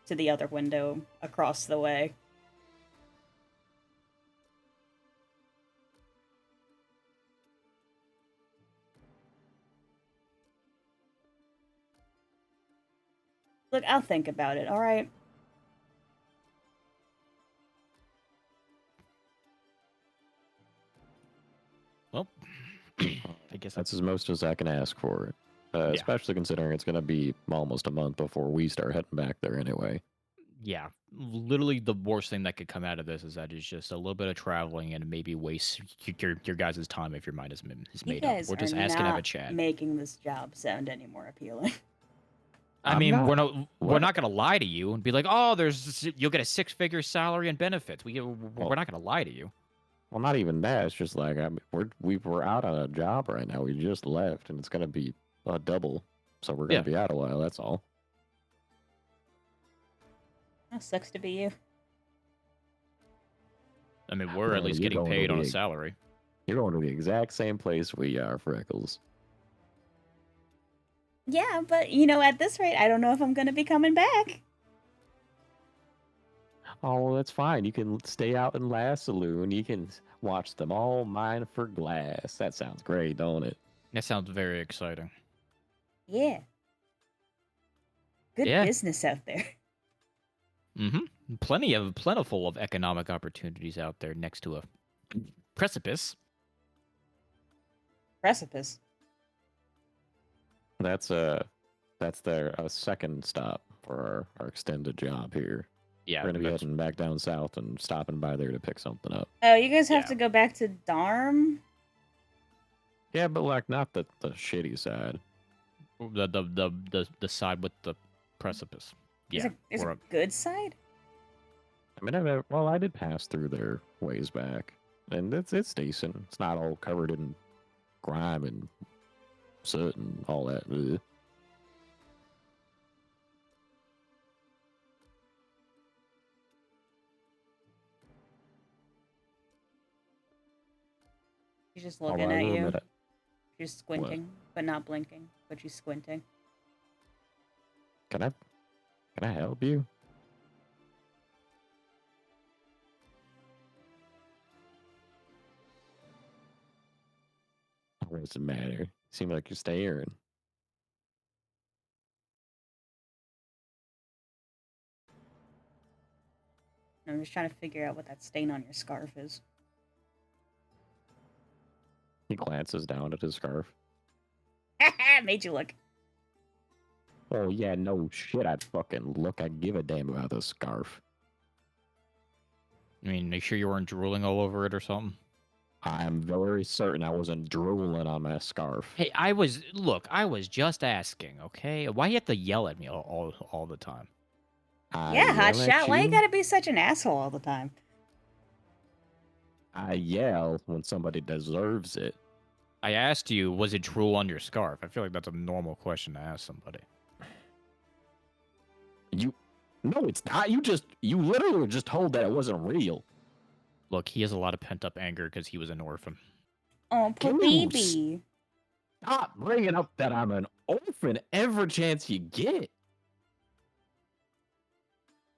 to the other window across the way. Look, I'll think about it, alright? Well, I guess That's as most as I can ask for it. Yeah. Especially considering it's going to be almost a month before we start heading back there anyway. yeah. Literally, the worst thing that could come out of this is that it's just a little bit of traveling and maybe waste your guys' time if your mind is You made up. guys We're just are asking to have a not chat. making this job sound any more appealing. I I'm mean, not- we're what? not gonna lie to you and be like, oh, you'll get a 6-figure salary and benefits. We're not gonna lie to you. Well, not even that. It's just like we're out on a job right now. We just left, and it's going to be a double. So we're going to be out a while. That's all. That sucks to be you. I mean, we're at Well, least you're getting going to paid on a be- salary. You're going to the exact same place we are, Freckles. Yeah, but at this rate, I don't know if I'm gonna be coming back. Oh, well, that's fine. You can stay out in La Saloon. You can watch them all mine for glass. That sounds great, don't it? That sounds very exciting. Yeah. Good Yeah. business out there. Mm-hmm. Plentiful of economic opportunities out there next to a precipice. Precipice. That's their second stop for our extended job here. Yeah, We're gonna be that's- heading back down south and stopping by there to pick something up. Oh, you guys have Yeah. to go back to Darm? Yeah, but like not the shitty side. the side with the precipice. Yeah, There's we're a up- good side? I mean, I did pass through there ways back, and it's decent. It's not all covered in grime and soot and all that. Ugh. She's just Although looking I at will you. admit, She's squinting, but not blinking. But she's squinting. can I help you? What does it matter? You seem like you're staring. I'm just trying to figure out what that stain on your scarf is. He glances down at his scarf. Made you look. Oh yeah, no shit. I'd fucking look. I'd give a damn about this scarf. I mean, make sure you weren't drooling all over it or something. I'm very certain I wasn't drooling on my scarf. Hey, I was just asking, okay? Why you have to yell at me all the time? I Yeah, hot yell at shot. Why you gotta be such an asshole all the time? I yell when somebody deserves it. I asked you, was it drool on your scarf? I feel like that's a normal question to ask somebody. No, it's not. You literally were just told that it wasn't real. Look, he has a lot of pent-up anger because he was an orphan. Oh, poor Can you baby. Stop bringing up that I'm an orphan every chance you get.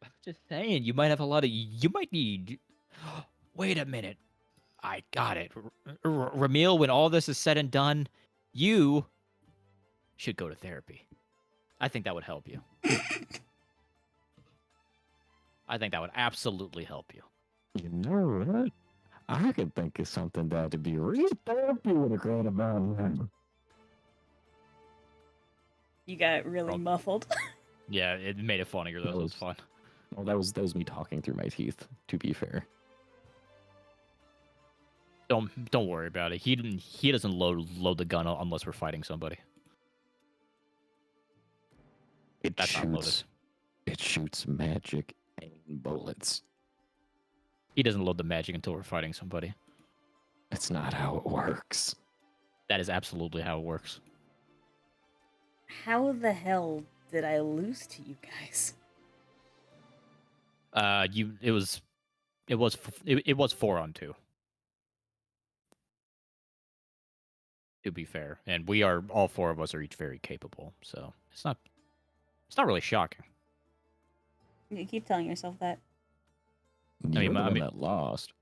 I'm just saying, you might have a lot of... You might need... Wait a minute. I got it. Ramil, when all this is said and done, you should go to therapy. I think that would help you. I think that would absolutely help you. You know what? I can think of something that'd be real therapy with a great about that. You got really muffled. Yeah, it made it funnier. That was fun. Well, that was me talking through my teeth, to be fair. Don't worry about it. He doesn't load the gun unless we're fighting somebody. That's not loaded. It shoots magic and bullets. He doesn't load the magic until we're fighting somebody. That's not how it works. That is absolutely how it works. How the hell did I lose to you guys? It was 4-on-2. To be fair, and all four of us are each very capable, so it's not really shocking. You keep telling yourself that. You're the one that lost.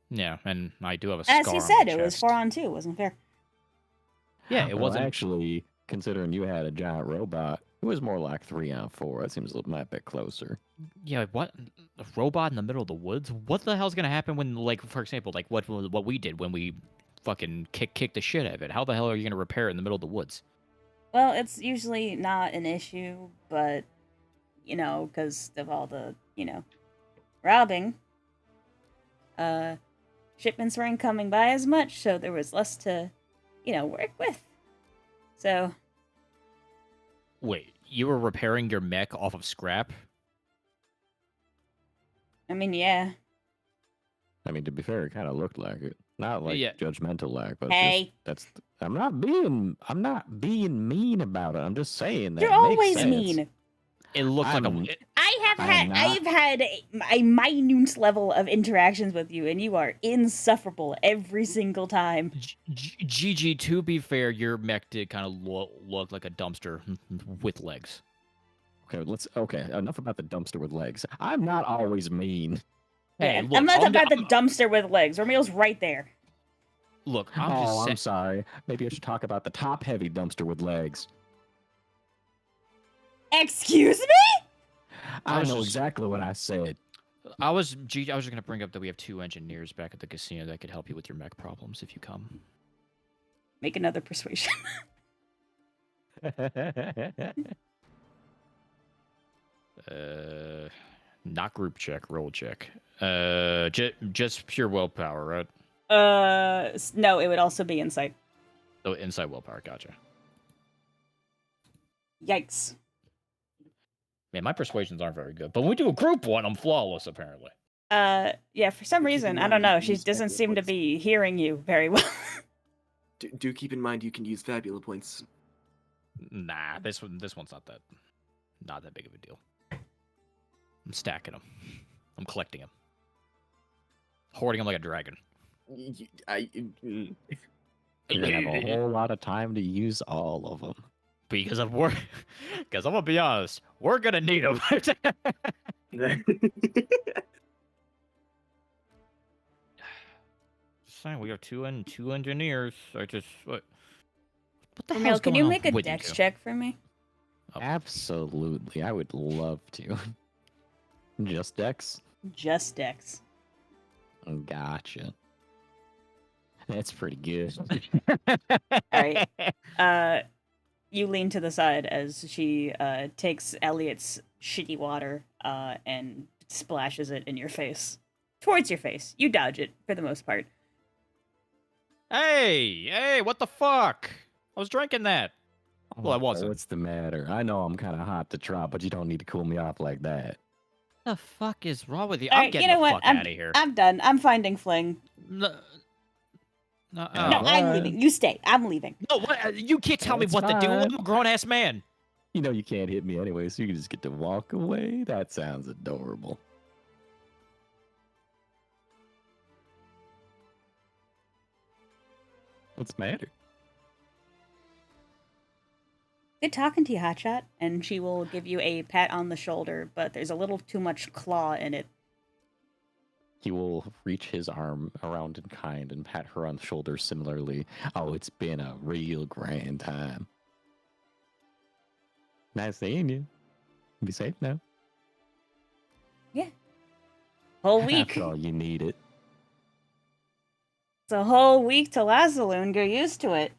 Yeah, and I do have a scar As he on said, my it was chest. 4-on-2. Wasn't fair. Yeah, it Well, wasn't. Actually, considering you had a giant robot, it was more like 3-on-4. That seems a little bit closer. Yeah, what? A robot in the middle of the woods? What the hell's gonna happen when, like, for example, like what we did when we fucking kicked the shit out of it? How the hell are you gonna repair it in the middle of the woods? Well, it's usually not an issue, but, because of all the, robbing, shipments weren't coming by as much, so there was less to, work with. So. Wait, you were repairing your mech off of scrap? I mean, yeah. I mean, to be fair, it kind of looked like it. Not like judgmental like, but hey. I'm not being mean about it. I'm just saying that You're always mean. It looked like I've had a minute level of interactions with you, and you are insufferable every single time. GG, to be fair, your mech did kind of look like a dumpster with legs. Okay, enough about the dumpster with legs. I'm not always mean. Hey, yeah, look, I'm not about the dumpster with legs. Romil's right there. Look, I'm sorry. Maybe I should talk about the top-heavy dumpster with legs. Excuse me? I know exactly what I said. I was just gonna bring up that we have 2 engineers back at the casino that could help you with your mech problems if you come. Make another persuasion. Not group check, roll check. Just pure willpower, right? No, it would also be insight. Oh, insight willpower, gotcha. Yikes. Man, my persuasions aren't very good. But when we do a group one, I'm flawless, apparently. Yeah, for some reason, I don't know, she doesn't seem to be hearing you very well. Do keep in mind you can use fabula points. Nah, this one's not that big of a deal. I'm stacking them. I'm collecting them. Hoarding them like a dragon. You're gonna have a whole lot of time to use all of them. Because I'm gonna be honest, we're gonna need them. Saying we have two engineers. What the hell? Can you make a dex check for me? Oh. Absolutely, I would love to. Just dex? Just Dex. Gotcha. That's pretty good. All right. You lean to the side as she takes Elliot's shitty water and splashes it in your face. Towards your face. You dodge it for the most part. Hey, what the fuck? I was drinking that. Well, I wasn't. What's the matter? I know I'm kind of hot to trot, but you don't need to cool me off like that. The fuck is wrong with you? All I'm right, getting you know the what? fuck out of here. I'm done. I'm finding Fling. No, No, oh. I'm Alright. leaving. You stay. I'm leaving. No, what? You can't tell me That's what to do. fine. I'm a grown ass man. You know you can't hit me anyway, so you can just get to walk away. That sounds adorable. What's the matter? Good talking to you, Hotshot. And she will give you a pat on the shoulder, but there's a little too much claw in it. He will reach his arm around in kind and pat her on the shoulder similarly. Oh, it's been a real grand time. Nice seeing you. Be safe now. Whole week. After all, you need it. It's a whole week to Lazaloon. Get used to it.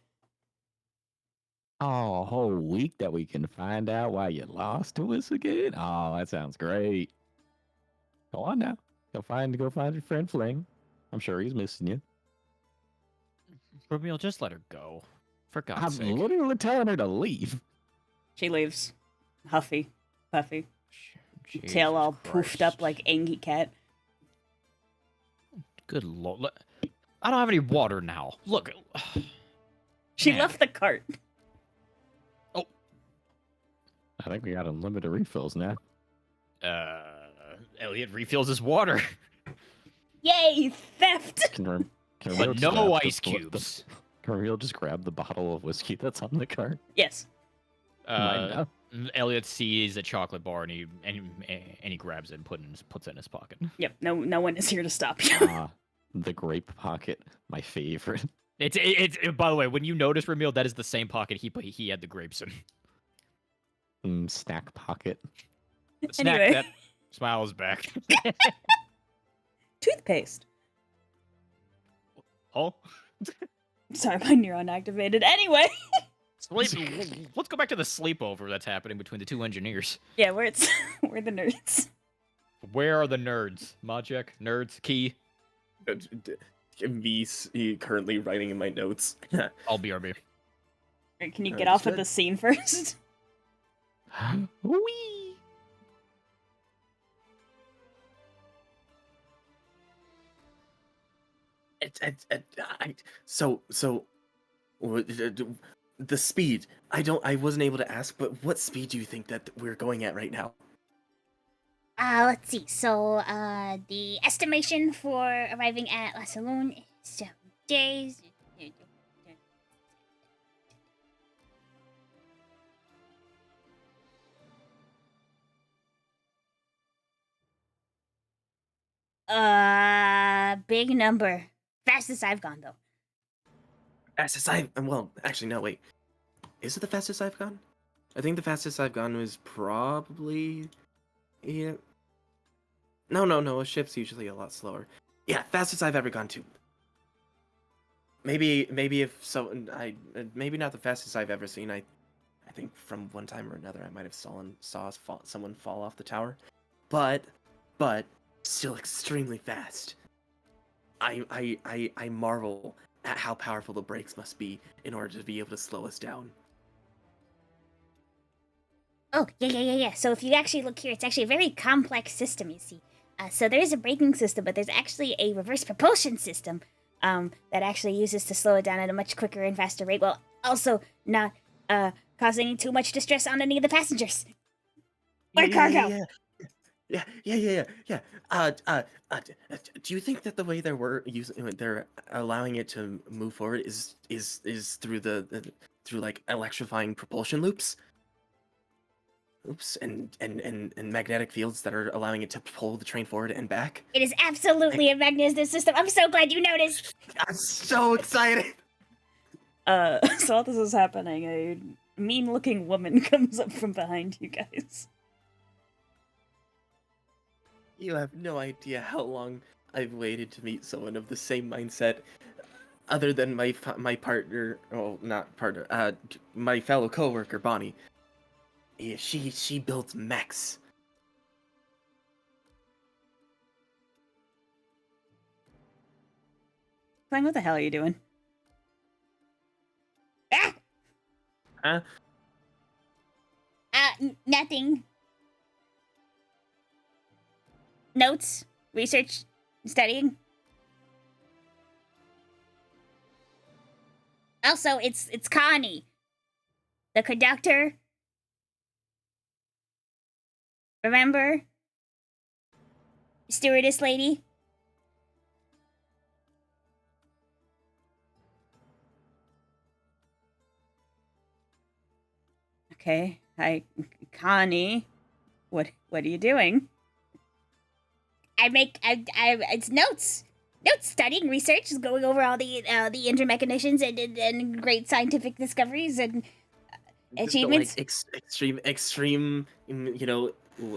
Oh, a whole week that we can find out why you lost to us again? Oh, that sounds great. Go on now. Go find your friend Fling. I'm sure he's missing you. Ramil, just let her go. For God's I'm sake. literally telling her to leave. She leaves. Huffy. Puffy. Jesus Tail all poofed Christ. up like Angie Cat. Good lord. I don't have any water now. Look. She Man. left the cart. I think we got unlimited refills now. Elliot refills his water. Yay! Theft! Can But Real just no grab ice the- cubes. Can Real just grab the bottle of whiskey that's on the cart? Yes. Mine now. Elliot sees a chocolate bar and he grabs it and puts it in his pocket. Yep. No one is here to stop you. The grape pocket, my favorite. It's by the way, when you notice Ramil, that is the same pocket he had the grapes in. Snack pocket. Snack Anyway. that smile is back. Toothpaste. Oh, Sorry, my neuron activated. Anyway. let's go back to the sleepover that's happening between the two engineers. Yeah, we're the nerds. Where are the nerds? Majek, nerds, Key. Me currently writing in my notes. I'll BRB. Can you get off of the scene first? Wee. The speed. I wasn't able to ask, but what speed do you think that we're going at right now? Let's see. So, the estimation for arriving at La Saloon is 7 days. Big number. Fastest I've gone, though. Fastest well, actually, no, wait. Is it the fastest I've gone? I think the fastest I've gone was probably... Yeah. No, a ship's usually a lot slower. Yeah, fastest I've ever gone to. Maybe if so, maybe not the fastest I've ever seen. I think from one time or another I might have saw someone fall off the tower, but still extremely fast. I marvel at how powerful the brakes must be in order to be able to slow us down. Oh, yeah. So if you actually look here, it's actually a very complex system, you see. So there is a braking system, but there's actually a reverse propulsion system that actually uses to slow it down at a much quicker and faster rate, while also not causing too much distress on any of the passengers. Or cargo. Yeah. Do you think that the way they're allowing it to move forward is through through like electrifying propulsion loops? Oops, and magnetic fields that are allowing it to pull the train forward and back? It is absolutely a magnetic system. I'm so glad you noticed. I'm so excited! So while this is happening, a mean-looking woman comes up from behind you guys. You have no idea how long I've waited to meet someone of the same mindset, other than my partner, oh, not partner, my fellow coworker Bonnie. Yeah, she builds mechs. Clang, what the hell are you doing? Ah! Huh? Nothing. Notes, research, studying. Also, it's Connie, the conductor. Remember? Stewardess lady? Okay. Hi, Connie. What are you doing? It's notes. Notes, studying, research, going over all the intermechanisms and great scientific discoveries and achievements. Just extreme,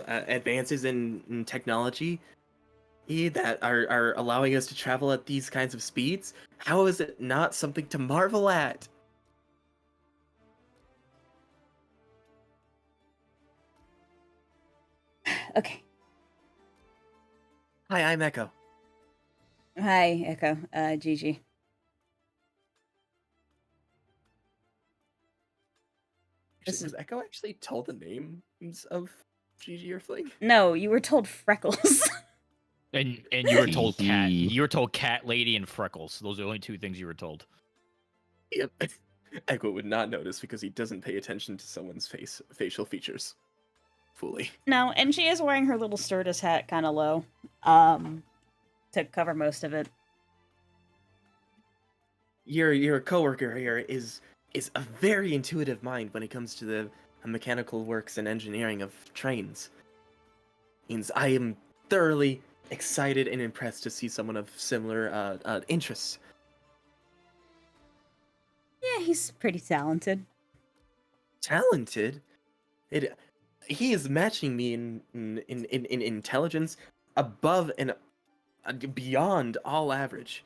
advances in technology that are allowing us to travel at these kinds of speeds. How is it not something to marvel at? Okay. Hi, I'm Echo. Hi, Echo. Gigi. This Was Echo actually told the names of Gigi or Fling? No, you were told Freckles. And you were told cat. Hee. You were told cat lady and freckles. Those are the only two things you were told. Yep. Echo would not notice because he doesn't pay attention to someone's facial features fully. No, and she is wearing her little stewardess hat kind of low, to cover most of it. Your coworker here is a very intuitive mind when it comes to the mechanical works and engineering of trains. Means I am thoroughly excited and impressed to see someone of similar interests. Yeah, he's pretty talented. Talented. He is matching me in intelligence above and beyond all average.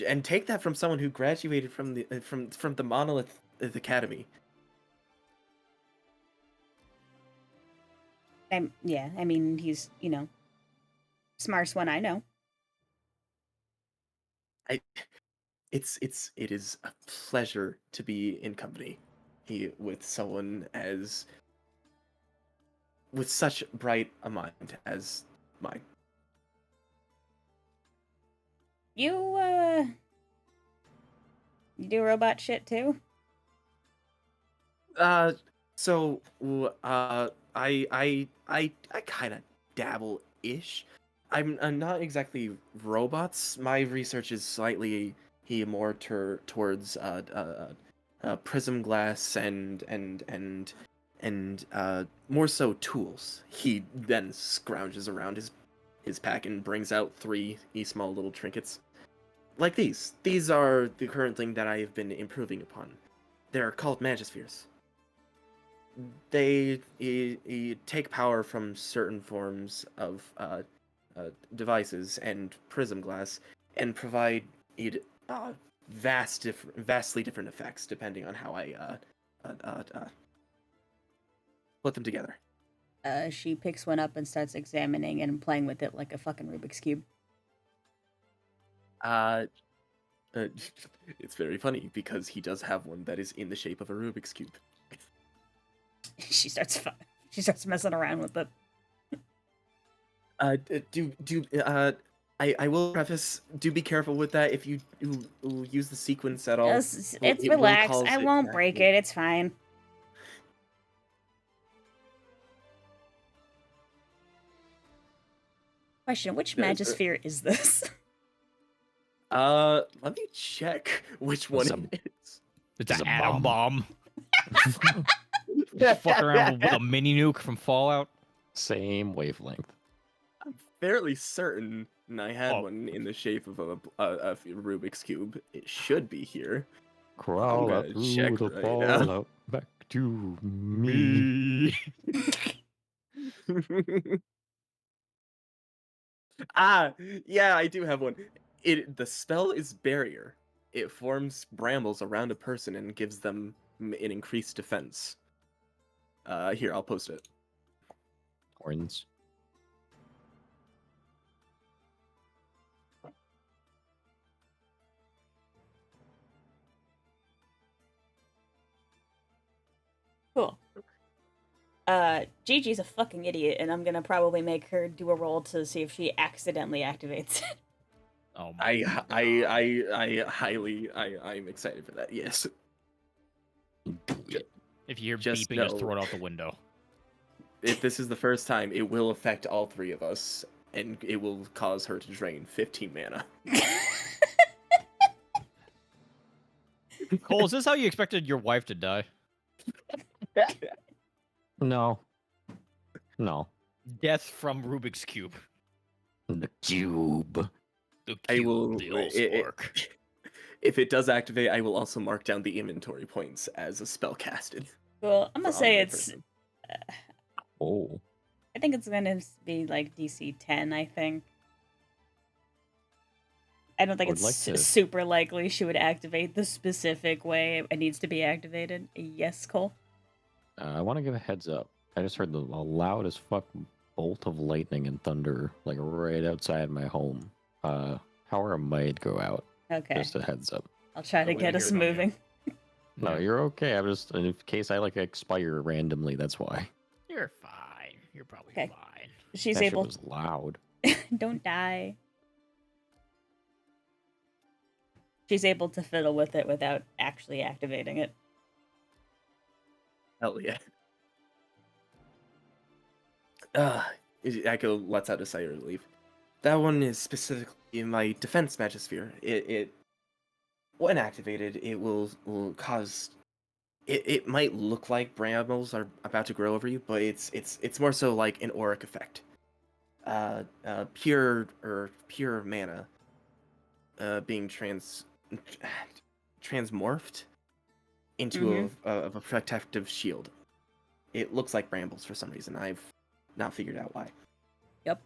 And take that from someone who graduated from the Monolith Academy. I mean, he's, smartest one I know. It is a pleasure to be in company with someone with such bright a mind as mine. You do robot shit too? So I kind of dabble ish. I'm not exactly robots. My research is slightly more towards prism glass and more so tools. He then scrounges around his pack and brings out three small little trinkets. Like these. These are the current thing that I have been improving upon. They're called Magispheres. They take power from certain forms of devices and prism glass and provide vastly different effects depending on how I put them together. She picks one up and starts examining and playing with it like a fucking Rubik's Cube. It's very funny because he does have one that is in the shape of a Rubik's Cube. She starts messing around with it. I will preface, do be careful with that if you use the sequence at all. It's It will relaxed. cause I won't break exactly- it. It's fine. Question: which There's Magisphere is this? Let me check which one Some- it is. It's It's an a atom bomb. bomb. Fuck around with a mini nuke from Fallout. Same wavelength. I'm fairly certain I had Oh. one in the shape of a Rubik's Cube. It should be here. Crawl gonna out through check the right now. fallout back to me. Yeah, I do have one. The spell is barrier. It forms brambles around a person and gives them an increased defense. Here, I'll post it. Horns. Cool. Gigi's a fucking idiot, and I'm gonna probably make her do a roll to see if she accidentally activates it. Oh my God. I'm excited for that. Yes. If you hear just beeping, just know- throw it out the window. If this is the first time, it will affect all three of us, and it will cause her to drain 15 mana. Cole, is this how you expected your wife to die? No. No. Death from Rubik's Cube. The cube. The I cube, will. the Allspark. If it does activate, I will also mark down the inventory points as a spell casted. Well, I'm gonna for say on-way it's. person. Oh. I think it's gonna be like DC 10. I think. I don't think I would it's like to- super likely she would activate the specific way it needs to be activated. Yes, Cole. I want to give a heads up. I just heard the loud as fuck bolt of lightning and thunder, like right outside my home. Power might go out. Okay, Just a heads up. I'll try to we get don't us hear it on you. moving. No, Yeah. you're okay. I'm just in case I like expire randomly. That's why. You're fine. You're probably Okay. fine. She's That shit able. was loud. Don't die. She's able to fiddle with it without actually activating it. Hell yeah. Echo lets out a sigh of relief. That one is specifically in my defense magisphere. It when activated, it will cause. It might look like brambles are about to grow over you, but it's more so like an auric effect. Pure mana, being transmorphed into a protective shield. It looks like brambles for some reason. I've not figured out why. Yep.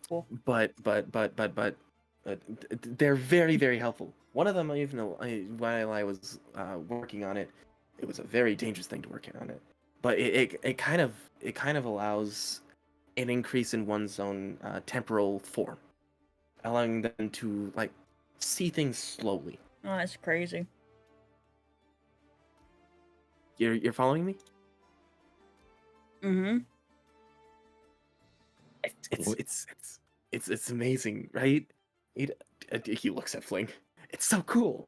Cool. But they're very, very helpful. One of them, even though while I was working on it, it was a very dangerous thing to work on it. But it kind of allows an increase in one's own temporal form, allowing them to like see things slowly. Oh, that's crazy. You're following me? Mm-hmm. It's amazing, right? He looks at Fling. It's so cool.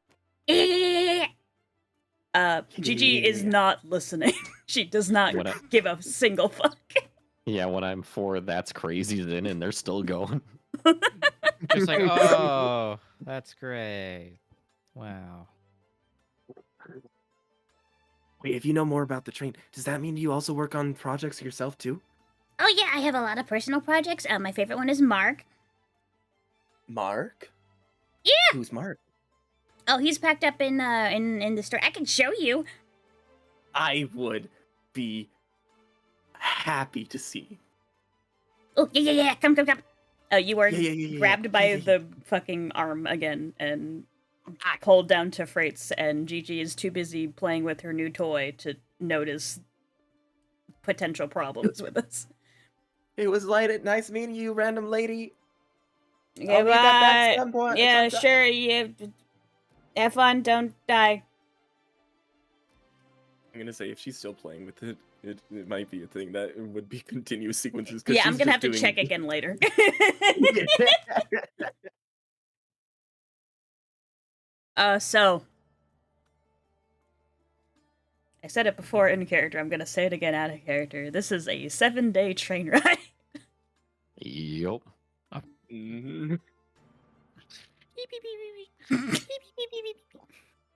Gigi is not listening. She does not What give a single fuck. Yeah, when I'm 4, that's crazy then, and they're still going. Just like, oh, that's great. Wow. Wait, if you know more about the train, does that mean you also work on projects yourself too? Oh yeah, I have a lot of personal projects. My favorite one is Mark. Mark? Yeah. Who's Mark? Oh, he's packed up in the store. I can show you. I would be happy to see. Oh yeah. Come. You are Yeah. grabbed by Yeah. the fucking arm again and pulled down to Freights, and Gigi is too busy playing with her new toy to notice potential problems with this. It was nice meeting you, random lady. Okay, I'll read that back bye. some point- Yeah, sometime. sure. You have fun. Don't die. I'm gonna say if she's still playing with it, it might be a thing that would be continuous sequences. 'cause Yeah, I'm she's gonna just have to check doing- again later. So I said it before in character. I'm gonna say it again out of character. This is a 7-day train ride. Yup. Mhm.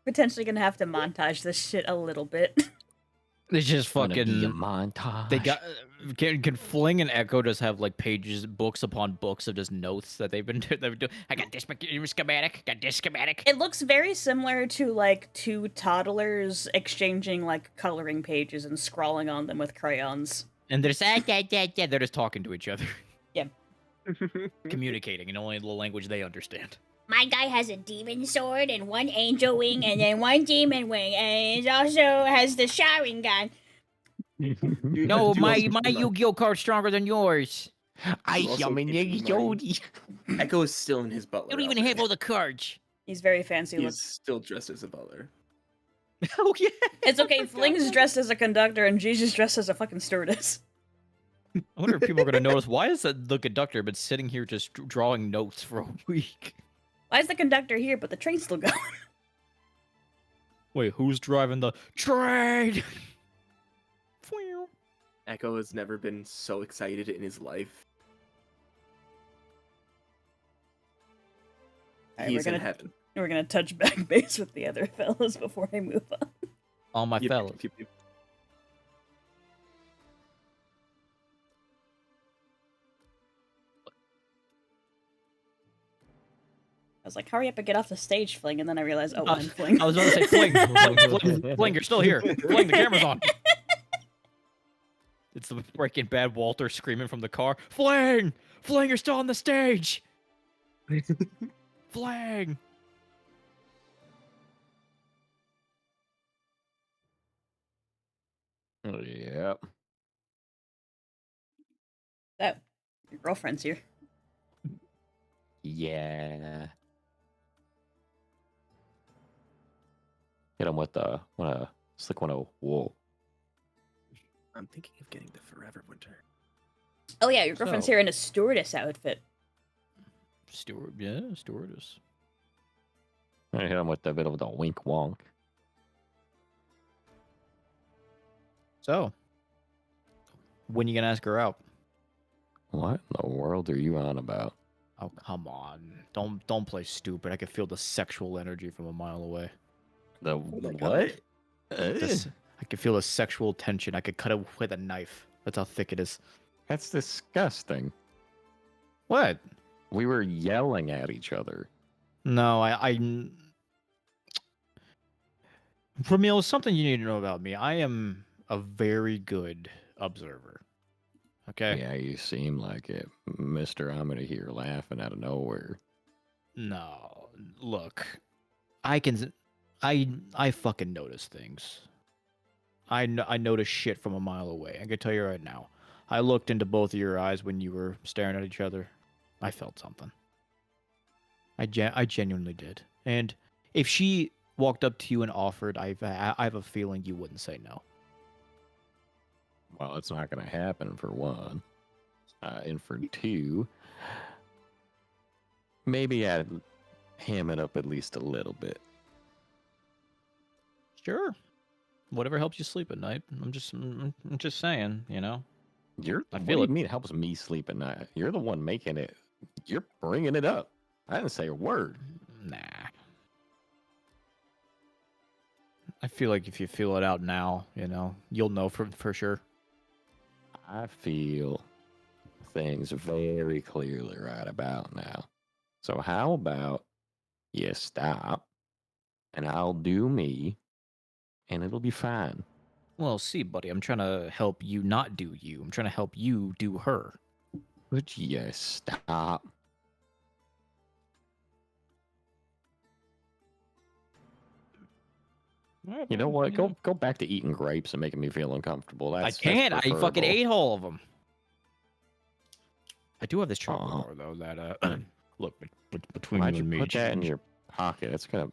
Potentially gonna have to montage this shit a little bit. They just Gonna be a fucking. montage. They got. Can Fling and Echo just have like pages, books upon books of just notes that they've been doing? I got this schematic. Got this schematic. It looks very similar to like two toddlers exchanging like coloring pages and scrawling on them with crayons. And they're just they're just talking to each other. communicating in only the language they understand. My guy has a demon sword and one angel wing and then one demon wing, and he also has the Sharingan. No, You my also seem like- Yu-Gi-Oh card's stronger than yours. I also am keep in mind- Echo is still in his butler. You don't even outfit. have all the cards. He's very fancy. He's Look. still dressed as a butler. Oh yeah. It's okay. I forgot Fling's that. dressed as a conductor, and Gigi's dressed as a fucking stewardess. I wonder if people are gonna notice. Why is the conductor been sitting here just drawing notes for a week? Why is the conductor here, but the train's still going? Wait, who's driving the train? Echo has never been so excited in his life. Alright, He's in heaven. We're gonna touch back base with the other fellas before I move on. All my Yep, fellas. yep, yep. I was like, hurry up and get off the stage, Fling, and then I realized, oh, I'm Fling. I was about to say, Fling, you're still here. Fling, the camera's on. It's the Breaking Bad Walter screaming from the car. Fling! Fling, you're still on the stage! Fling! Yep. Oh, your girlfriend's here. Yeah. Hit him with the slick 1-0. Whoa. I'm thinking of getting the Forever Winter. Oh yeah, your girlfriend's So- here in a stewardess outfit. Stewardess. I hit him with a bit of the wink wonk. So, when you gonna ask her out? What in the world are you on about? Oh, come on. Don't play stupid. I can feel the sexual energy from a mile away. The my what? I can feel the sexual tension. I could cut it with a knife. That's how thick it is. That's disgusting. What? We were yelling at each other. No, Ramil, something you need to know about me. I am a very good observer. Okay? Yeah, you seem like it, Mister. I'm gonna hear laughing out of nowhere. No, look. I fucking notice things. I notice shit from a mile away. I can tell you right now. I looked into both of your eyes when you were staring at each other. I felt something. I genuinely did. And if she walked up to you and offered, I have a feeling you wouldn't say no. Well, it's not gonna happen for one, and for two, maybe I'd ham it up at least a little bit. Sure. Whatever helps you sleep at night. I'm just saying, you know. I What feel do it. you mean it helps me sleep at night? You're the one making it. You're bringing it up. I didn't say a word. Nah. I feel like if you feel it out now, you know, you'll know for sure. I feel things very clearly right about now. So how about you stop, and I'll do me, and it'll be fine. Well, see, buddy, I'm trying to help you not do you. I'm trying to help you do her. Would you stop? You know what? Go back to eating grapes and making me feel uncomfortable. I That's can't. I fucking preferable. ate all of them. I do have this chocolate Aw. bar though. That look between Why'd you you and me. put that in your pocket? It's gonna.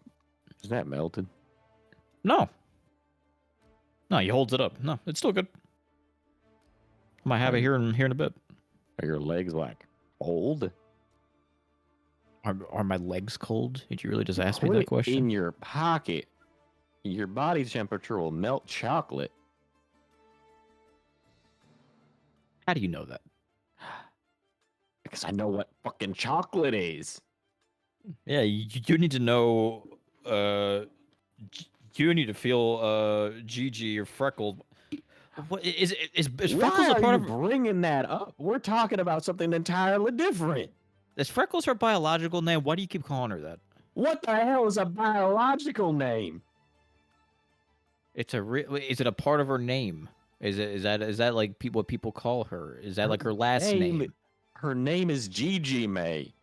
Is that melted? No. No, he holds it up. No, it's still good. I might have it here in a bit. Are your legs like old? Are my legs cold? Did you really just ask me Put that it question? in your pocket. Your body temperature will melt chocolate. How do you know that? Because I know what fucking chocolate is. Yeah, you need to know. You need to feel Gigi or Freckled. What is Freckles Why a are part you of? bringing that up? We're talking about something entirely different. Is Freckles her biological name? Why do you keep calling her that? What the hell is a biological name? It's is it a part of her name? Is that like what people call her? Is that like her last name? Her name is Gigi May.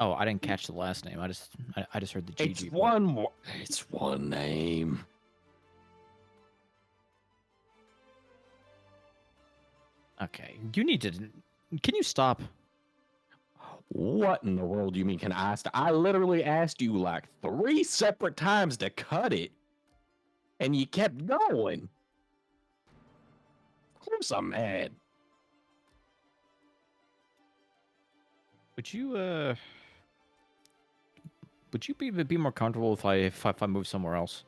Oh, I didn't catch the last name. I just heard the GG. It's part. one more. It's one name. Okay, you need to. Can you stop? What in the world do you mean? Can I? I literally asked you like 3 separate times to cut it, and you kept going. Of course, I'm mad. Would you be more comfortable if I move somewhere else?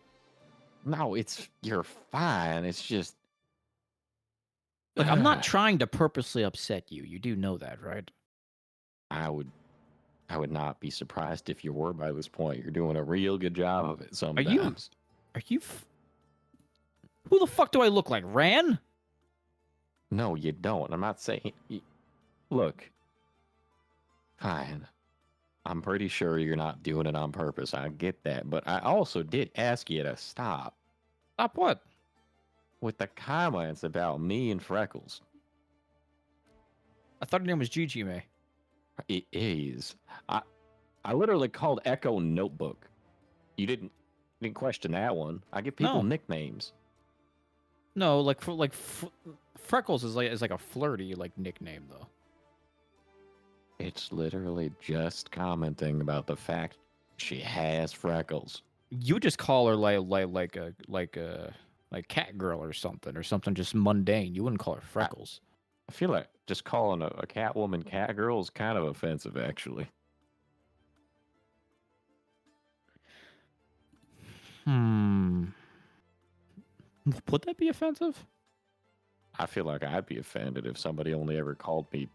No, you're fine. It's just Look, I'm not trying to purposely upset you. You do know that, right? I would not be surprised if you were by this point. You're doing a real good job of it sometimes. Are you? Who the fuck do I look like? Ran? No, you don't. I'm not saying. Look, fine. I'm pretty sure you're not doing it on purpose. I get that. But I also did ask you to stop Stop what? with the comments about me and Freckles. I thought her name was Gigi May. It is. I literally called Echo Notebook. You didn't question that one. I give people No. nicknames. No, Freckles is like a flirty like nickname though. It's literally just commenting about the fact she has freckles. You just call her like cat girl or something just mundane. You wouldn't call her Freckles. I feel like just calling a cat woman cat girl is kind of offensive, actually. Would that be offensive? I feel like I'd be offended if somebody only ever called me.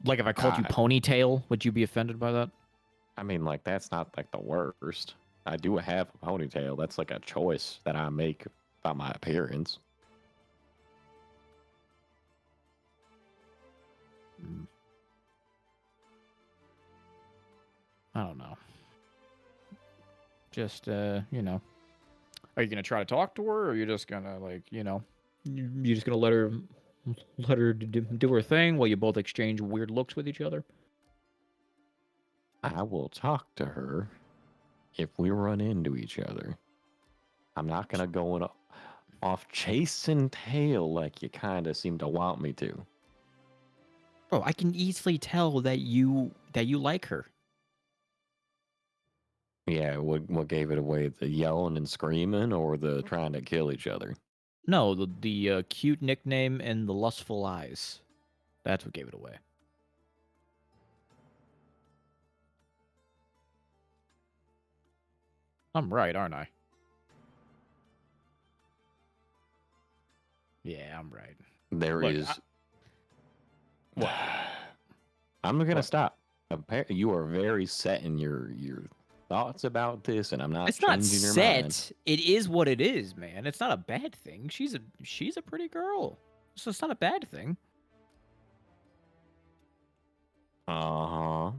Like if I called you Ponytail, would you be offended by that? I mean, like, that's not like the worst. I do have a ponytail. That's like a choice that I make about my appearance. I don't know. Just are you gonna try to talk to her, or are you just gonna you just gonna let her do her thing while you both exchange weird looks with each other? I will talk to her if we run into each other. I'm not gonna go off chasing tail like you kind of seem to want me to. Bro, I can easily tell that you like her. Yeah, what gave it away? The yelling and screaming, or the trying to kill each other? No, the cute nickname and the lustful eyes. That's what gave it away. I'm right, aren't I? Yeah, I'm right. There Look, is. What? I'm gonna What? stop. You are very set in your thoughts about this, and I'm not It's not changing your set. mind. It is what it is, man. It's not a bad thing. She's a pretty girl. So it's not a bad thing. Uh-huh.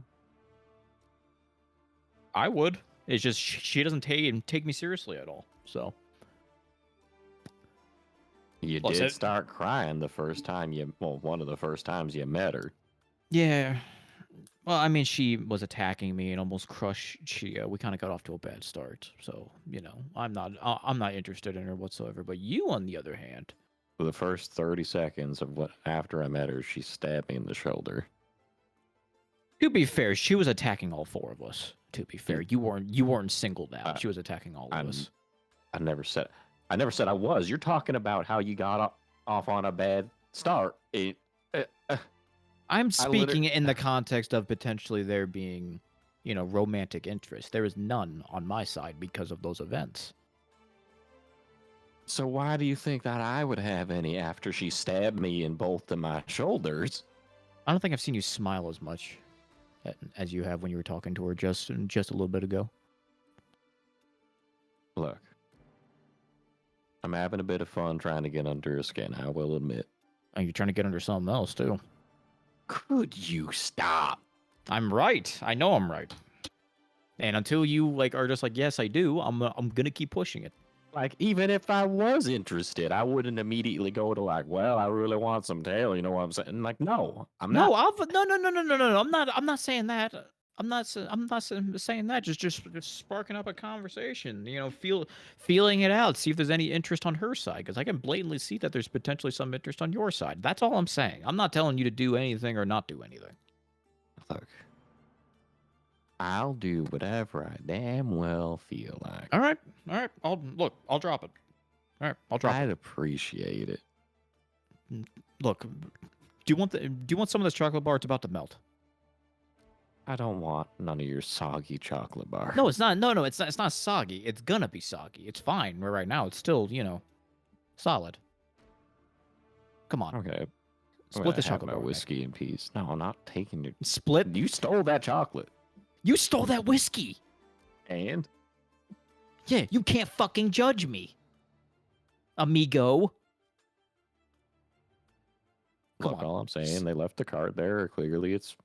I would. It's just she doesn't take me seriously at all. So You Plus did it- start crying the first time one of the first times you met her. yeah. Well, I mean, she was attacking me and almost crushed Chia. We kind of got off to a bad start. So I'm not interested in her whatsoever. But you, on the other hand, For the first 30 seconds after I met her, she stabbed me in the shoulder. to be fair, she was attacking all four of us. To be fair, you weren't singled out. She was attacking all of us. I never said I was. You're talking about how you got off on a bad start. I'm speaking in the context of potentially there being, romantic interest. There is none on my side because of those events. So why do you think that I would have any after she stabbed me in both of my shoulders? I don't think I've seen you smile as much as you have when you were talking to her just a little bit ago. Look, I'm having a bit of fun trying to get under her skin, I will admit. And you're trying to get under something else too. Could you stop? I'm right. I know I'm right. And until you are just like, yes, I do, I'm gonna keep pushing it. Like, even if I was interested, I wouldn't immediately go to like, well, I really want some tail. You know what I'm saying? Like, no, I'm No, not. no. I'm not saying that. I'm not saying that. Just sparking up a conversation. You know, feeling it out. See if there's any interest on her side, because I can blatantly see that there's potentially some interest on your side. That's all I'm saying. I'm not telling you to do anything or not do anything. Look, I'll do whatever I damn well feel like. All right. I'll drop it. All right, I'll drop I'd it. appreciate it. Look, do you want some of this chocolate bar? It's about to melt. I don't want none of your soggy chocolate bar. No, it's not. No, it's not. It's not soggy. It's gonna be soggy. It's fine. Right now, it's still, solid. Come on. Okay. I'm Split gonna the have chocolate my bar. whiskey in peace. No, I'm not taking your. Split. You stole that chocolate. You stole that whiskey. And Yeah, you can't fucking judge me, amigo. Come look, on. all I'm saying, they left the card there. Clearly, it's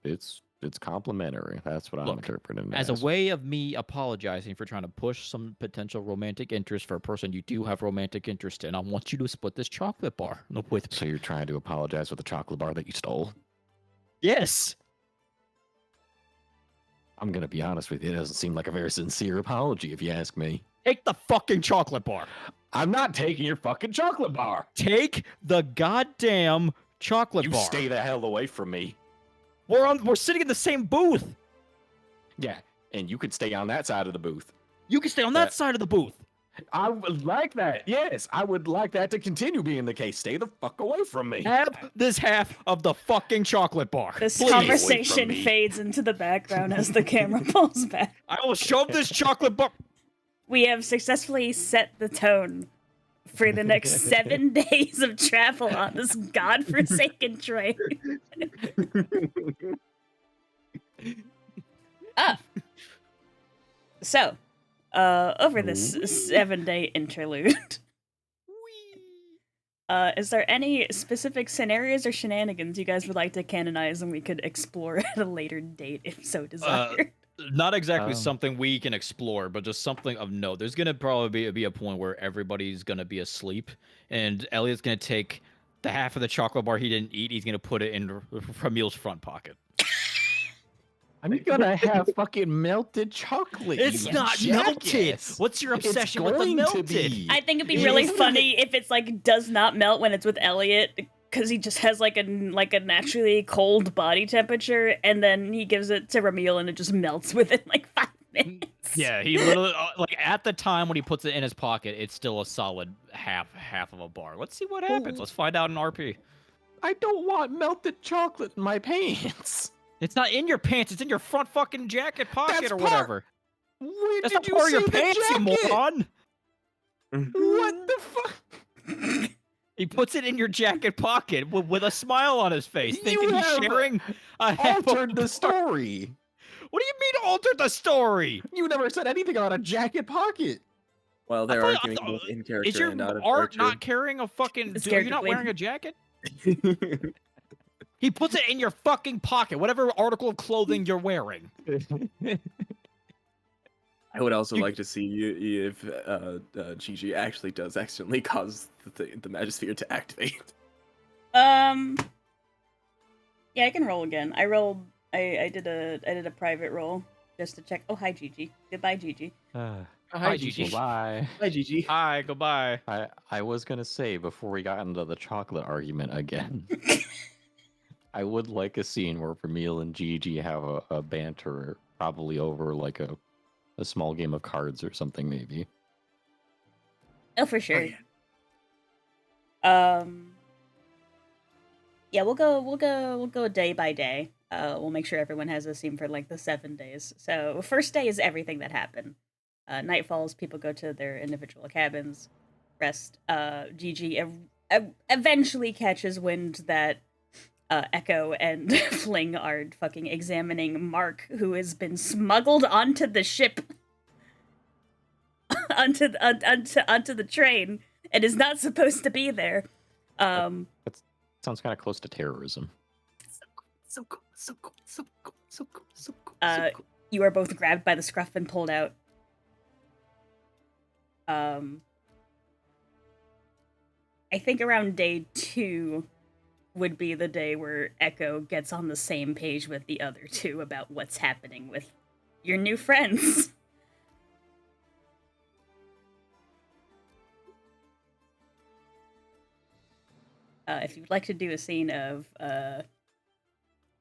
complimentary. That's what I'm Look, interpreting as a way of me apologizing for trying to push some potential romantic interest for a person you do have romantic interest in, I want you to split this chocolate bar with So me. you're trying to apologize for the chocolate bar that you stole? Yes. I'm gonna be honest with you. It doesn't seem like a very sincere apology, if you ask me. Take the fucking chocolate bar. I'm not taking your fucking chocolate bar. Take the goddamn chocolate You bar. stay the hell away from me. We're sitting in the same booth. Yeah, and you could stay on that side of the booth. You can stay on that side of the booth. I would like that. Yes, I would like that to continue being the case. Stay the fuck away from me. Have this half of the fucking chocolate bar. This Please. conversation me. fades into the background as the camera pulls back. I will shove this chocolate bar. We have successfully set the tone for the next 7 days of travel on this godforsaken train. So, over this 7-day interlude, is there any specific scenarios or shenanigans you guys would like to canonize and we could explore at a later date if so desired? Not exactly Um, something we can explore, but just something of note. There's gonna probably be a point where everybody's gonna be asleep, and Elliot's gonna take the half of the chocolate bar he didn't eat. He's gonna put it in Ramil's front pocket. I'm gonna have fucking melted chocolate. It's you not melted. jackass. What's your It's obsession with the going to melted? be. I think it'd be It really is- funny if it's like does not melt when it's with Elliot because he just has like a naturally cold body temperature, and then he gives it to Ramil and it just melts within like 5 minutes. Yeah, he literally like at the time when he puts it in his pocket, it's still a solid half of a bar. Let's see what happens. Oh. Let's find out in RP. I don't want melted chocolate in my pants. It's not in your pants. It's in your front fucking jacket pocket That's or part- whatever. Where That's did not you part of your say the pants, you jacket? moron. What the fuck? He puts it in your jacket pocket with a smile on his face, You thinking he's have sharing a half Altered of the bar. story. What do you mean altered the story? You never said anything about a jacket pocket. Well, they're I arguing thought- both in Is character your and out of art character. not carrying a fucking? It's Are you not character wearing a jacket? He puts it in your fucking pocket, whatever article of clothing you're wearing. I would also You- like to see if Gigi actually does accidentally cause the Magisphere to activate. Yeah, I can roll again. I did a private roll just to check. Oh, hi Gigi. Goodbye Gigi. Hi, Gigi. Bye. Hi, Gigi. Hi, goodbye. I was gonna say before we got into the chocolate argument again, I would like a scene where Vermeil and Gigi have a banter, probably over like a small game of cards or something, maybe. Oh, for sure. yeah. Yeah, we'll go day by day. We'll make sure everyone has a scene for like the 7 days. So first day is everything that happened. Night falls, people go to their individual cabins, rest. Gigi eventually catches wind that Echo and Fling are fucking examining Mark, who has been smuggled onto the ship, onto the train, and is not supposed to be there. Sounds kind of close to terrorism. So cool. You are both grabbed by the scruff and pulled out. I think around day 2 would be the day where Echo gets on the same page with the other two about what's happening with your new friends. If you'd like to do a scene of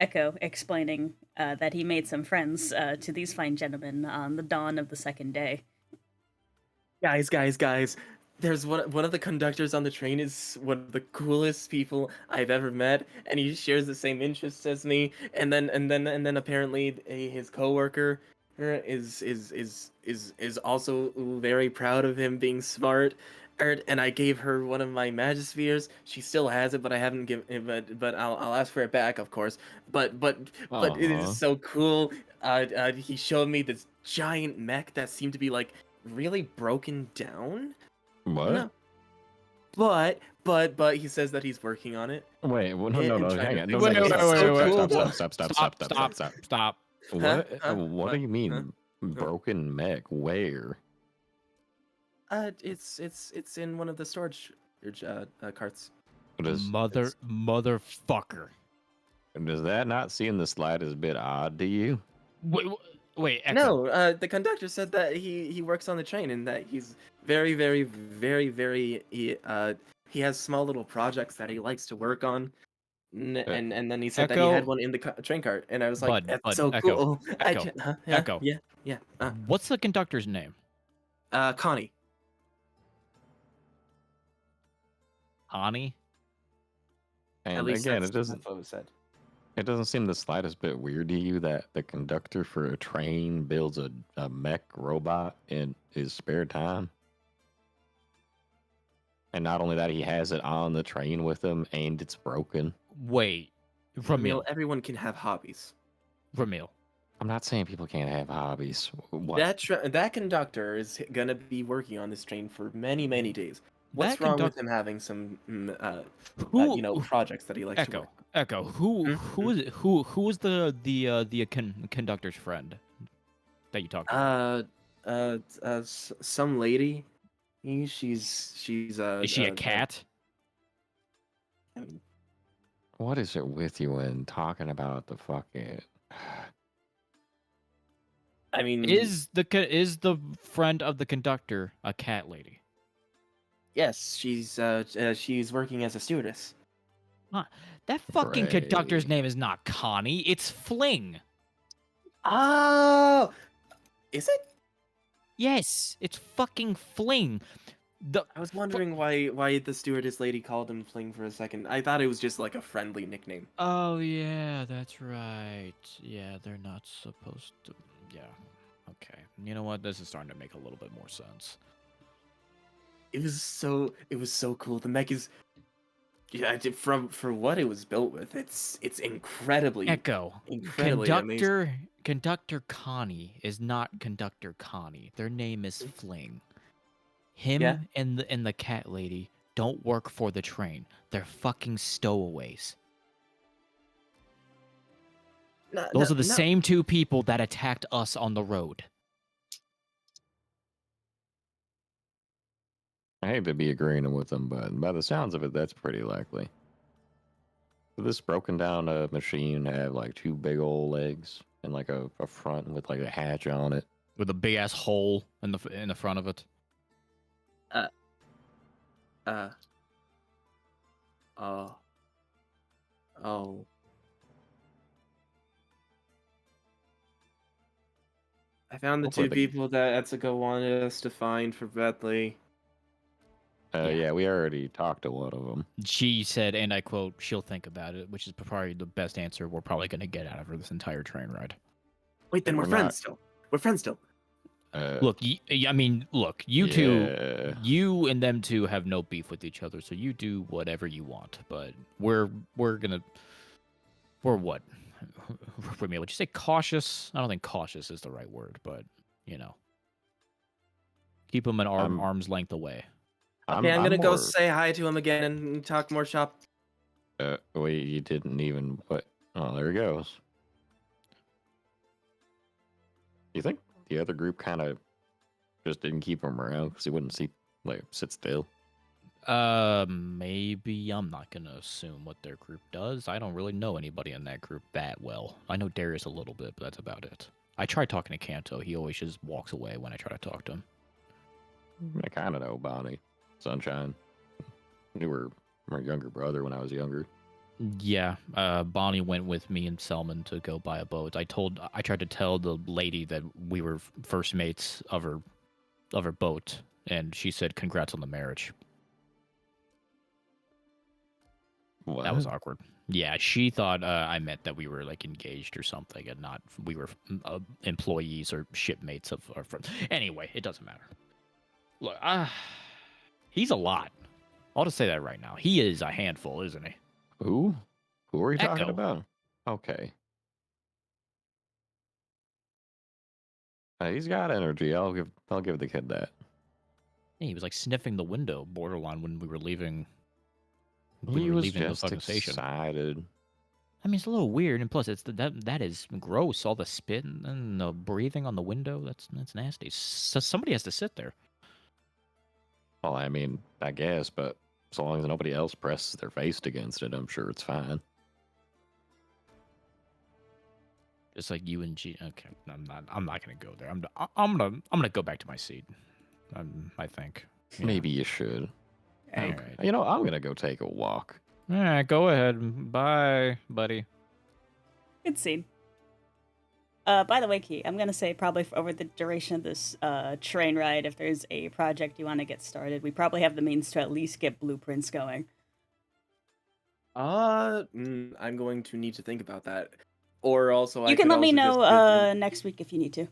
Echo explaining that he made some friends to these fine gentlemen on the dawn of the second day. Guys. There's one of the conductors on the train is one of the coolest people I've ever met, and he shares the same interests as me. And then apparently his coworker is also very proud of him being smart. And I gave her one of my Magispheres. She still has it, but I haven't given it. But I'll ask for it back, of course. But it Uh-huh. is so cool. He showed me this giant mech that seemed to be like really broken down. What? No, but he says that he's working on it Wait, well, no, and trying hang to on. fix No, it. no, It's stop, so stop, cool. stop, Though. stop, stop, stop, Stop! stop, stop, Stop! stop. Stop! What? Huh? What do you mean broken mech? Where? It's in one of the storage carts. Does Motherfucker! does that not seem the slightest bit odd to you? Wait, Echo. No, the conductor said that he works on the train and that he's very he has small little projects that he likes to work on. And then he said that he had Echo, one in the train cart, and I was like, Bud, "That's so Echo, cool." Echo, Yeah, Echo. yeah. What's the conductor's name? Connie. Ani? At And least again, that's what was said. it doesn't seem the slightest bit weird to you that the conductor for a train builds a mech robot in his spare time. And not only that, he has it on the train with him and it's broken. Wait, Ramil, Ramil. everyone can have hobbies. Ramil. I'm not saying people can't have hobbies. What? That conductor is gonna be working on this train for many days. What's That wrong with conduct- him having some Who? projects that he likes to Echo. work? Echo. Who? Hmm? Who is it? Who is the conductor's friend that you talked about? Some lady. She's Is she a cat? I mean, What is it with you when talking about the fucking? I mean, Is the friend of the conductor a cat lady? yes, she's working as a stewardess. That fucking conductor's Great. name is not Connie. It's Fling. Oh, is it? Yes, it's fucking Fling. The I was wondering why the stewardess lady called him Fling for a second. I thought it was just like a friendly nickname. Oh yeah, that's right. Yeah, they're not supposed to. Yeah. Okay. You know what? This is starting to make a little bit more sense. It was so cool. The mech is for what it was built with. It's incredibly Echo. amazing. Conductor Connie is not Conductor Connie. Their name is Fling. Him Yeah. and the cat lady don't work for the train. They're fucking stowaways. Those are the same two people that attacked us on the road. I hate to be agreeing with them, but by the sounds of it, that's pretty likely. Would this broken down machine have like two big old legs and like a front with like a hatch on it? With a big ass hole in the front of it. Uh. Oh. Oh. I found the Hopefully two people that Etsuko wanted us to find for Bentley. Yeah, we already talked to one of them. She said, and I quote, "She'll think about it," which is probably the best answer we're probably going to get out of her this entire train ride. Wait, then And we're we're friends not- still. We're friends still. Look, you two, Yeah. you and them two have no beef with each other, so you do whatever you want. But we're what? Remy, would you say cautious? I don't think cautious is the right word, but keep them an I'm- arm's length away. Okay, I'm gonna go more- say hi to him again and talk more shop. Wait, you didn't even put. Oh, there he goes. You think the other group kind of just didn't keep him around because he wouldn't sit still? Maybe. I'm not gonna assume what their group does. I don't really know anybody in that group that well. I know Darius a little bit, but that's about it. I tried talking to Kanto. He always just walks away when I try to talk to him. I kind of know Bonnie, Sunshine. Knew her younger brother when I was younger. Yeah, Bonnie went with me and Selman to go buy a boat. I tried to tell the lady that we were first mates of her boat, and she said, "Congrats on the marriage." What? That was awkward. Yeah, she thought I meant that we were like engaged or something, and not we were employees or shipmates of our friends. Anyway, it doesn't matter. Look, he's a lot. I'll just say that right now. He is a handful, isn't he? Who? Who are you talking Echo. about? Okay. He's got energy. I'll give the kid that. Yeah, he was like sniffing the window, borderline, when we were leaving. When He we were was leaving the just fucking station. excited. I mean, it's a little weird, and plus, that is gross. All the spit and the breathing on the window. That's nasty. So somebody has to sit there. Well, I mean, I guess, but so long as nobody else presses their face against it, I'm sure it's fine. Just like you and G. Okay, I'm not gonna go there. I'm gonna go back to my seat. I think. Yeah. Maybe you should. All right. You know, I'm gonna go take a walk. All right. Go ahead. Bye, buddy. Good scene. By the way, Key, I'm gonna say probably over the duration of this train ride, if there's a project you want to get started, we probably have the means to at least get blueprints going. I'm going to need to think about that. Or also, I You can could let me also just know next week if you need to.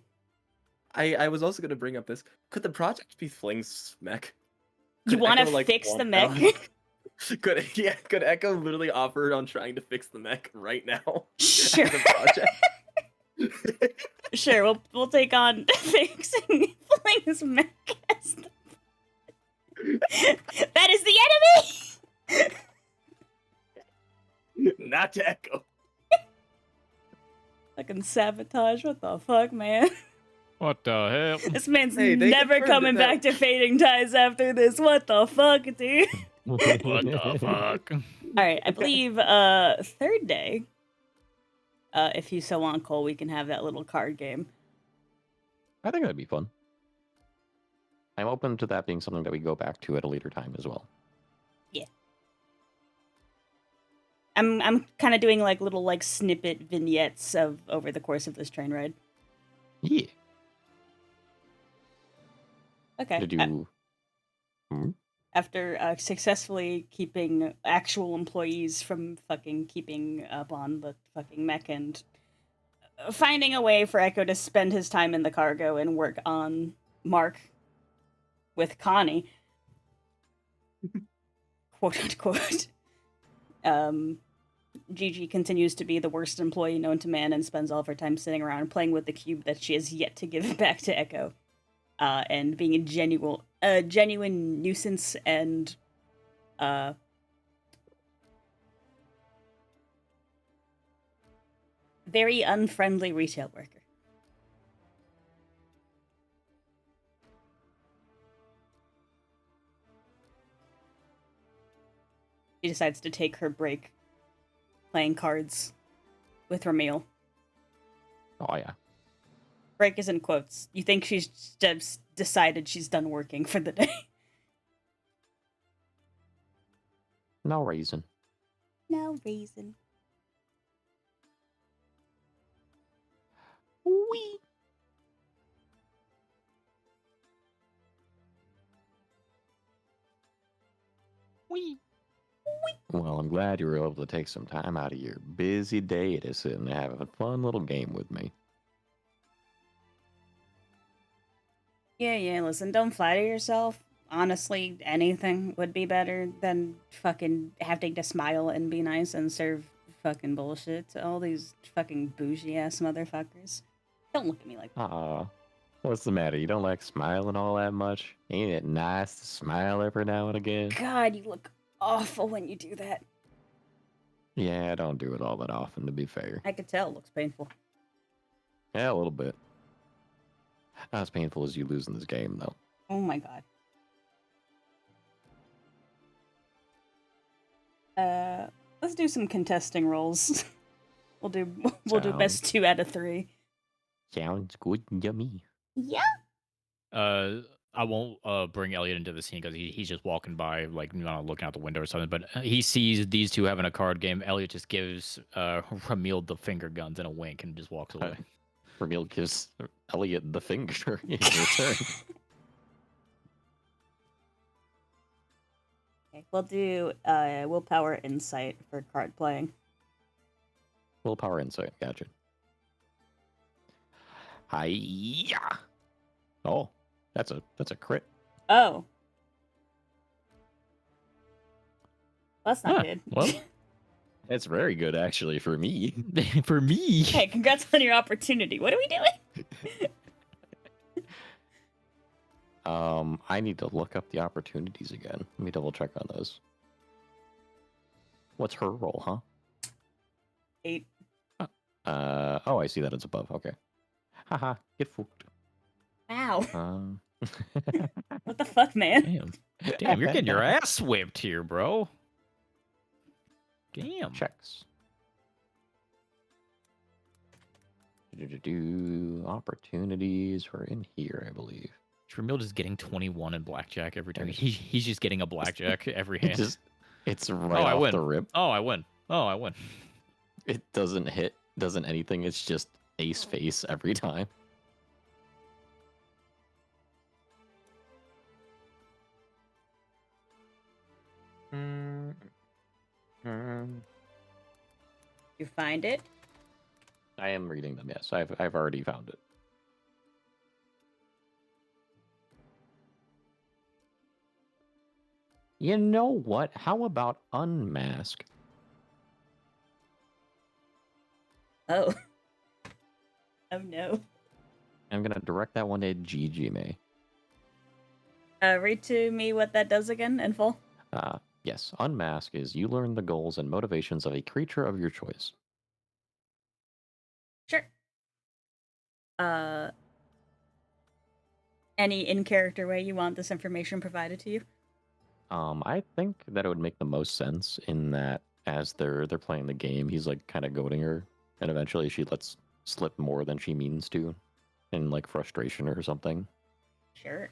I was also going to bring up this. Could the project be Fling's mech? You Could want to Echo, like, fix the walk mech? down? Could Echo literally offer on trying to fix the mech right now? Sure. As a project? Sure, we'll take on fixing Fling's mech as the... That is the enemy! Not to Echo. Fucking sabotage, what the fuck, man? What the hell? This man's Hey, they never confirmed coming it, back to Fading Ties after this. What the fuck, dude? What the fuck? Alright, I believe third day. If you so want, Cole, we can have that little card game. I think that'd be fun. I'm open to that being something that we go back to at a later time as well. Yeah. I'm kind of doing like little like snippet vignettes of over the course of this train ride. Yeah. Okay. Did you? After successfully keeping actual employees from fucking keeping up on the fucking mech and finding a way for Echo to spend his time in the cargo and work on Mark with Connie, quote unquote. Gigi continues to be the worst employee known to man and spends all of her time sitting around playing with the cube that she has yet to give back to Echo. And being a genuine nuisance and very unfriendly retail worker. She decides to take her break playing cards with her meal. Oh yeah. Break is in quotes. You think she's just decided she's done working for the day. No reason. No reason. Wee. Wee. Well, I'm glad you were able to take some time out of your busy day to sit and have a fun little game with me. Yeah, listen, don't flatter yourself. Honestly, anything would be better than fucking having to smile and be nice and serve fucking bullshit to all these fucking bougie ass motherfuckers. Don't look at me like that. What's the matter? You don't like smiling all that much? Ain't it nice to smile every now and again? God, you look awful when you do that. Yeah, I don't do it all that often, to be fair. I could tell it looks painful. Yeah, a little bit. Not as painful as you losing this game, though. Oh my god. Let's do some contesting rolls. We'll do best Sounds- 2 out of 3. Sounds good to me. Yeah. I won't bring Elliot into the scene because he's just walking by, like, looking out the window or something. But he sees these two having a card game. Elliot just gives Ramil the finger guns and a wink and just walks away. Ramil gives Elliot the finger in return. Okay, we'll do willpower insight for card playing. Willpower insight, gotcha. Hiya! Oh, that's a crit. Oh. That's not Huh, good. well. It's very good actually for me. For me. Hey, congrats on your opportunity. What are we doing? I need to look up the opportunities again. Let me double check on those. What's her roll, huh? 8. Oh, I see that it's above. Okay. Haha, get fucked. Wow. What the fuck, man? Damn, you're getting your ass whipped here, bro. Damn. Checks. Opportunities were in here, I believe. Tremil is getting 21 in blackjack every time. He's just getting a blackjack every hand. It's right Oh, I off win. the rip. Oh, I win. Oh, I win. It doesn't hit, doesn't anything. It's just ace face every time. You find it? I am reading them. Yes, I've already found it. You know what? How about unmask? Oh. Oh no. I'm gonna direct that one to Gigi May. Read to me what that does again in full. Yes, unmask is you learn the goals and motivations of a creature of your choice. Sure. Any in-character way you want this information provided to you? I think that it would make the most sense in that as they're playing the game, he's like kind of goading her, and eventually she lets slip more than she means to, in like frustration or something. Sure.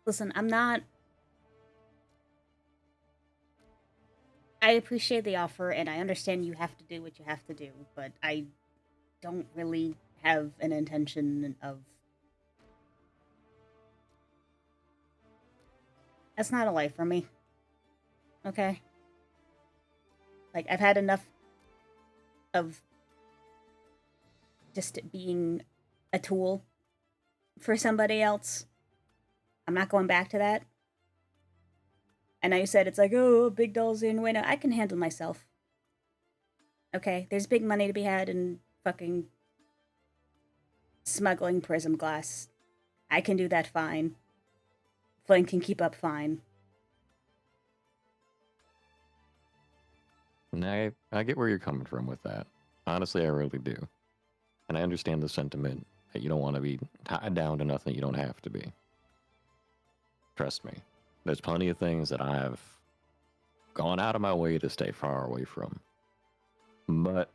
Listen, I appreciate the offer, and I understand you have to do what you have to do, but I don't really have an intention of... That's not a life for me. Okay? Like, I've had enough of just being a tool for somebody else. I'm not going back to that. I know you said it's like, oh, big dolls in way. No, I can handle myself. Okay, there's big money to be had in fucking smuggling prism glass. I can do that fine. Flynn can keep up fine. And I get where you're coming from with that. Honestly, I really do. And I understand the sentiment that you don't want to be tied down to nothing you don't have to be. Trust me, there's plenty of things that I've gone out of my way to stay far away from. But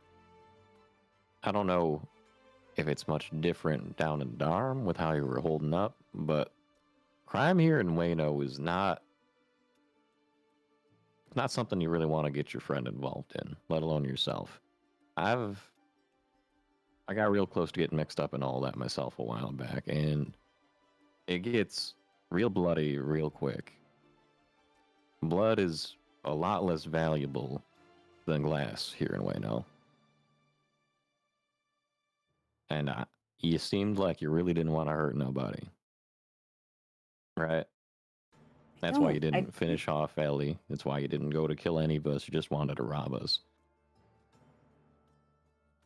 I don't know if it's much different down in Darm with how you were holding up, but crime here in Wayno is not something you really want to get your friend involved in, let alone yourself. I got real close to getting mixed up in all that myself a while back, and it gets real bloody real quick. Blood is a lot less valuable than glass here in Wayno. And you seemed like you really didn't want to hurt nobody. Right? That's why you didn't finish off Ellie. That's why you didn't go to kill any of us. You just wanted to rob us.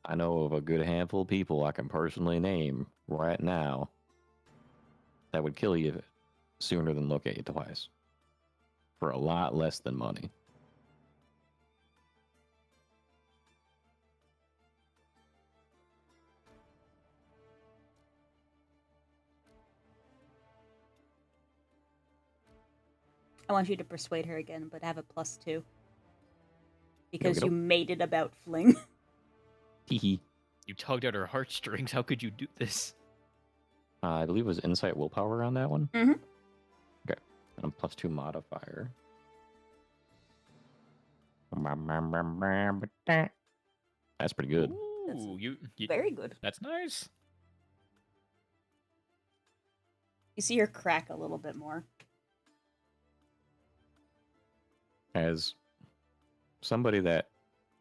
I know of a good handful of people I can personally name right now that would kill you sooner than look at you twice. For a lot less than money. I want you to persuade her again, but have a +2. Because Okey-doke. you made it about fling. Hee. You tugged at her heartstrings. How could you do this? I believe it was insight willpower on that one. Mhm. Okay. And a +2 modifier. That's pretty good. Ooh, you Very good. that's nice. You see her crack a little bit more. As somebody that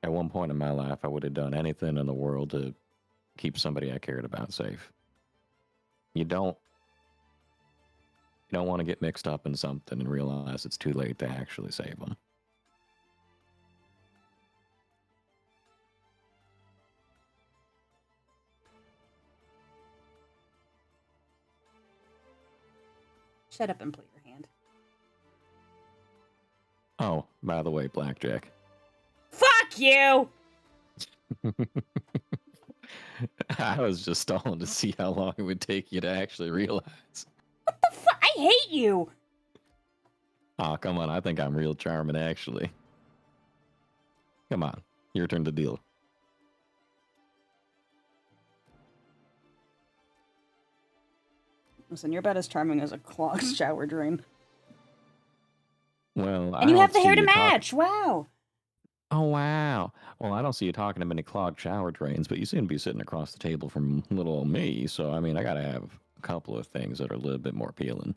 at one point in my life I would have done anything in the world to keep somebody I cared about safe. You don't want to get mixed up in something and realize it's too late to actually save them. Shut up and play your hand. Oh, by the way, Blackjack. Fuck you! I was just stalling to see how long it would take you to actually realize. What the fuck? I hate you! Oh, come on. I think I'm real charming, actually. Come on. Your turn to deal. Listen, you're about as charming as a clogged shower drain. Well, And you have the hair to match! Wow! Oh, wow. Well, I don't see you talking to many clogged shower drains, but you seem to be sitting across the table from little old me, so, I mean, I gotta have a couple of things that are a little bit more appealing.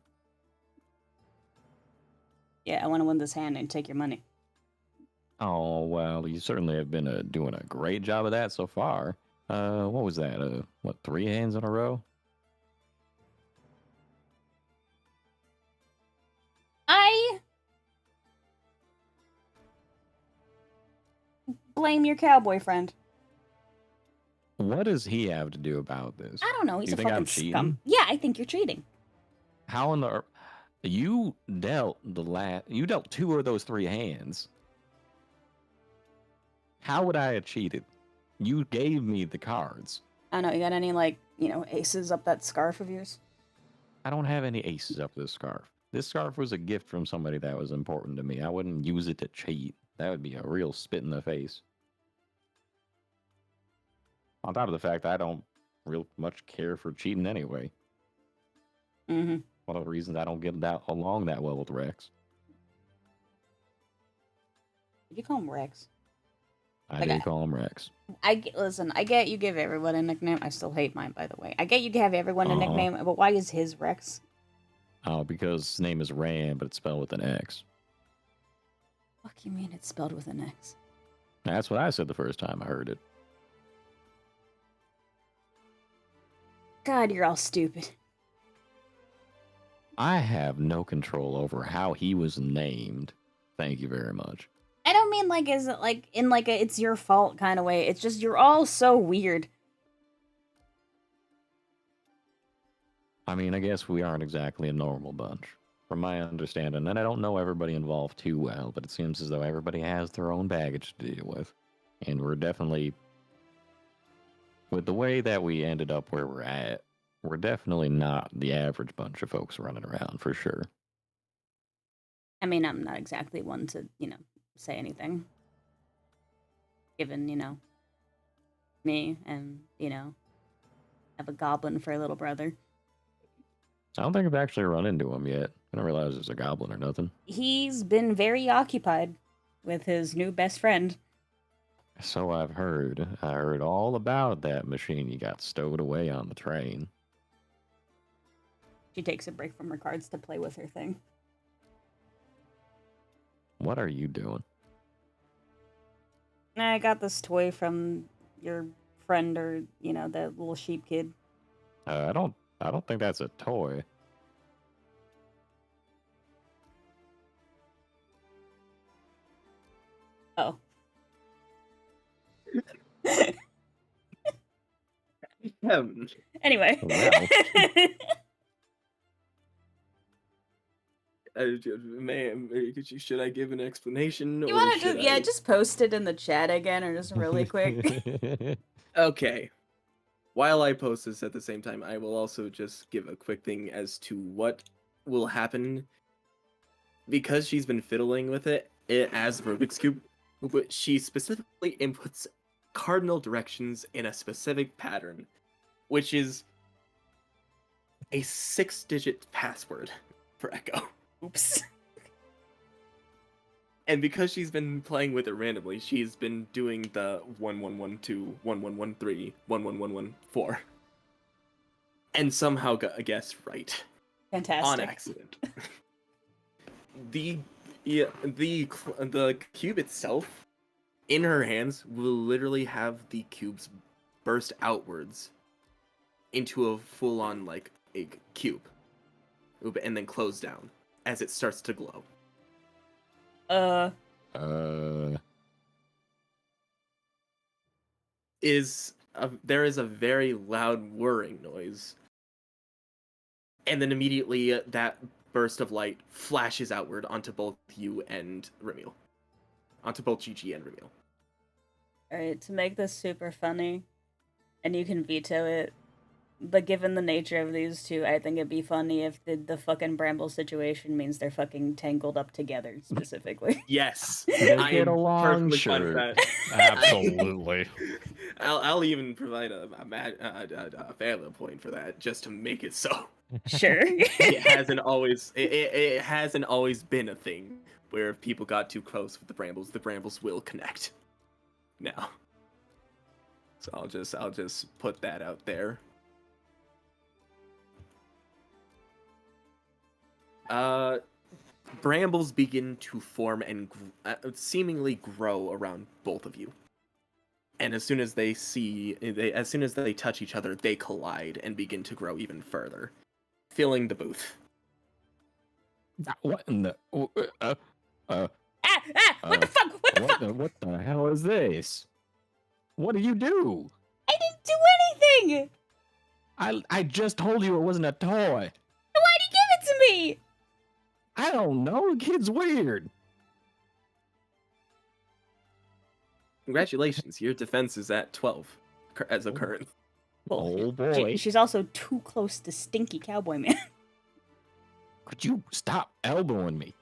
Yeah, I want to win this hand and take your money. Oh, well, you certainly have been doing a great job of that so far. What was that? 3 hands in a row? I blame your cowboy friend. What does he have to do about this? I don't know. He's You a think I'm fucking cheating? scum. Yeah, I think you're cheating. How in the... You dealt 2 of those 3 hands. How would I have cheated? You gave me the cards. I don't know. You got any, like, aces up that scarf of yours? I don't have any aces up this scarf. This scarf was a gift from somebody that was important to me. I wouldn't use it to cheat. That would be a real spit in the face. On top of the fact that I don't real much care for cheating anyway. Mm-hmm. One of the reasons I don't get that along that well with Rex. Did you call him Rex? I Like, do call him Rex. Listen, I get you give everyone a nickname. I still hate mine, by the way. I get you have everyone a Uh-huh. nickname, but why is his Rex? Oh, because his name is Rand, but it's spelled with an X. Fuck you mean it's spelled with an X? That's what I said the first time I heard it. God, you're all stupid. I have no control over how he was named. Thank you very much. I don't mean like is it like in like a it's your fault kind of way. It's just you're all so weird. I mean, I guess we aren't exactly a normal bunch, from my understanding. And I don't know everybody involved too well, but it seems as though everybody has their own baggage to deal with. And we're definitely, with the way that we ended up where we're at, we're definitely not the average bunch of folks running around, for sure. I mean, I'm not exactly one to, say anything. Given, me and, have a goblin for a little brother. I don't think I've actually run into him yet. I don't realize there's a goblin or nothing. He's been very occupied with his new best friend. So I've heard. I heard all about that machine you got stowed away on the train. She takes a break from her cards to play with her thing. What are you doing? I got this toy from your friend or, the little sheep kid. I don't think that's a toy. Oh. Anyway. Well. Man, should I give an explanation? You or want should to I... just post it in the chat again or just really quick? Okay. While I post this at the same time, I will also just give a quick thing as to what will happen because she's been fiddling with it as Rubik's Cube, but she specifically inputs cardinal directions in a specific pattern, which is a 6-digit password for Echo. Oops. And because she's been playing with it randomly, she's been doing the 1112, 1113, 11114, and somehow got a guess right Fantastic. on accident. the cube itself in her hands will literally have the cubes burst outwards into a full-on like a cube, and then close down as it starts to glow. There is a very loud whirring noise, and then immediately that burst of light flashes outward onto both you and Remiel, onto both Gigi and Remiel. Alright, to make this super funny, and you can veto it, but given the nature of these two, I think it'd be funny if the fucking bramble situation means they're fucking tangled up together, specifically. Yes, They I get am along, perfectly fine with sure. that. Absolutely. I'll even provide a valid point for that, just to make it so. Sure. It hasn't always been a thing where if people got too close with the brambles will connect. Now, so I'll just put that out there. Brambles begin to form and seemingly grow around both of you. And as soon as they touch each other, they collide and begin to grow even further, filling the booth. What in the? What the fuck? What the fuck? What the hell is this? What do you do? I didn't do anything! I just told you it wasn't a toy. Why'd you give it to me? I don't know. The kid's weird. Congratulations, your defense is at 12 as of current. Oh boy. She's also too close to Stinky Cowboy Man. Could you stop elbowing me?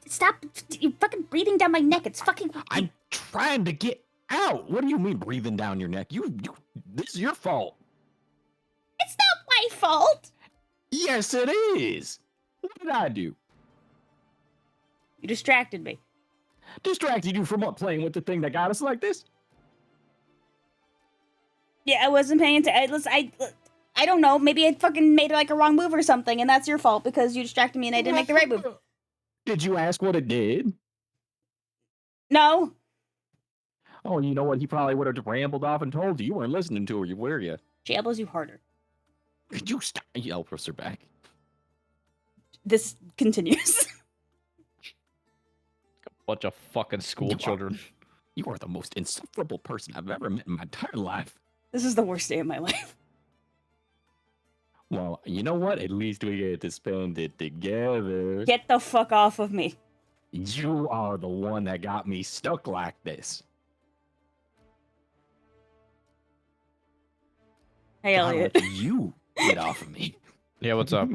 Stop! You're fucking breathing down my neck. It's fucking. I'm trying to get out. What do you mean breathing down your neck? This is your fault. It's not my fault. Yes, it is. What did I do? You distracted me. Distracted you from what, playing with the thing that got us like this? Yeah, I wasn't paying attention. I don't know. Maybe I fucking made like a wrong move or something, and that's your fault because you distracted me and I didn't make the right move. Did you ask what it did? No. Oh, you know what? He probably would have rambled off and told you. You weren't listening to her, were you? She elbows you harder. Could you stop? Yell, press her back. This continues. Bunch of fucking school children. You are the most insufferable person I've ever met in my entire life. This is the worst day of my life. Well, you know what? At least we get to spend it together. Get the fuck off of me. You are the one that got me stuck like this. Hey, God, Elliot. let you get off of me. Yeah, what's up?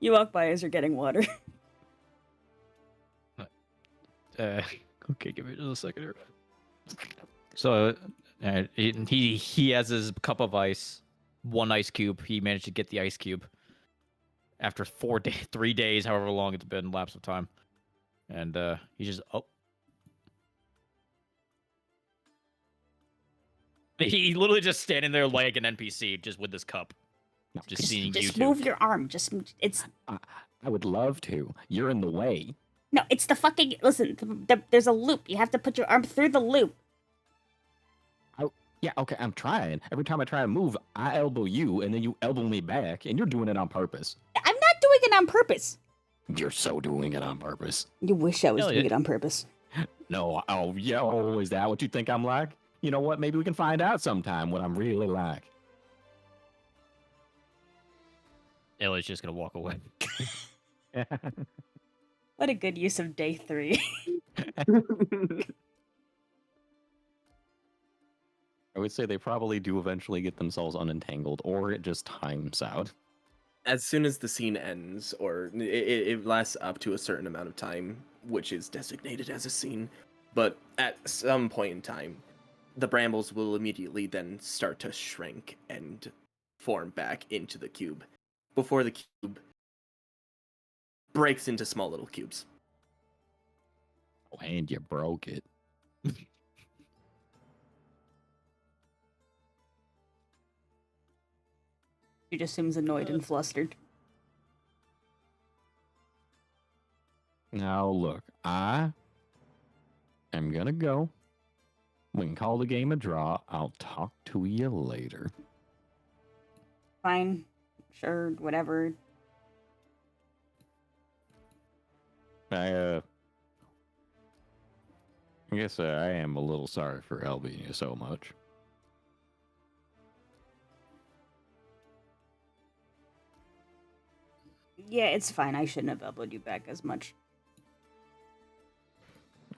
You walk by as you're getting water. Okay, give me just a second here. So, he has his cup of ice, one ice cube. He managed to get the ice cube after 3 days, however long it's been, lapse of time. And he just he literally just standing there like an NPC, just with this cup, just seeing Just YouTube. move your arm. It's. I would love to. You're in the way. No, it's the fucking. Listen, there's a loop. You have to put your arm through the loop. Yeah, okay, I'm trying. Every time I try to move, I elbow you, and then you elbow me back, and you're doing it on purpose. I'm not doing it on purpose. You're so doing it on purpose. You wish I was Hell doing yeah. it on purpose. No, oh, yeah, oh, is that what you think I'm like? You know what? Maybe we can find out sometime what I'm really like. Ellie's just gonna walk away. What a good use of day 3. I would say they probably do eventually get themselves unentangled, or it just times out. as soon as the scene ends, or it lasts up to a certain amount of time, which is designated as a scene, but at some point in time, the brambles will immediately then start to shrink and form back into the cube before the cube breaks into small little cubes. Oh, and you broke it. She just seems annoyed and flustered. Now look, I am gonna go. We can call the game a draw. I'll talk to you later. Fine. Sure, whatever. I guess I am a little sorry for helping you so much. Yeah, it's fine. I shouldn't have elbowed you back as much.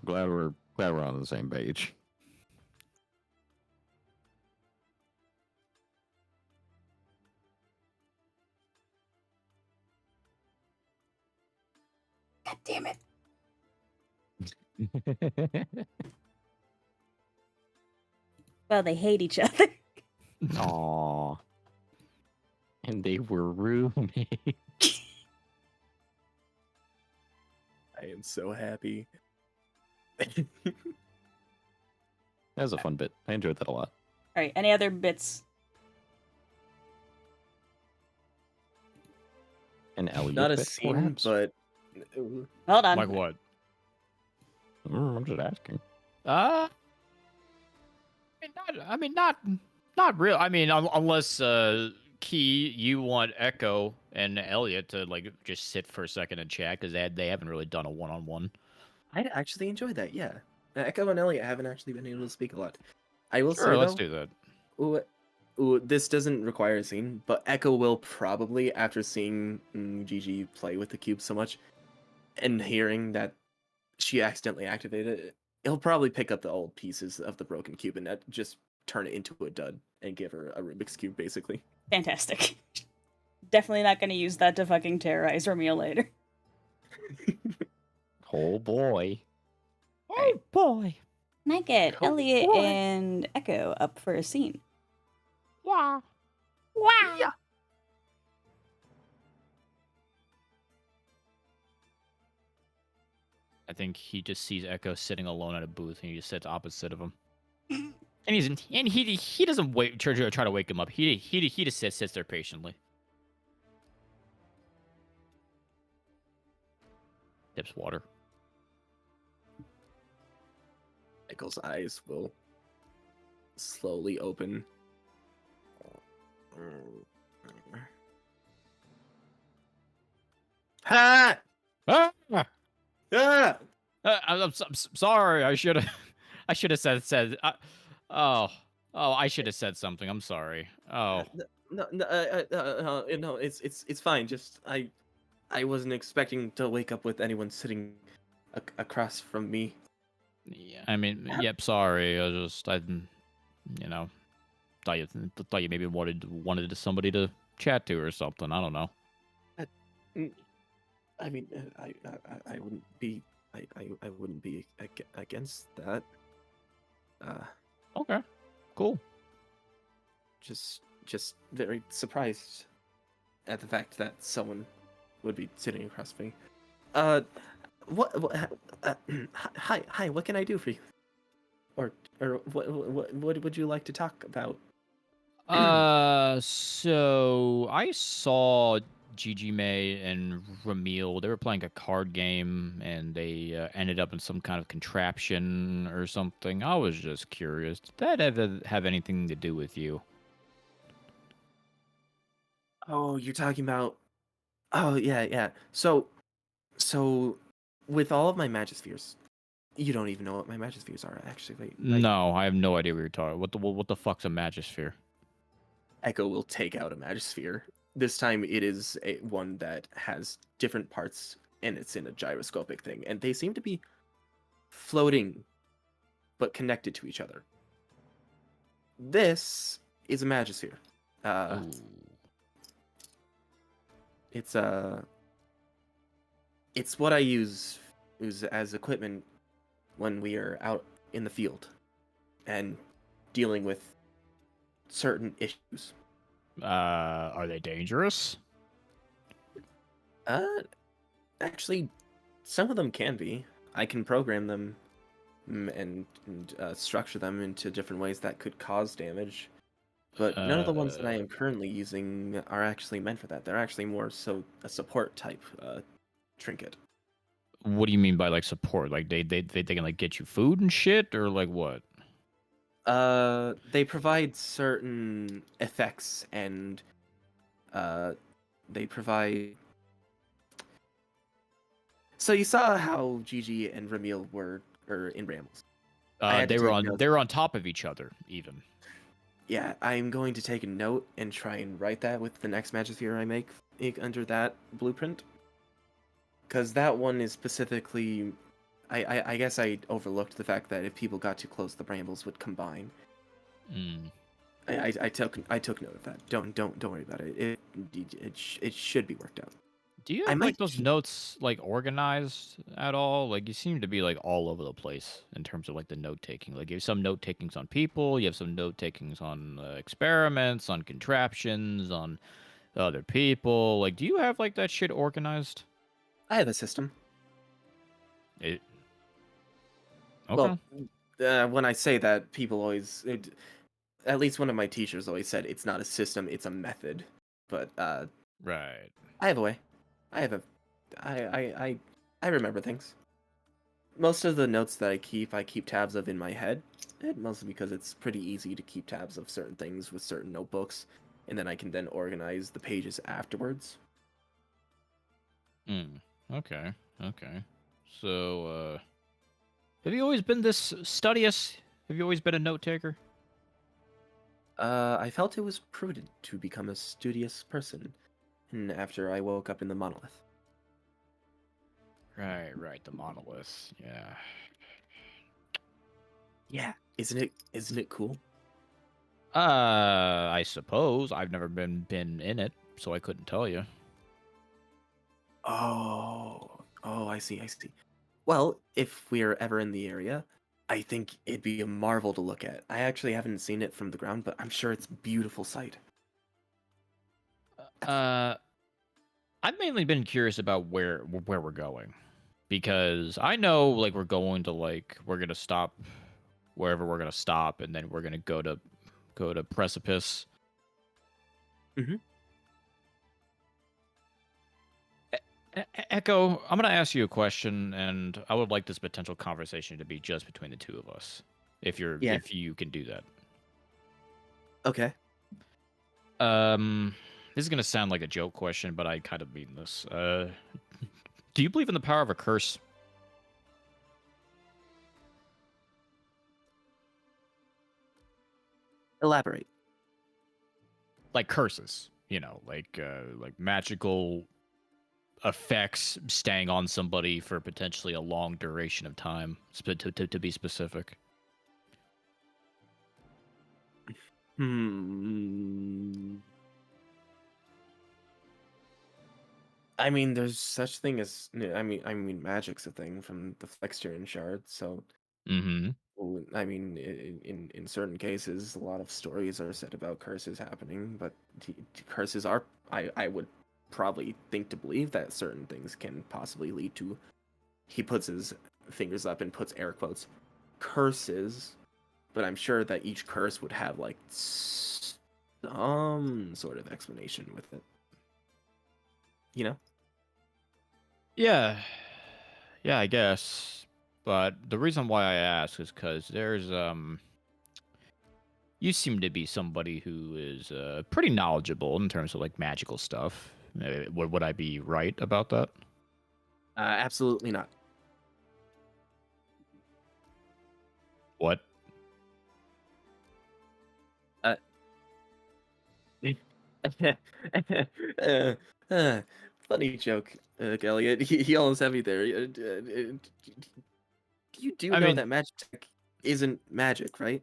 Glad we're on the same page. God damn it. Well, they hate each other. Aww. And they were roommates. I am so happy. That was a fun bit. I enjoyed that a lot. Alright, any other bits? An Elliot Not a bit, scene, perhaps? but Hold on. Like what? I'm just asking. Not real. I mean, unless Key, you want Echo and Elliot to like just sit for a second and chat because they haven't really done a one-on-one. I'd actually enjoy that. Yeah, Echo and Elliot haven't actually been able to speak a lot. I will Sure, say let's though, do that. this doesn't require a scene, but Echo will probably, after seeing Gigi play with the cube so much and hearing that she accidentally activated it, he'll probably pick up the old pieces of the broken cube and just turn it into a dud and give her a Rubik's cube, basically. Fantastic. Definitely not gonna use that to fucking terrorize Romeo later. Oh boy. Oh boy. Can I get Oh, Elliot boy. and Echo up for a scene? Yeah. Wow. I think he just sees Echo sitting alone at a booth, and he just sits opposite of him. And he doesn't wait try to wake him up. He just sits there patiently. Sips water. Echo's eyes will slowly open. Ha! Ah! Ah! I'm sorry. I should have said. I should have said something. I'm sorry. Oh. No, it's fine. Just I wasn't expecting to wake up with anyone sitting across from me. Yeah, I mean, yep. Sorry. You know, thought you maybe wanted somebody to chat to or something. I don't know. I mean, I wouldn't be I wouldn't be against that. Okay. Cool. Just very surprised at the fact that someone would be sitting across from me. What hi, what can I do for you? Or what would you like to talk about? So I saw Gigi May and Ramil. They were playing a card game, and they ended up in some kind of contraption or something. I was just curious. Did that ever have anything to do with you? Oh, you're talking about. Oh yeah. So with all of my magispheres, you don't even know what my magispheres are. Actually, wait. No, I have no idea what you're talking. What the fuck's a magisphere? Echo will take out a magisphere. This time it is one that has different parts and it's in a gyroscopic thing. And they seem to be floating but connected to each other. This is a magisphere. Ooh. It's it's what I use as equipment when we are out in the field and dealing with certain issues. Are they dangerous? Uh, Actually, some of them can be. I can program them and structure them into different ways that could cause damage. But none of the ones that I am currently using are actually meant for that. They're actually more so a support type trinket. What do you mean by like support? Like they can like get you food and shit, or like what? They provide certain effects and they provide. So you saw how Gigi and Ramil were in Rambles. I had to take notes. They were on top of each other even. Yeah, I'm going to take a note and try and write that with the next Magisphere I make under that blueprint. Because that one is specifically. I guess I overlooked the fact that if people got too close, the brambles would combine. Mm. I took note of that. Don't worry about it. It should be worked out. Do you I have might like those notes like organized at all? Like you seem to be like all over the place in terms of like the note taking. Like you have some note takings on people, you have some note takings on experiments, on contraptions, on other people. Like, do you have like that shit organized? I have a system. It. Okay. Well, when I say that, people always. At least one of my teachers always said it's not a system, it's a method. But Right. I have a way. I have a. I remember things. Most of the notes that I keep tabs of in my head. Mostly because it's pretty easy to keep tabs of certain things with certain notebooks, and then I can then organize the pages afterwards. Okay. Okay. So, have you always been this studious? Have you always been a note taker? I felt it was prudent to become a studious person, and after I woke up in the monolith. Right. The monolith. Yeah. Yeah, isn't it cool? I suppose I've never been in it, so I couldn't tell you. Oh, I see. Well, if we're ever in the area, I think it'd be a marvel to look at. I actually haven't seen it from the ground, but I'm sure it's a beautiful sight. Uh, I've mainly been curious about where we're going, because I know like we're gonna stop wherever we're gonna stop, and then we're gonna go to Precipice. Mhm. Echo, I'm gonna ask you a question, and I would like this potential conversation to be just between the two of us, Yeah. if you can do that. Okay. This is gonna sound like a joke question, but I kind of mean this. Do you believe in the power of a curse? Elaborate. Like curses, like magical effects staying on somebody for potentially a long duration of time, to be specific. Hmm. I mean, there's such thing as I mean, magic's a thing from the Flexterian shard. So, Mm-hmm. well, I mean, in certain cases, a lot of stories are said about curses happening, but curses are. I would probably think to believe that certain things can possibly lead to. He puts his fingers up and puts air quotes curses, but I'm sure that each curse would have like some sort of explanation with it. You know? Yeah, yeah, I guess. But the reason why I ask is because you seem to be somebody who is pretty knowledgeable in terms of like magical stuff. Would I be right about that? Absolutely not. What? Uh, uh, uh, Funny joke, Elliot. He almost had me there. You do I know mean, that magic tech isn't magic, right?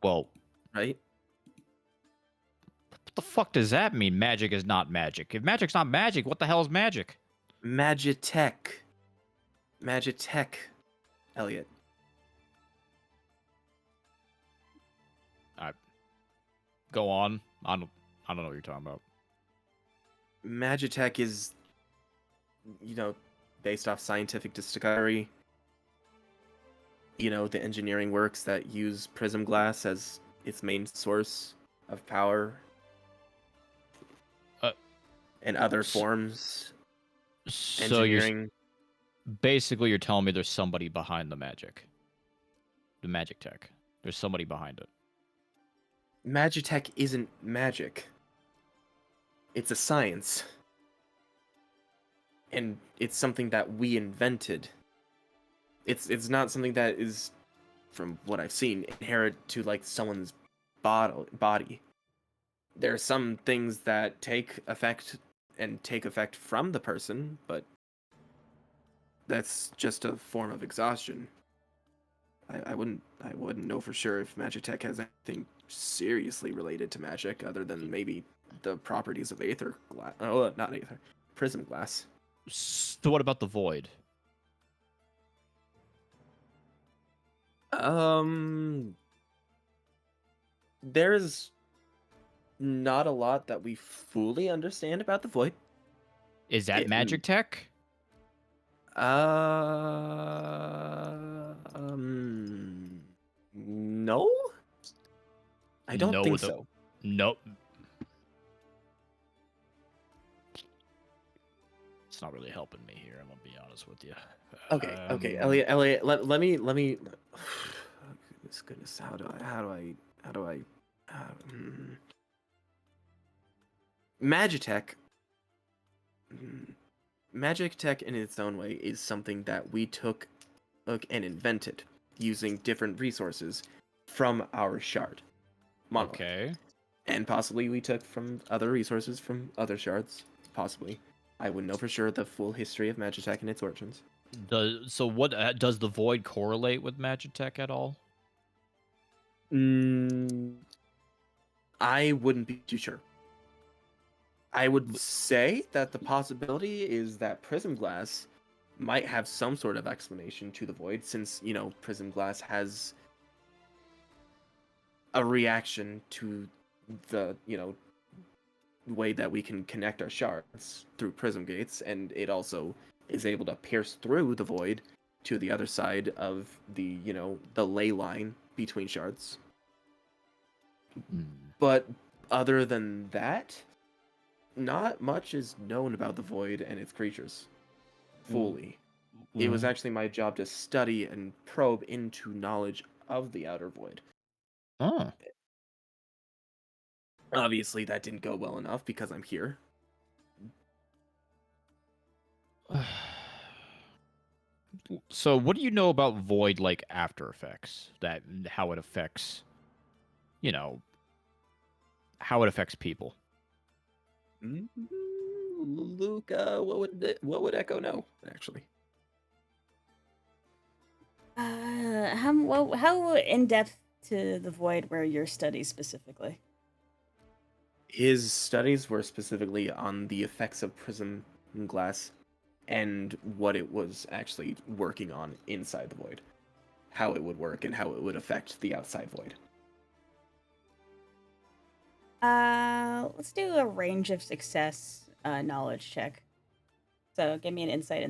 well, Right? What the fuck does that mean? Magic is not magic. If magic's not magic, what the hell is magic? Magitech. Magitech, Elliot. Go on. I don't know what you're talking about. Magitech is, based off scientific discovery. The engineering works that use prism glass as its main source of power. Uh, and other forms. So Engineering. you're telling me there's somebody behind the magic. The magic tech. There's somebody behind it. Magitech isn't magic. It's a science. And it's something that we invented. It's not something that is, from what I've seen, inherent to like someone's body. There are some things that take effect from the person, but that's just a form of exhaustion. I wouldn't know for sure if Magitech has anything seriously related to magic other than maybe the properties of aether glass. Oh, not aether, prism glass. So what about the void? There's not a lot that we fully understand about the void. Is that magic tech? No. I don't think so. Nope. It's not really helping me here. I'm gonna be honest with you. Okay, Elliot. Let me. Goodness, how do I? Magitech. Magitech in its own way is something that we took and invented using different resources from our shard. Monolith. Okay. And possibly we took from other resources from other shards. Possibly. I wouldn't know for sure the full history of Magitech and its origins. What does the void correlate with Magitech at all? I wouldn't be too sure. I would say that the possibility is that prism glass might have some sort of explanation to the void, since prism glass has a reaction to the way that we can connect our shards through prism gates, and it also is able to pierce through the void to the other side of the the ley line between shards. But other than that, not much is known about the void and its creatures fully. It was actually my job to study and probe into knowledge of the outer void. Oh. Obviously, that didn't go well enough because I'm here. So, what do you know about void like after effects? How it affects, how it affects people? Luca, what would Echo know actually? How in depth to the void were your studies specifically? His studies were specifically on the effects of prism glass and what it was actually working on inside the void, how it would work and how it would affect the outside void. Let's do a range of success knowledge check. So give me an insight.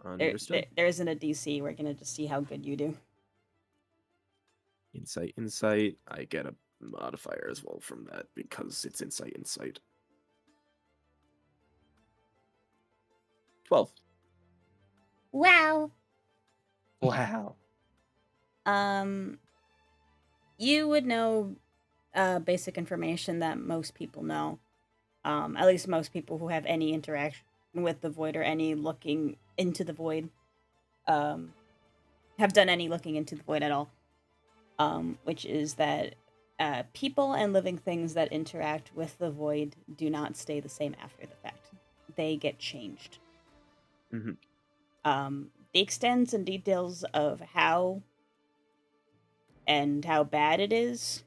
Understood. There isn't a DC. We're gonna just see how good you do. Insight. I get a modifier as well from that because it's insight. 12. Wow. Wow. You would know basic information that most people know. At least most people who have any interaction with the void or any looking into the void have done any looking into the void at all. Which is that people and living things that interact with the void do not stay the same after the fact. They get changed. Mm-hmm. The extents and details of how bad it is,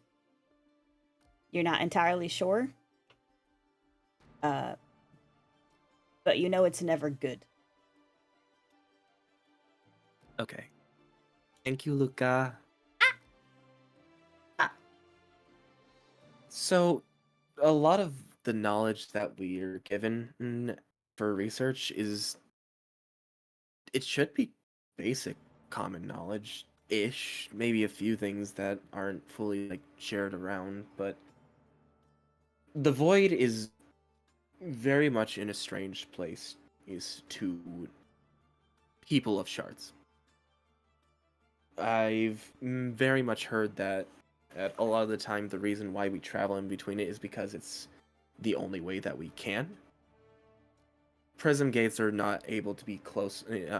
You're not entirely sure, but you know it's never good. Okay. Thank you, Luca. Ah. So, a lot of the knowledge that we are given for research is it should be basic common knowledge ish, maybe a few things that aren't fully like shared around, but the void is very much in a strange place is to people of shards. I've very much heard that at a lot of the time the reason why we travel in between it is because it's the only way that we can. Prism gates are not able to be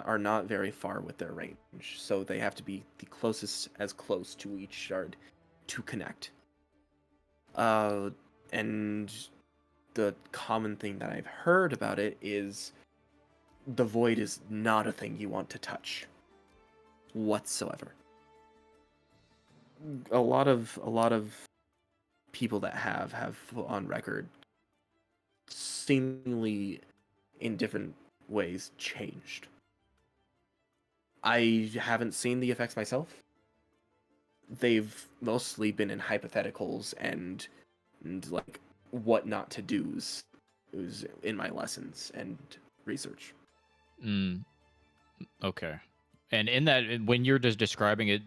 are not very far with their range, so they have to be the closest as close to each shard to connect. And the common thing that I've heard about it is the void is not a thing you want to touch whatsoever. A lot of people that have on record seemingly in different ways changed. I haven't seen the effects myself. They've mostly been in hypotheticals and like what not to do's. It was in my lessons and research. Okay. And in that, when you're just describing it,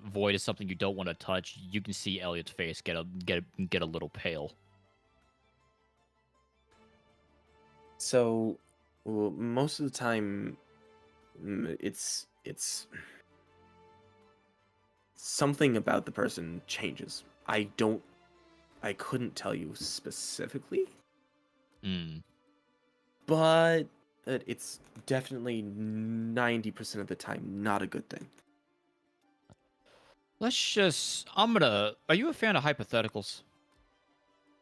void is something you don't want to touch. You can see Elliot's face get a little pale. So, well, most of the time, it's something about the person changes. I couldn't tell you specifically, but it's definitely 90% of the time not a good thing. Are you a fan of hypotheticals?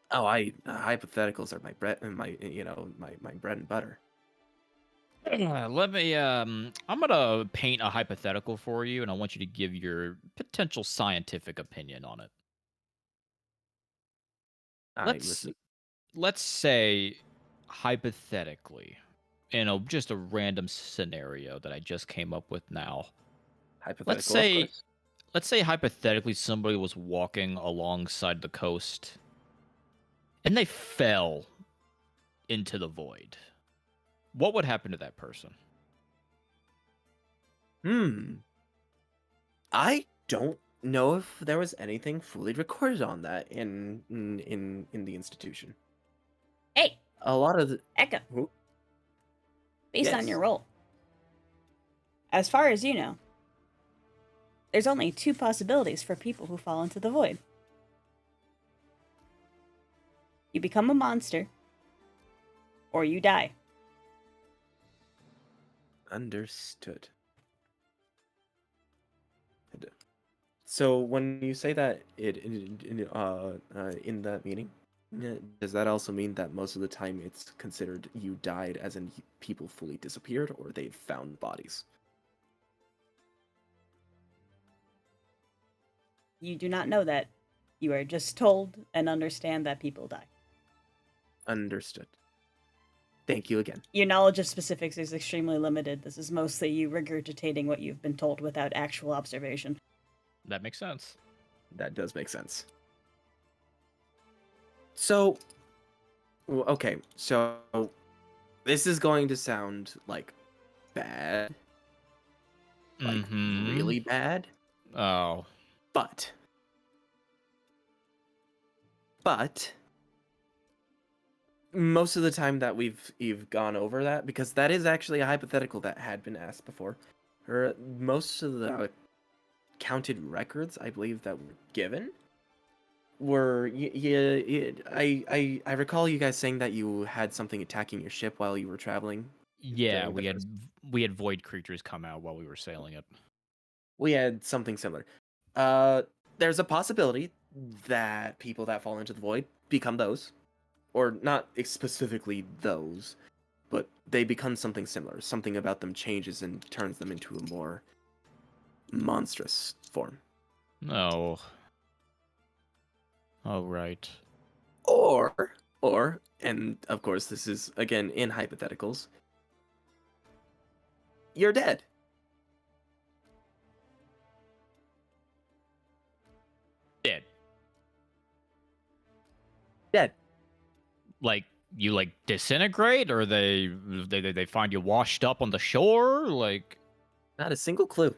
Oh, hypotheticals are my bread and my bread and butter. I'm gonna paint a hypothetical for you, and I want you to give your potential scientific opinion on it. I'm Let's listening. let's say, hypothetically, just a random scenario that I just came up with now. Let's Hypothetical, of say, course. let's say hypothetically somebody was walking alongside the coast, and they fell into the void. What would happen to that person? I don't know if there was anything fully recorded on that in the institution. Hey, A lot of the Echo, Who- based on yes. your role, as far as you know, there's only two possibilities for people who fall into the void. You become a monster, or you die. Understood. So when you say that in that meaning, does that also mean that most of the time it's considered you died, as in people fully disappeared, or they've found bodies? You do not know that. You are just told and understand that people die. Understood. Thank you again. Your knowledge of specifics is extremely limited. This is mostly you regurgitating what you've been told without actual observation. That makes sense. That does make sense. So, okay, so this is going to sound like bad, like really bad, Oh. but most of the time that we've gone over that, because that is actually a hypothetical that had been asked before, or most of the counted records I believe that were given were I recall you guys saying that you had something attacking your ship while you were traveling. Yeah, during the first- we had void creatures come out while we were sailing it. we had something similar. There's a possibility that people that fall into the void become those, or not specifically those, but they become something similar. Something about them changes and turns them into a more monstrous form. No. Oh, right. Or, and of course this is again in hypotheticals, you're dead. Dead. Dead. Like you like disintegrate, or they find you washed up on the shore, like. Not a single clue.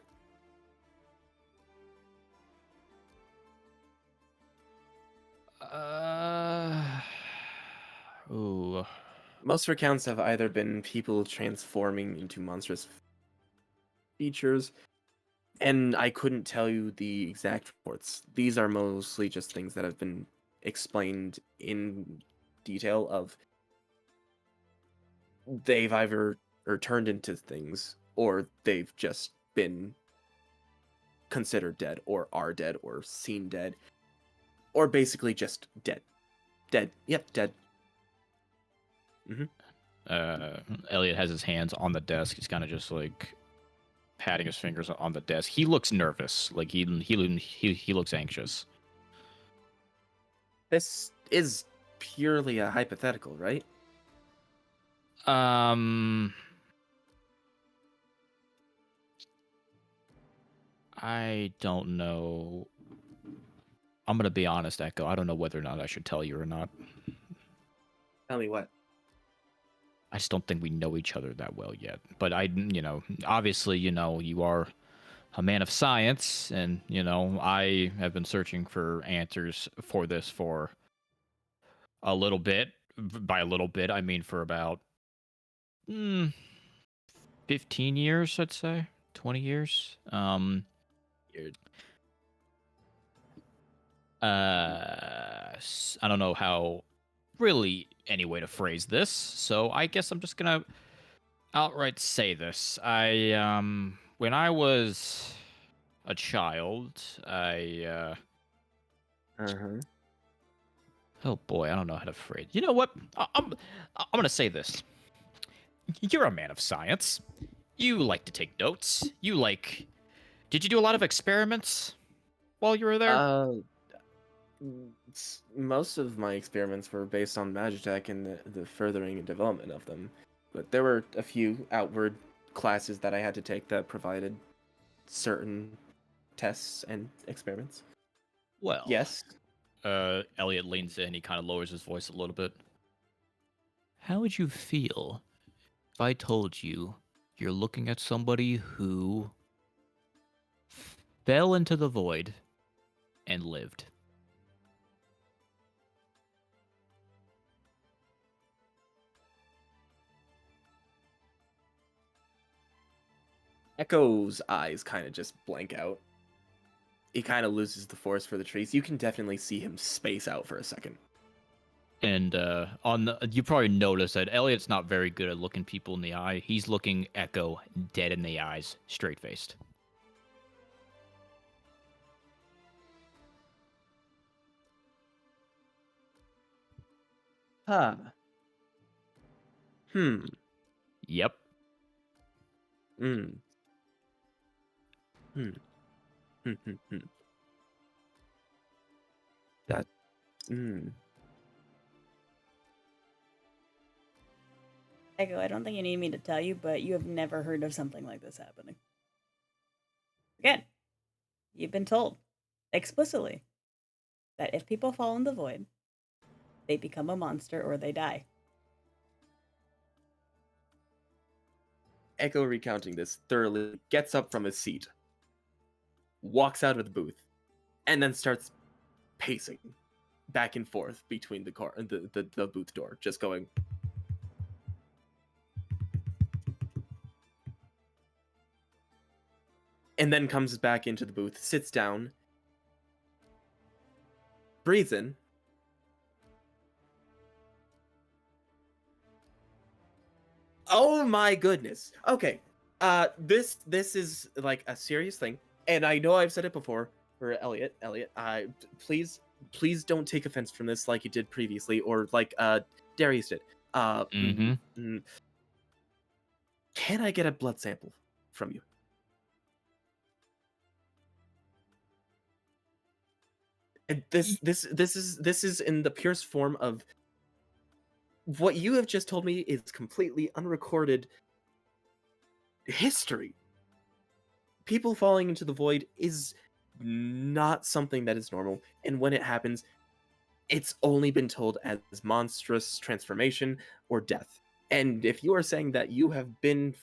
Uh. Ooh. Most recounts have either been people transforming into monstrous features, and I couldn't tell you the exact reports. These are mostly just things that have been explained in detail of they've either or turned into things, or they've just been considered dead, or are dead, or seen dead, or basically just dead. Dead. Yep, dead. Elliot has his hands on the desk. He's kind of just like patting his fingers on the desk. He looks nervous. Like he looks anxious. This is purely a hypothetical, right? I don't know. I'm gonna be honest, Echo. I don't know whether or not I should tell you or not. Tell me what. I just don't think we know each other that well yet. But obviously, you are a man of science, and, I have been searching for answers for this for a little bit. By a little bit, I mean for about 15 years, I'd say. 20 years. I don't know how really any way to phrase this, so I guess I'm just gonna outright say this. When I was a child, oh boy, I don't know how to phrase. You know what? I'm gonna say this. You're a man of science. You like to take notes. Did you do a lot of experiments while you were there? Most of my experiments were based on Magitech and the furthering and development of them, but there were a few outward classes that I had to take that provided certain tests and experiments. Well, Yes. Elliot leans in. He kind of lowers his voice a little bit. How would you feel if I told you you're looking at somebody who fell into the void and lived? Echo's eyes kind of just blank out. He kind of loses the forest for the trees. You can definitely see him space out for a second. And you probably noticed that Elliot's not very good at looking people in the eye. He's looking Echo dead in the eyes, straight faced. Huh. Yep. Hmm. Hmm. Hmm. Hmm. Hmm. That. Hmm. Echo, I don't think you need me to tell you, but you have never heard of something like this happening. Again, you've been told explicitly that if people fall in the void, they become a monster or they die. Echo, recounting this thoroughly, gets up from his seat, walks out of the booth, and then starts pacing back and forth between the car and the booth door, just going. And then comes back into the booth, sits down, breathes in, oh my goodness. Okay. This is like a serious thing, and I know I've said it before for Elliot. Please don't take offense from this like you did previously, or like Darius did. Can I get a blood sample from you? And this is in the purest form of what you have just told me is completely unrecorded history. People falling into the void is not something that is normal, and when it happens, it's only been told as monstrous transformation or death. And if you are saying that you have been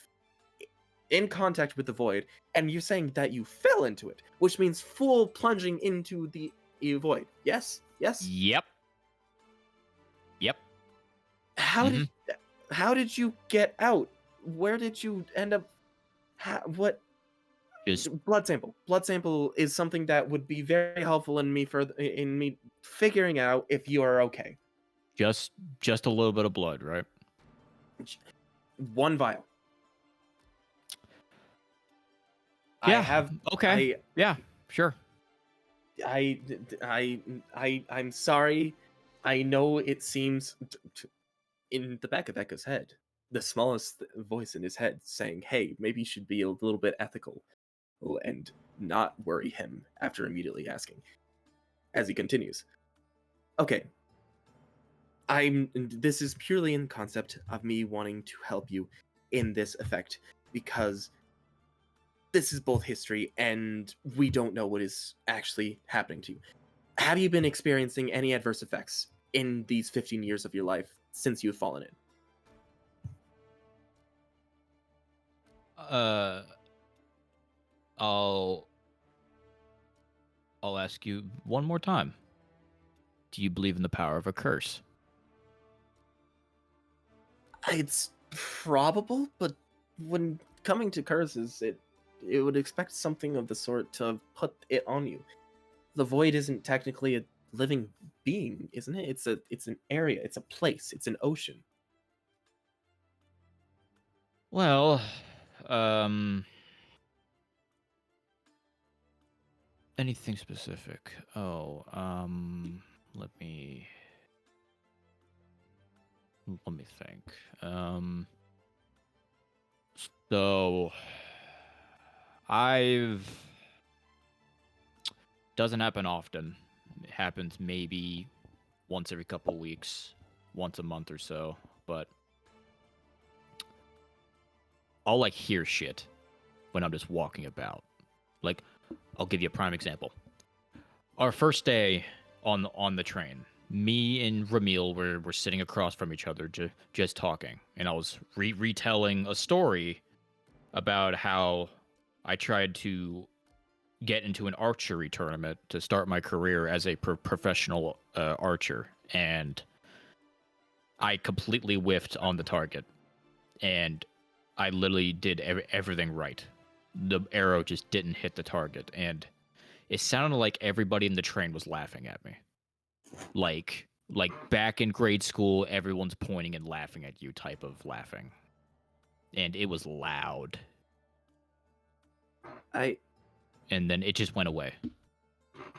in contact with the void, and you're saying that you fell into it, which means full plunging into the void. Yes? Yes? Yep. Yep. How Mhm. did you get out? Where did you end up? What? Just Blood sample. Blood sample is something that would be very helpful in me figuring out if you are okay. just just a little bit of blood, right? One vial. I Yeah. have. Okay. Yeah. Sure. I'm sorry. I know it seems in the back of Echo's head, the smallest voice in his head saying, "Hey, maybe you should be a little bit ethical and not worry him," after immediately asking. As he continues, "Okay, this is purely in concept of me wanting to help you in this effect because this is both history and we don't know what is actually happening to you. Have you been experiencing any adverse effects in these 15 years of your life since you've fallen in?" Uh, I'll I'll ask you one more time. Do you believe in the power of a curse? It's probable, but when coming to curses, it would expect something of the sort to put it on you. The void isn't technically a living being, isn't it? It's an area, it's a place, it's an ocean. Well, um, anything specific? Oh, let me think. So I've doesn't happen often. It happens maybe once every couple of weeks, once a month or so, but I'll like hear shit when I'm just walking about. Like, I'll give you a prime example. Our first day on the train, me and Ramil were sitting across from each other, just talking, and I was retelling a story about how I tried to get into an archery tournament to start my career as a professional archer, and I completely whiffed on the target, and I literally did everything right. The arrow just didn't hit the target, and it sounded like everybody in the train was laughing at me. Like back in grade school, everyone's pointing and laughing at you type of laughing. And it was loud. I And then it just went away.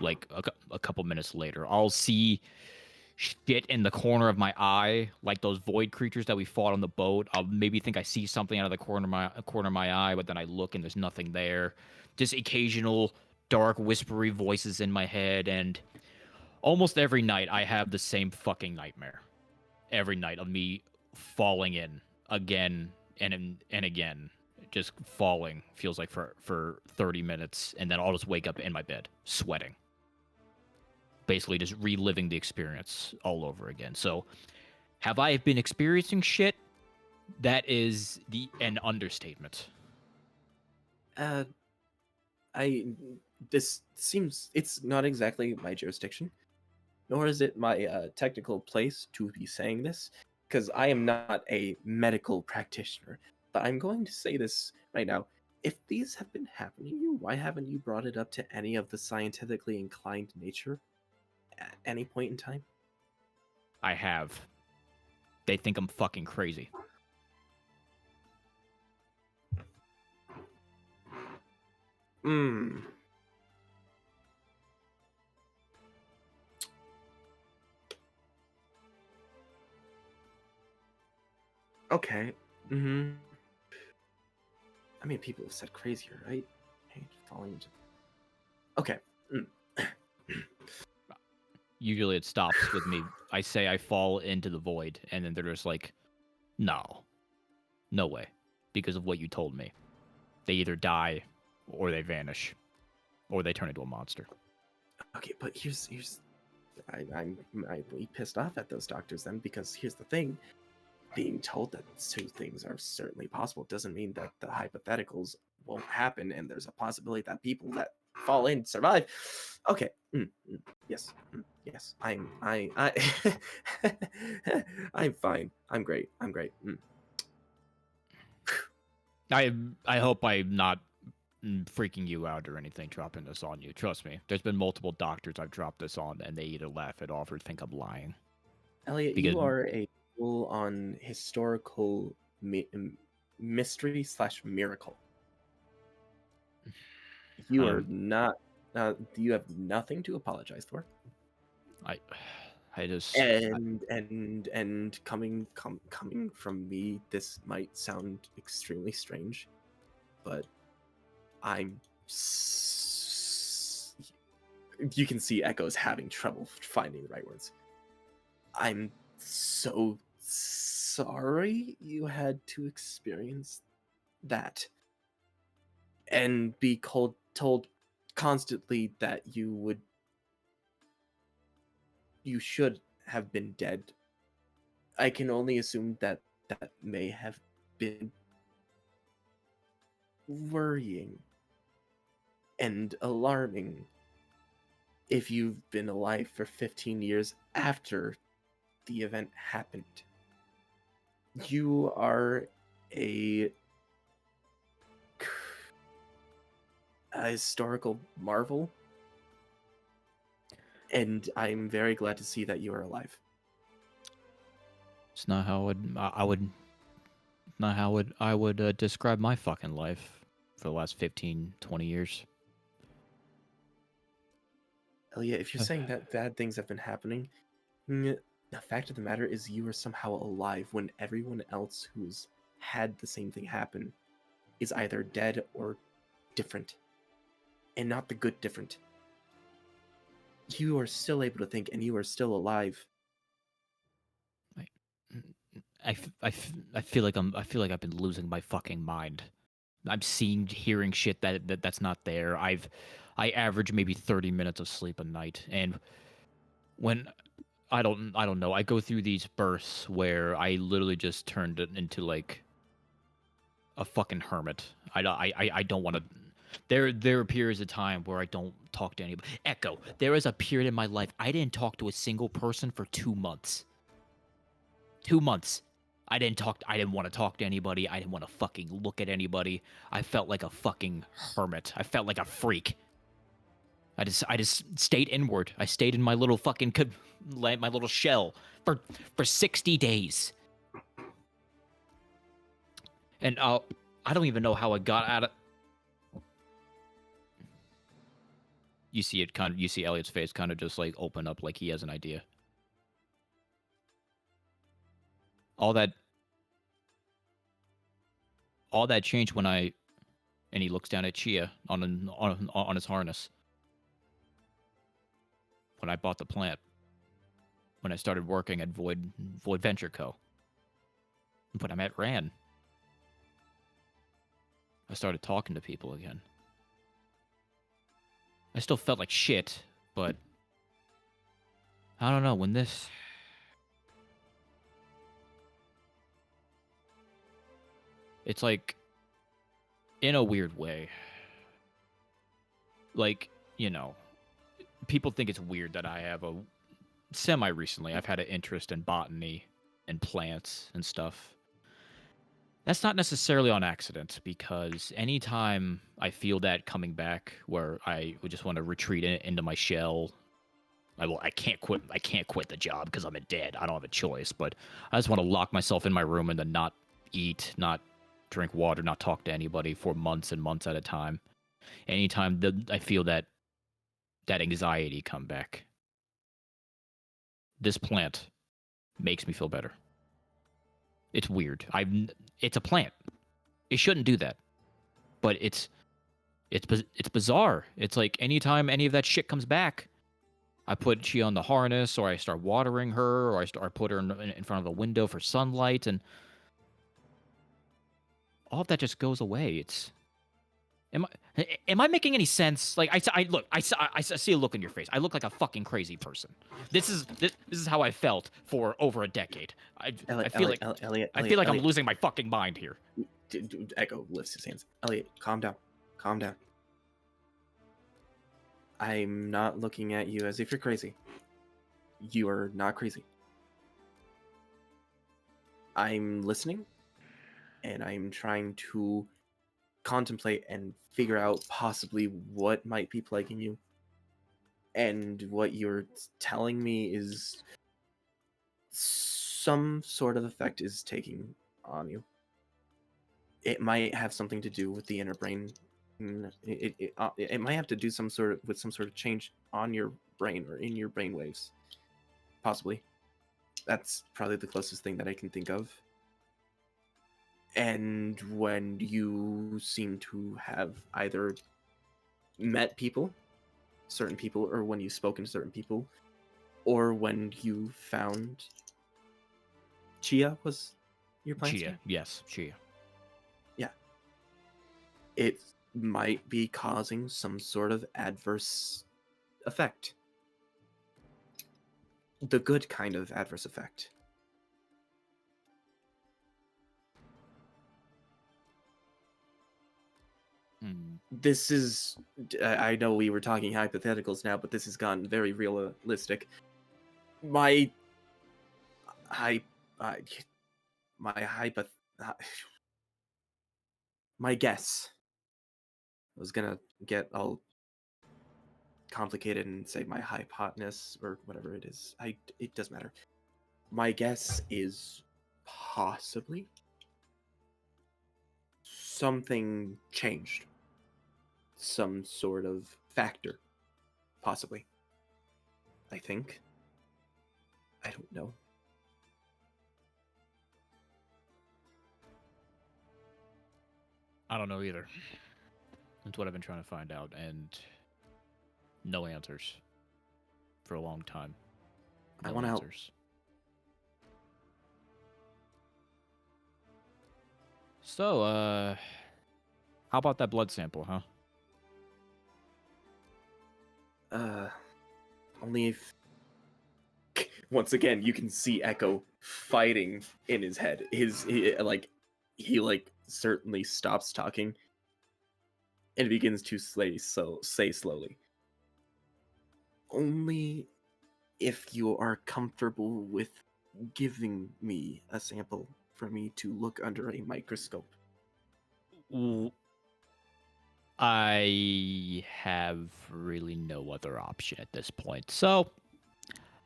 Like a couple minutes later, I'll see shit in the corner of my eye, like those void creatures that we fought on the boat. I'll maybe think I see something out of the corner of my eye, but then I look and there's nothing there. Just occasional dark, whispery voices in my head, and almost every night I have the same fucking nightmare. Every night of me falling in again and again, just falling feels like for 30 minutes, and then I'll just wake up in my bed sweating, basically just reliving the experience all over again. So have I been experiencing shit? That is an understatement. uh I this seems it's not exactly my jurisdiction, nor is it my technical place to be saying this, because I am not a medical practitioner. But I'm going to say this right now. If these have been happening to you, why haven't you brought it up to any of the scientifically inclined nature at any point in time? I have. They think I'm fucking crazy. Hmm. Okay. Mm-hmm. I mean, people have said crazier, right? Hey, falling into. Okay. Usually it stops with me. I say I fall into the void, and then they're just like, no, no way, because of what you told me. They either die, or they vanish, or they turn into a monster. Okay, but I'm be pissed off at those doctors then, because here's the thing: being told that two things are certainly possible doesn't mean that the hypotheticals won't happen, and there's a possibility that people that fall in survive. Okay, yes, yes, I I'm fine. I'm great. I'm great. I hope I'm not freaking you out or anything dropping this on you. Trust me. There's been multiple doctors I've dropped this on, and they either laugh it off or think I'm lying. Elliot, Because you are a full-on historical mystery slash miracle. You are not. You have nothing to apologize for. I just And coming from me, this might sound extremely strange, but I'm. You can see Echo's having trouble finding the right words. I'm so sorry you had to experience that and be told constantly that you should have been dead. I can only assume that that may have been worrying and alarming if you've been alive for 15 years after the event happened. You are a historical marvel, and I'm very glad to see that you are alive. it's not how I would describe my fucking life for the last 15, 20 years. Elliot, if you're saying that bad things have been happening, the fact of the matter is you are somehow alive when everyone else who's had the same thing happen is either dead or different. And not the good different. You are still able to think, and you are still alive. I feel like I've been losing my fucking mind. I'm hearing shit that's not there. I average maybe 30 minutes of sleep a night, and when I don't know, I go through these bursts where I literally just turned it into like a fucking hermit. I don't want to. There are periods of time where I don't talk to anybody. Echo, there is a period in my life I didn't talk to a single person for 2 months. 2 months. I didn't want to talk to anybody. I didn't want to fucking look at anybody. I felt like a fucking hermit. I felt like a freak. I just stayed inward. I stayed in my little fucking my little shell for 60 days. And I don't even know how I got out of. You see Elliot's face kind of just like open up like he has an idea. All that changed when and he looks down at Chia on his harness. When I bought the plant. When I started working at Void Venture Co. When I met Ran. I started talking to people again. I still felt like shit, but I don't know, when this it's like in a weird way. Like, people think it's weird that I have semi-recently I've had an interest in botany and plants and stuff. That's not necessarily on accident, because anytime I feel that coming back where I would just want to retreat into my shell, I can't quit the job because I'm dead. I don't have a choice, but I just want to lock myself in my room and then not eat, not drink water, not talk to anybody for months and months at a time. Anytime I feel that anxiety come back, this plant makes me feel better. It's weird. It's a plant. It shouldn't do that, but it's bizarre. It's like anytime any of that shit comes back, I put Chia on the harness, or I start watering her, or I put her in front of a window for sunlight, and all of that just goes away. Am I making any sense? Like look, I see a look in your face. I look like a fucking crazy person. This is how I felt for over a decade. I feel like I feel like I'm losing my fucking mind here. Echo lifts his hands. Elliot, calm down. Calm down. I'm not looking at you as if you're crazy. You are not crazy. I'm listening, and I'm trying to contemplate and figure out possibly what might be plaguing you. And what you're telling me is some sort of effect is taking on you. It might have something to do with the inner brain. It might have to do some sort of change on your brain or in your brain waves. Possibly. That's probably the closest thing that I can think of. And when you seem to have either met people, certain people, or when you've spoken to certain people, or when you found Chia was your plant Chia, name? yes, Chia. Yeah. It might be causing some sort of adverse effect. The good kind of adverse effect. This is, I know we were talking hypotheticals now, but this has gotten very realistic. My guess, I was gonna get all complicated and say my hypotenuse or whatever it is. It doesn't matter. My guess is possibly something changed. Some sort of factor. Possibly. I think. I don't know. I don't know either. That's what I've been trying to find out, and no answers for a long time. I want to help. So, how about that blood sample, huh? Only if... Once again, you can see Echo fighting in his head. He certainly stops talking and begins to say slowly. Only if you are comfortable with giving me a sample for me to look under a microscope. I have really no other option at this point. So,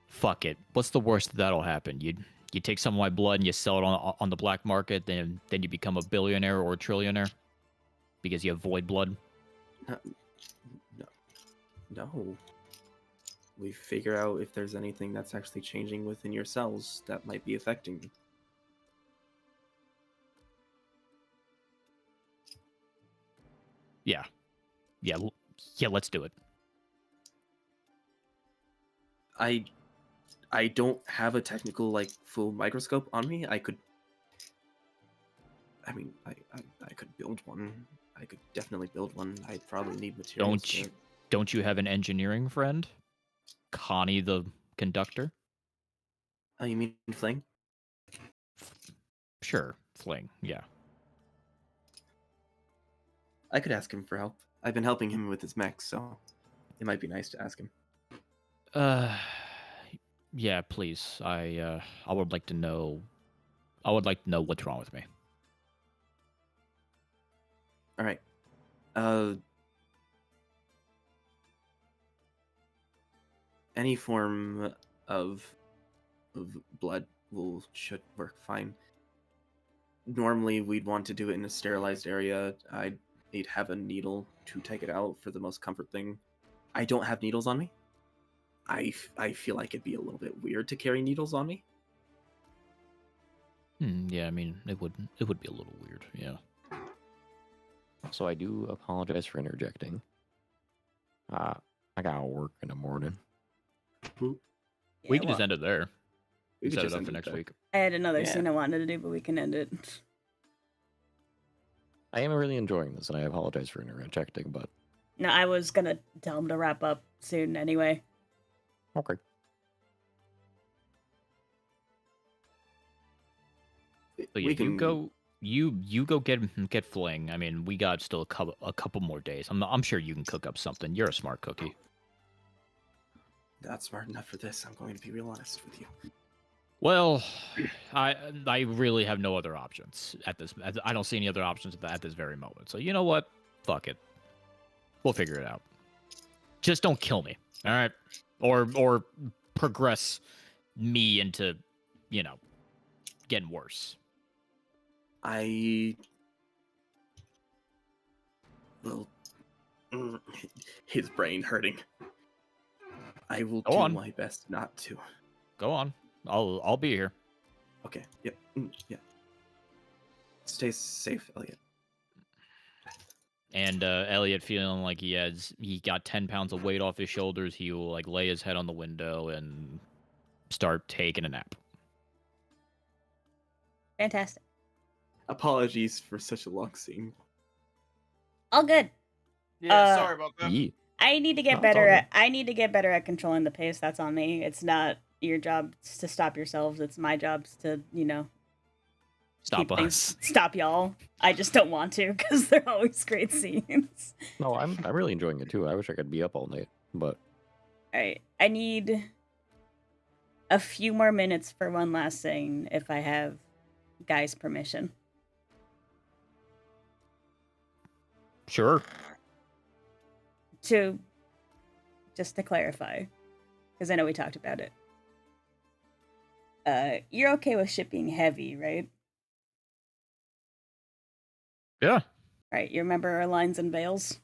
fuck it. What's the worst that'll happen? You take some of my blood and you sell it on the black market, then you become a billionaire or a trillionaire because you have void blood. No. We figure out if there's anything that's actually changing within your cells that might be affecting you. Yeah, let's do it. I don't have a technical full microscope on me. I could build one. I could definitely build one. I'd probably need materials. Don't you have an engineering friend? Connie the conductor? Oh, you mean Fling? Sure, Fling, yeah. I could ask him for help. I've been helping him with his mech, so it might be nice to ask him. Yeah, please. I would like to know what's wrong with me. All right. Any form of blood should work fine. Normally, we'd want to do it in a sterilized area. I'd have a needle to take it out for the most comfort thing. I don't have needles on me. I feel like it'd be a little bit weird to carry needles on me. Yeah, I mean, it would be a little weird, yeah. So I do apologize for interjecting. I got work in the morning. We Yeah, can just well, end it there. We could Set it just up end for it next there. week. I had another Yeah. scene I wanted to do, but we can end it. I am really enjoying this, and I apologize for interjecting, but No, I was gonna tell him to wrap up soon anyway. okay. So yeah, you go get fling. I mean, we got still a couple more days. I'm sure you can cook up something. You're a smart cookie. Not smart enough for this. I'm going to be real honest with you. Well, I really have no other options at this. I don't see any other options at this very moment. So you know what? Fuck it. We'll figure it out. Just don't kill me, all right? Or progress me into, getting worse. I will. His brain hurting. I will Go do on. my best not to. Go on. I'll be here. Okay. Yep. Yeah. Stay safe, Elliot. And Elliot, feeling like he got 10 pounds of weight off his shoulders, he will like lay his head on the window and start taking a nap. Fantastic. Apologies for such a long scene. All good. Yeah, sorry about that. Yee. I need to get No, it's better all at I need to get better at controlling the pace. That's on me. It's not your job to stop yourselves. It's my job to, Stop keep things- us. stop y'all. I just don't want to because they're always great scenes. No, I'm really enjoying it too. I wish I could be up all night, but All right. I need a few more minutes for one last thing if I have guys' permission. Sure. Just to clarify, because I know we talked about it. You're okay with shit being heavy, right? Yeah. Right, you remember our lines and veils?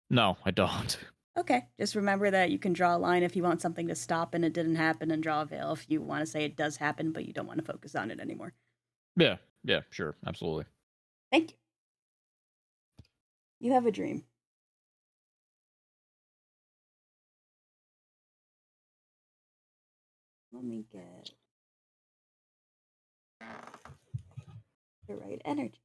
No, I don't. Okay, just remember that you can draw a line if you want something to stop and it didn't happen, and draw a veil if you want to say it does happen, but you don't want to focus on it anymore. Yeah, sure, absolutely. Thank you. You have a dream. Let me get the right energy.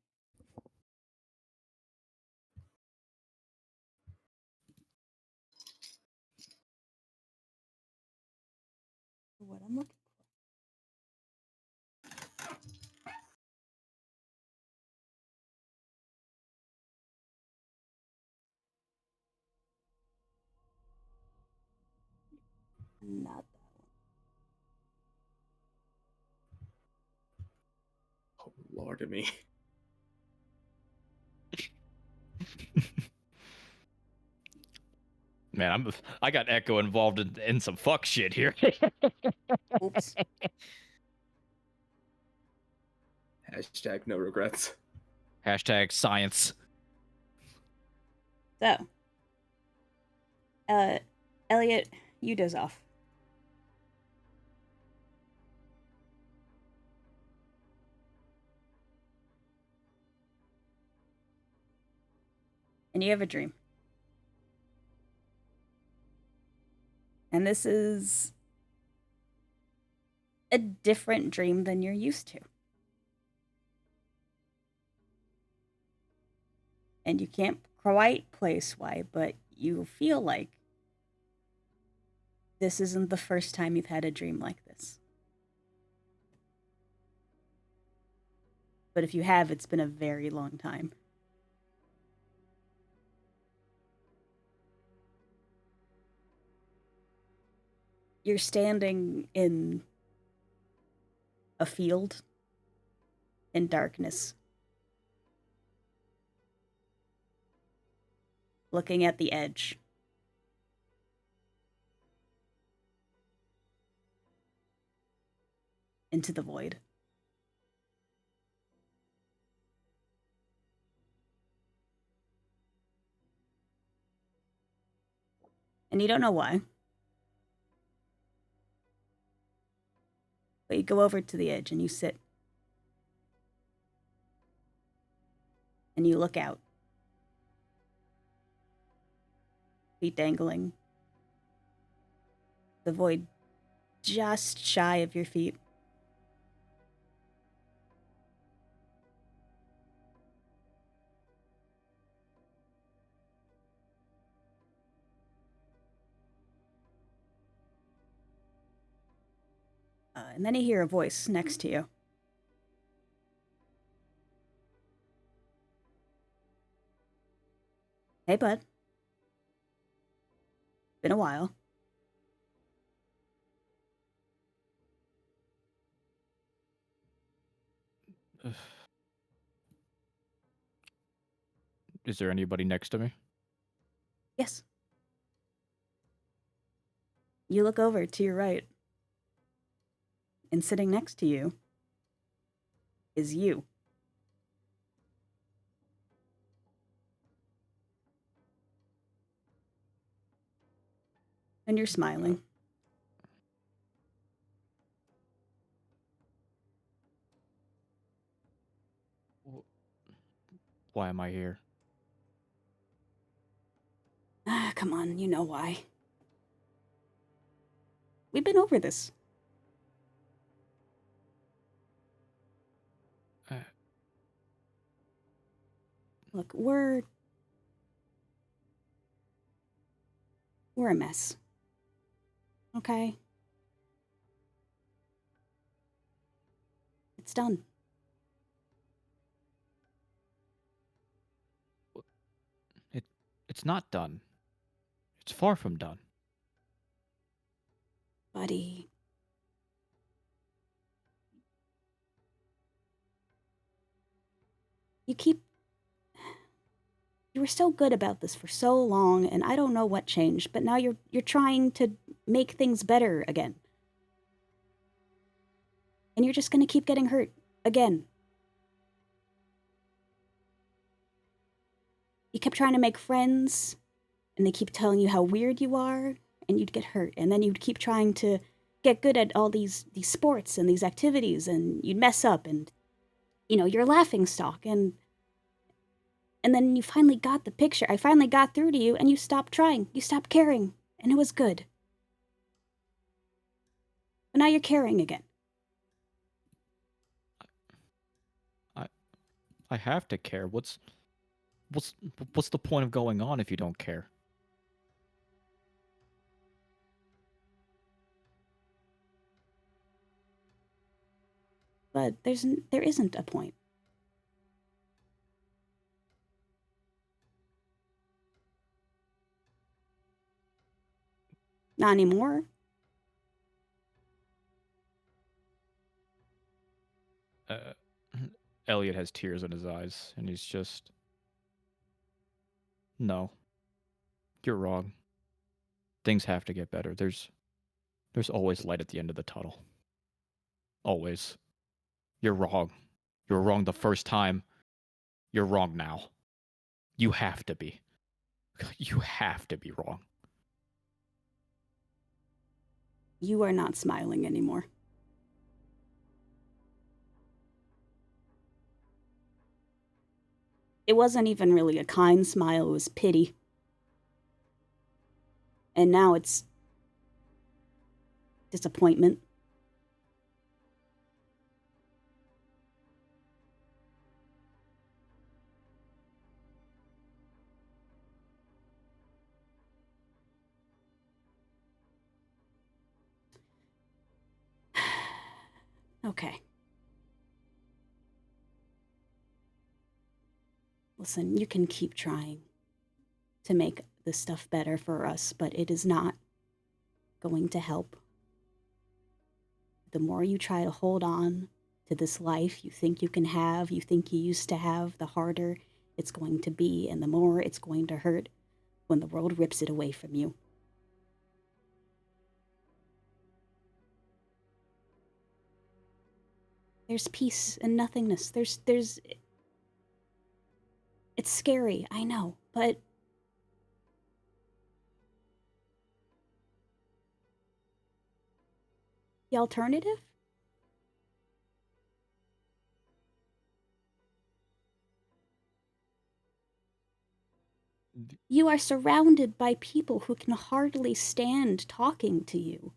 What I'm looking for. Not that one. Oh, Lord of me. Man, I got Echo involved in some fuck shit here. Oops. Hashtag no regrets. Hashtag science. So, Elliot, you doze off. And you have a dream. And this is a different dream than you're used to. And you can't quite place why, but you feel like this isn't the first time you've had a dream like this. But if you have, it's been a very long time. You're standing in a field in darkness, looking at the edge. Into the void. And you don't know why. But you go over to the edge and you sit. And you look out. Feet dangling. the void just shy of your feet. And then you hear a voice next to you. Hey, bud. Been a while. Is there anybody next to me? Yes. You look over to your right, and sitting next to you is you. And you're smiling. Why am I here? Ah, come on, you know why. We've been over this. Look, we're a mess. Okay? It's done. It's not done. It's far from done. Buddy. You were so good about this for so long, and I don't know what changed, but now you're trying to make things better again. And you're just gonna keep getting hurt again. You kept trying to make friends, and they keep telling you how weird you are, and you'd get hurt. And then you'd keep trying to get good at all these sports and these activities, and you'd mess up, and, you're a laughing stock, and then you finally got the picture. I finally got through to you, and you stopped trying. You stopped caring, and it was good. But now you're caring again. I have to care. What's the point of going on if you don't care? But there isn't a point. Not anymore. Elliot has tears in his eyes, and he's just... No. You're wrong. Things have to get better. There's always light at the end of the tunnel. Always. You're wrong. You were wrong the first time. You're wrong now. You have to be. You have to be wrong. You are not smiling anymore. It wasn't even really a kind smile, it was pity. And now it's disappointment. Okay. Listen, you can keep trying to make this stuff better for us, but it is not going to help. The more you try to hold on to this life you think you can have, you think you used to have, the harder it's going to be, and the more it's going to hurt when the world rips it away from you. There's peace and nothingness. There's It's scary, I know, but the alternative? You are surrounded by people who can hardly stand talking to you,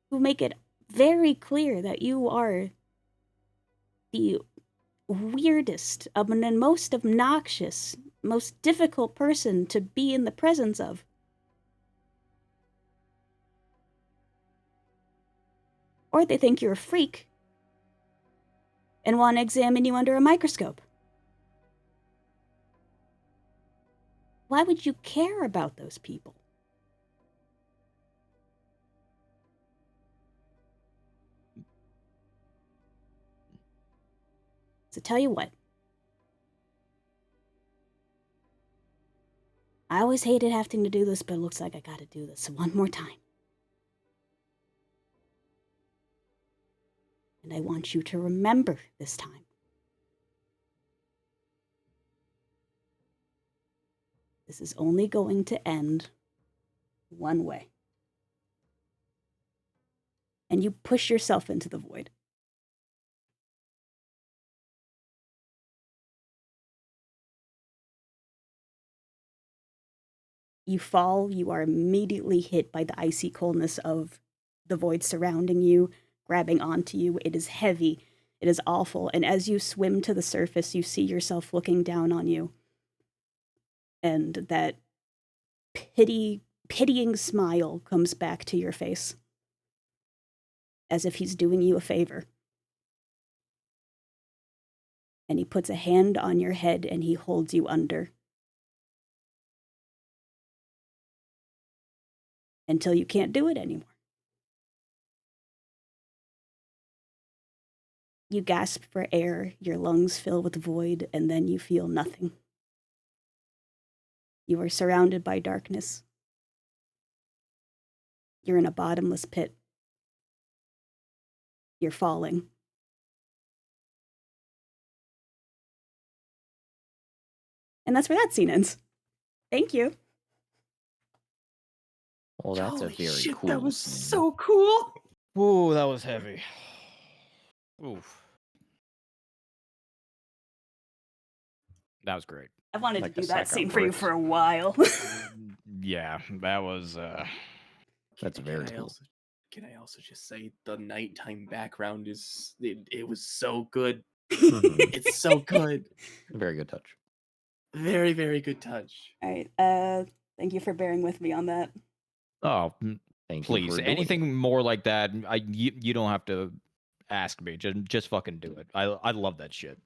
who make it very clear that you are the weirdest and most obnoxious, most difficult person to be in the presence of. Or they think you're a freak and want to examine you under a microscope. Why would you care about those people? So tell you what. I always hated having to do this, but it looks like I gotta do this one more time. And I want you to remember this time. This is only going to end one way. And you push yourself into the void. You fall, you are immediately hit by the icy coldness of the void surrounding you, grabbing onto you. It is heavy, it is awful, and as you swim to the surface, you see yourself looking down on you. And that pitying smile comes back to your face, as if he's doing you a favor. And he puts a hand on your head and he holds you under. Until you can't do it anymore. You gasp for air, your lungs fill with void, and then you feel nothing. You are surrounded by darkness. You're in a bottomless pit. You're falling. And that's where that scene ends. Thank you. Well, that's Holy a very shit, cool. that was scene. so cool. Ooh, that was heavy. Oof. That was great. I wanted Like to a do that sack of scene for you bricks. for a while. Yeah, that was That's very cool. Can I also just say the nighttime background is it was so good. Mhm. It's so good. Very good touch. Very, very good touch. All right. Thank you for bearing with me on that. oh, Thank you please. for doing Anything more like that, you don't have to ask me. Just fucking do it. I love that shit.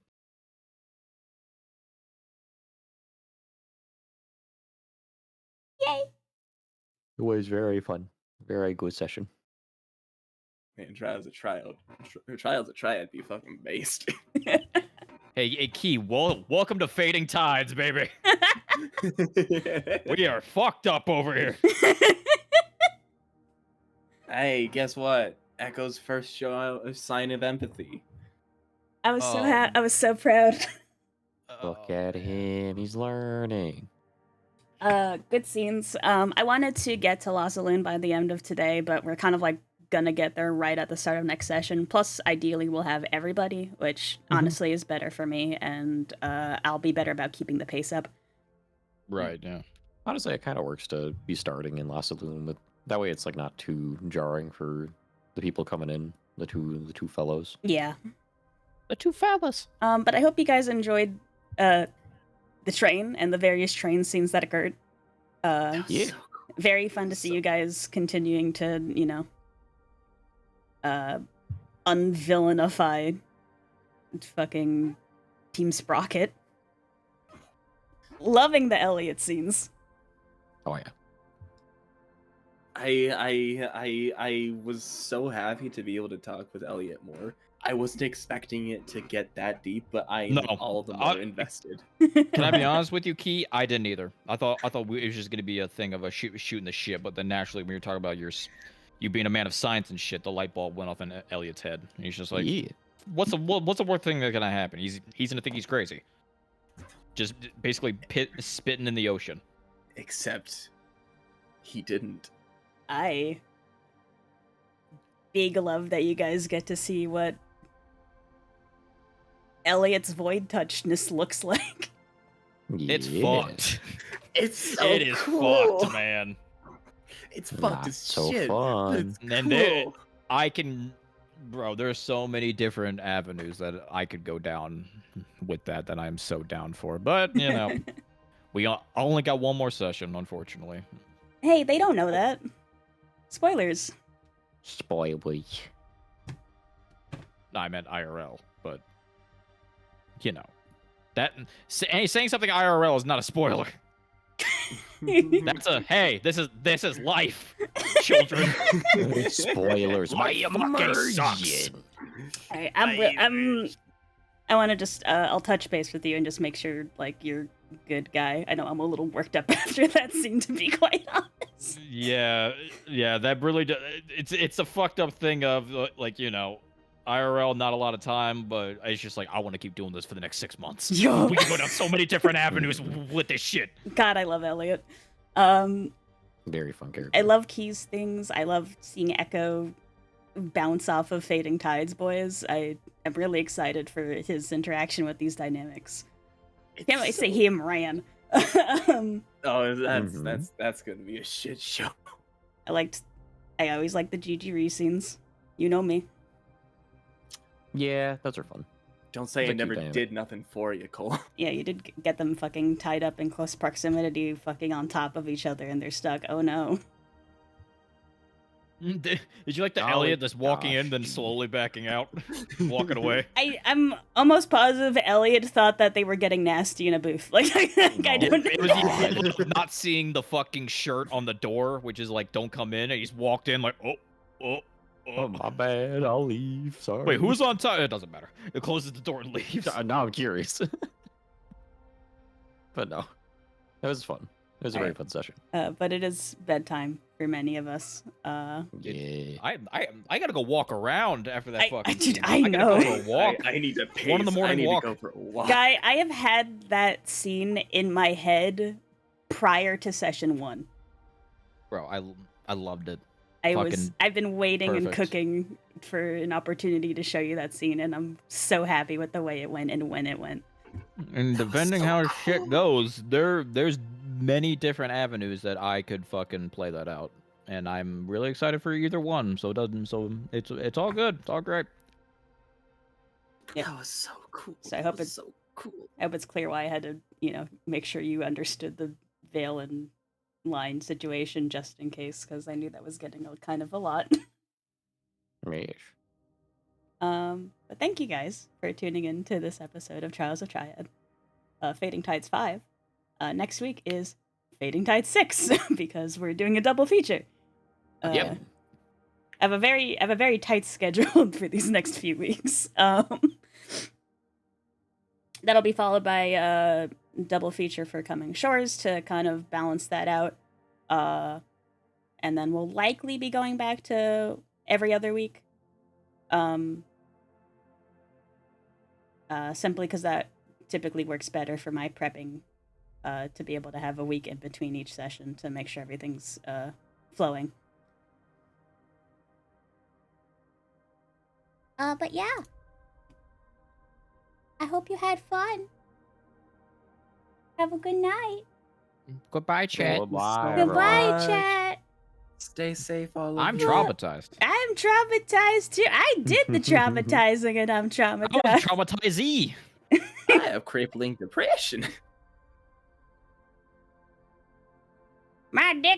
Yay! It was very fun. Very good session. Man, Triad's a Triad. Triad's a Triad be fucking based. Hey, Key, welcome to Fading Tides, baby. We are fucked up over here. Hey, guess what? Echo's first sign of empathy. I was I was so proud. Look at him. He's learning. Good scenes. I wanted to get to Losalune by the end of today, but we're kind of like gonna get there right at the start of next session. Plus, ideally, we'll have everybody, which honestly is better for me, and I'll be better about keeping the pace up. Right, yeah. Honestly, it kind of works to be starting in La Saloon, but that way it's like not too jarring for the people coming in, the two fellows. Yeah. The two fellas. But I hope you guys enjoyed the train and the various train scenes that occurred. That was Yeah. so cool. Very fun to see you guys continuing to, you know, unvillainify fucking Team Sprocket. Loving the Elliot scenes. Oh yeah. I was so happy to be able to talk with Elliot more. I wasn't expecting it to get that deep, but I'm No, all the more invested. Can I be honest with you, Key? I didn't either. I thought it was just gonna be a thing of a shooting the shit, but then naturally when you're talking about you being a man of science and shit, the light bulb went off in Elliot's head, and he's just like, Yeah. what's the worst thing that's gonna happen? He's gonna think he's crazy. Just basically spitting in the ocean. Except he didn't. I big love that you guys get to see what Elliot's void touchness looks like. It's Yeah. fucked. It's so It is cool. fucked, man. It's fucked Not as so shit. but fun. It's And there, cool. I can, bro. There's so many different avenues that I could go down with that I'm so down for. But you know, only got one more session, unfortunately. Hey, they don't know that. Spoilers. Spoilers. I meant IRL, but you know, saying something IRL is not a spoiler. That's a hey. This is life, children. Spoilers. My Life fucking sucks. immersion. Alright, I want to just I'll touch base with you and just make sure like you're a good guy. I know I'm a little worked up after that scene, to be quite honest. Yeah, that really it's a fucked up thing of like, you know, IRL not a lot of time, but it's just like I want to keep doing this for the next 6 months. Yo. We can go down so many different avenues with this shit. God, I love Elliot. Very fun character. I love Key's things. I love seeing Echo bounce off of Fading Tides boys. I am really excited for his interaction with these dynamics. Can't wait to say him ran. Oh, that's Mhm. that's gonna be a shit show. I always like the GG scenes. You know me. Yeah, those are fun. Don't say It's I a cute never dynamic. did nothing for you, Cole. Yeah, you did get them fucking tied up in close proximity, fucking on top of each other, and they're stuck. Oh no. Did you like the Oh, Elliot that's walking in, gosh. then slowly backing out, walking away? I'm almost positive Elliot thought that they were getting nasty in a booth. Like, I don't It was not seeing the fucking shirt on the door, which is like, don't come in, and he's walked in like, oh. Oh, my bad. I'll leave. Sorry. Wait, who's on top? It doesn't matter. It closes the door and leaves. Now I'm curious. But no, it was fun. It was a very Alright. fun session. but it is bedtime for many of us. Yeah. I gotta go walk around after that fucking. dude, scene. I gotta know. go for a walk. I need to pace. One in the morning I need walk. to go for a walk. Guy, I have had that scene in my head prior to session 1. Bro, I loved it. I've Fucking been waiting and perfect. cooking for an opportunity to show you that scene, and I'm so happy with the way it went and when it went. And That was depending so how cool. shit goes, there's many different avenues that I could fucking play that out, and I'm really excited for either one. So it's all good. It's all great. Yeah. That was so cool. So I hope That was it's- so cool. I hope it's clear why I had to, make sure you understood the veil and line situation just in case, because I knew that was getting kind of a lot. Yes. But thank you guys for tuning in to this episode of Trials of Triad. Fading Tides 5. Next week is Fading Tides 6 because we're doing a double feature. Yep. I have a very tight schedule for these next few weeks. That'll be followed by a double feature for Coming Shores to kind of balance that out. And then we'll likely be going back to every other week. Simply because that typically works better for my prepping, to be able to have a week in between each session to make sure everything's flowing. But yeah. I hope you had fun. Have a good night. Goodbye, chat. Goodbye, Goodbye, much. chat. Stay safe, all of I'm you. traumatized. I'm traumatized too. I did the traumatizing and I'm I was traumatized. traumatizee. I have crippling depression. My dick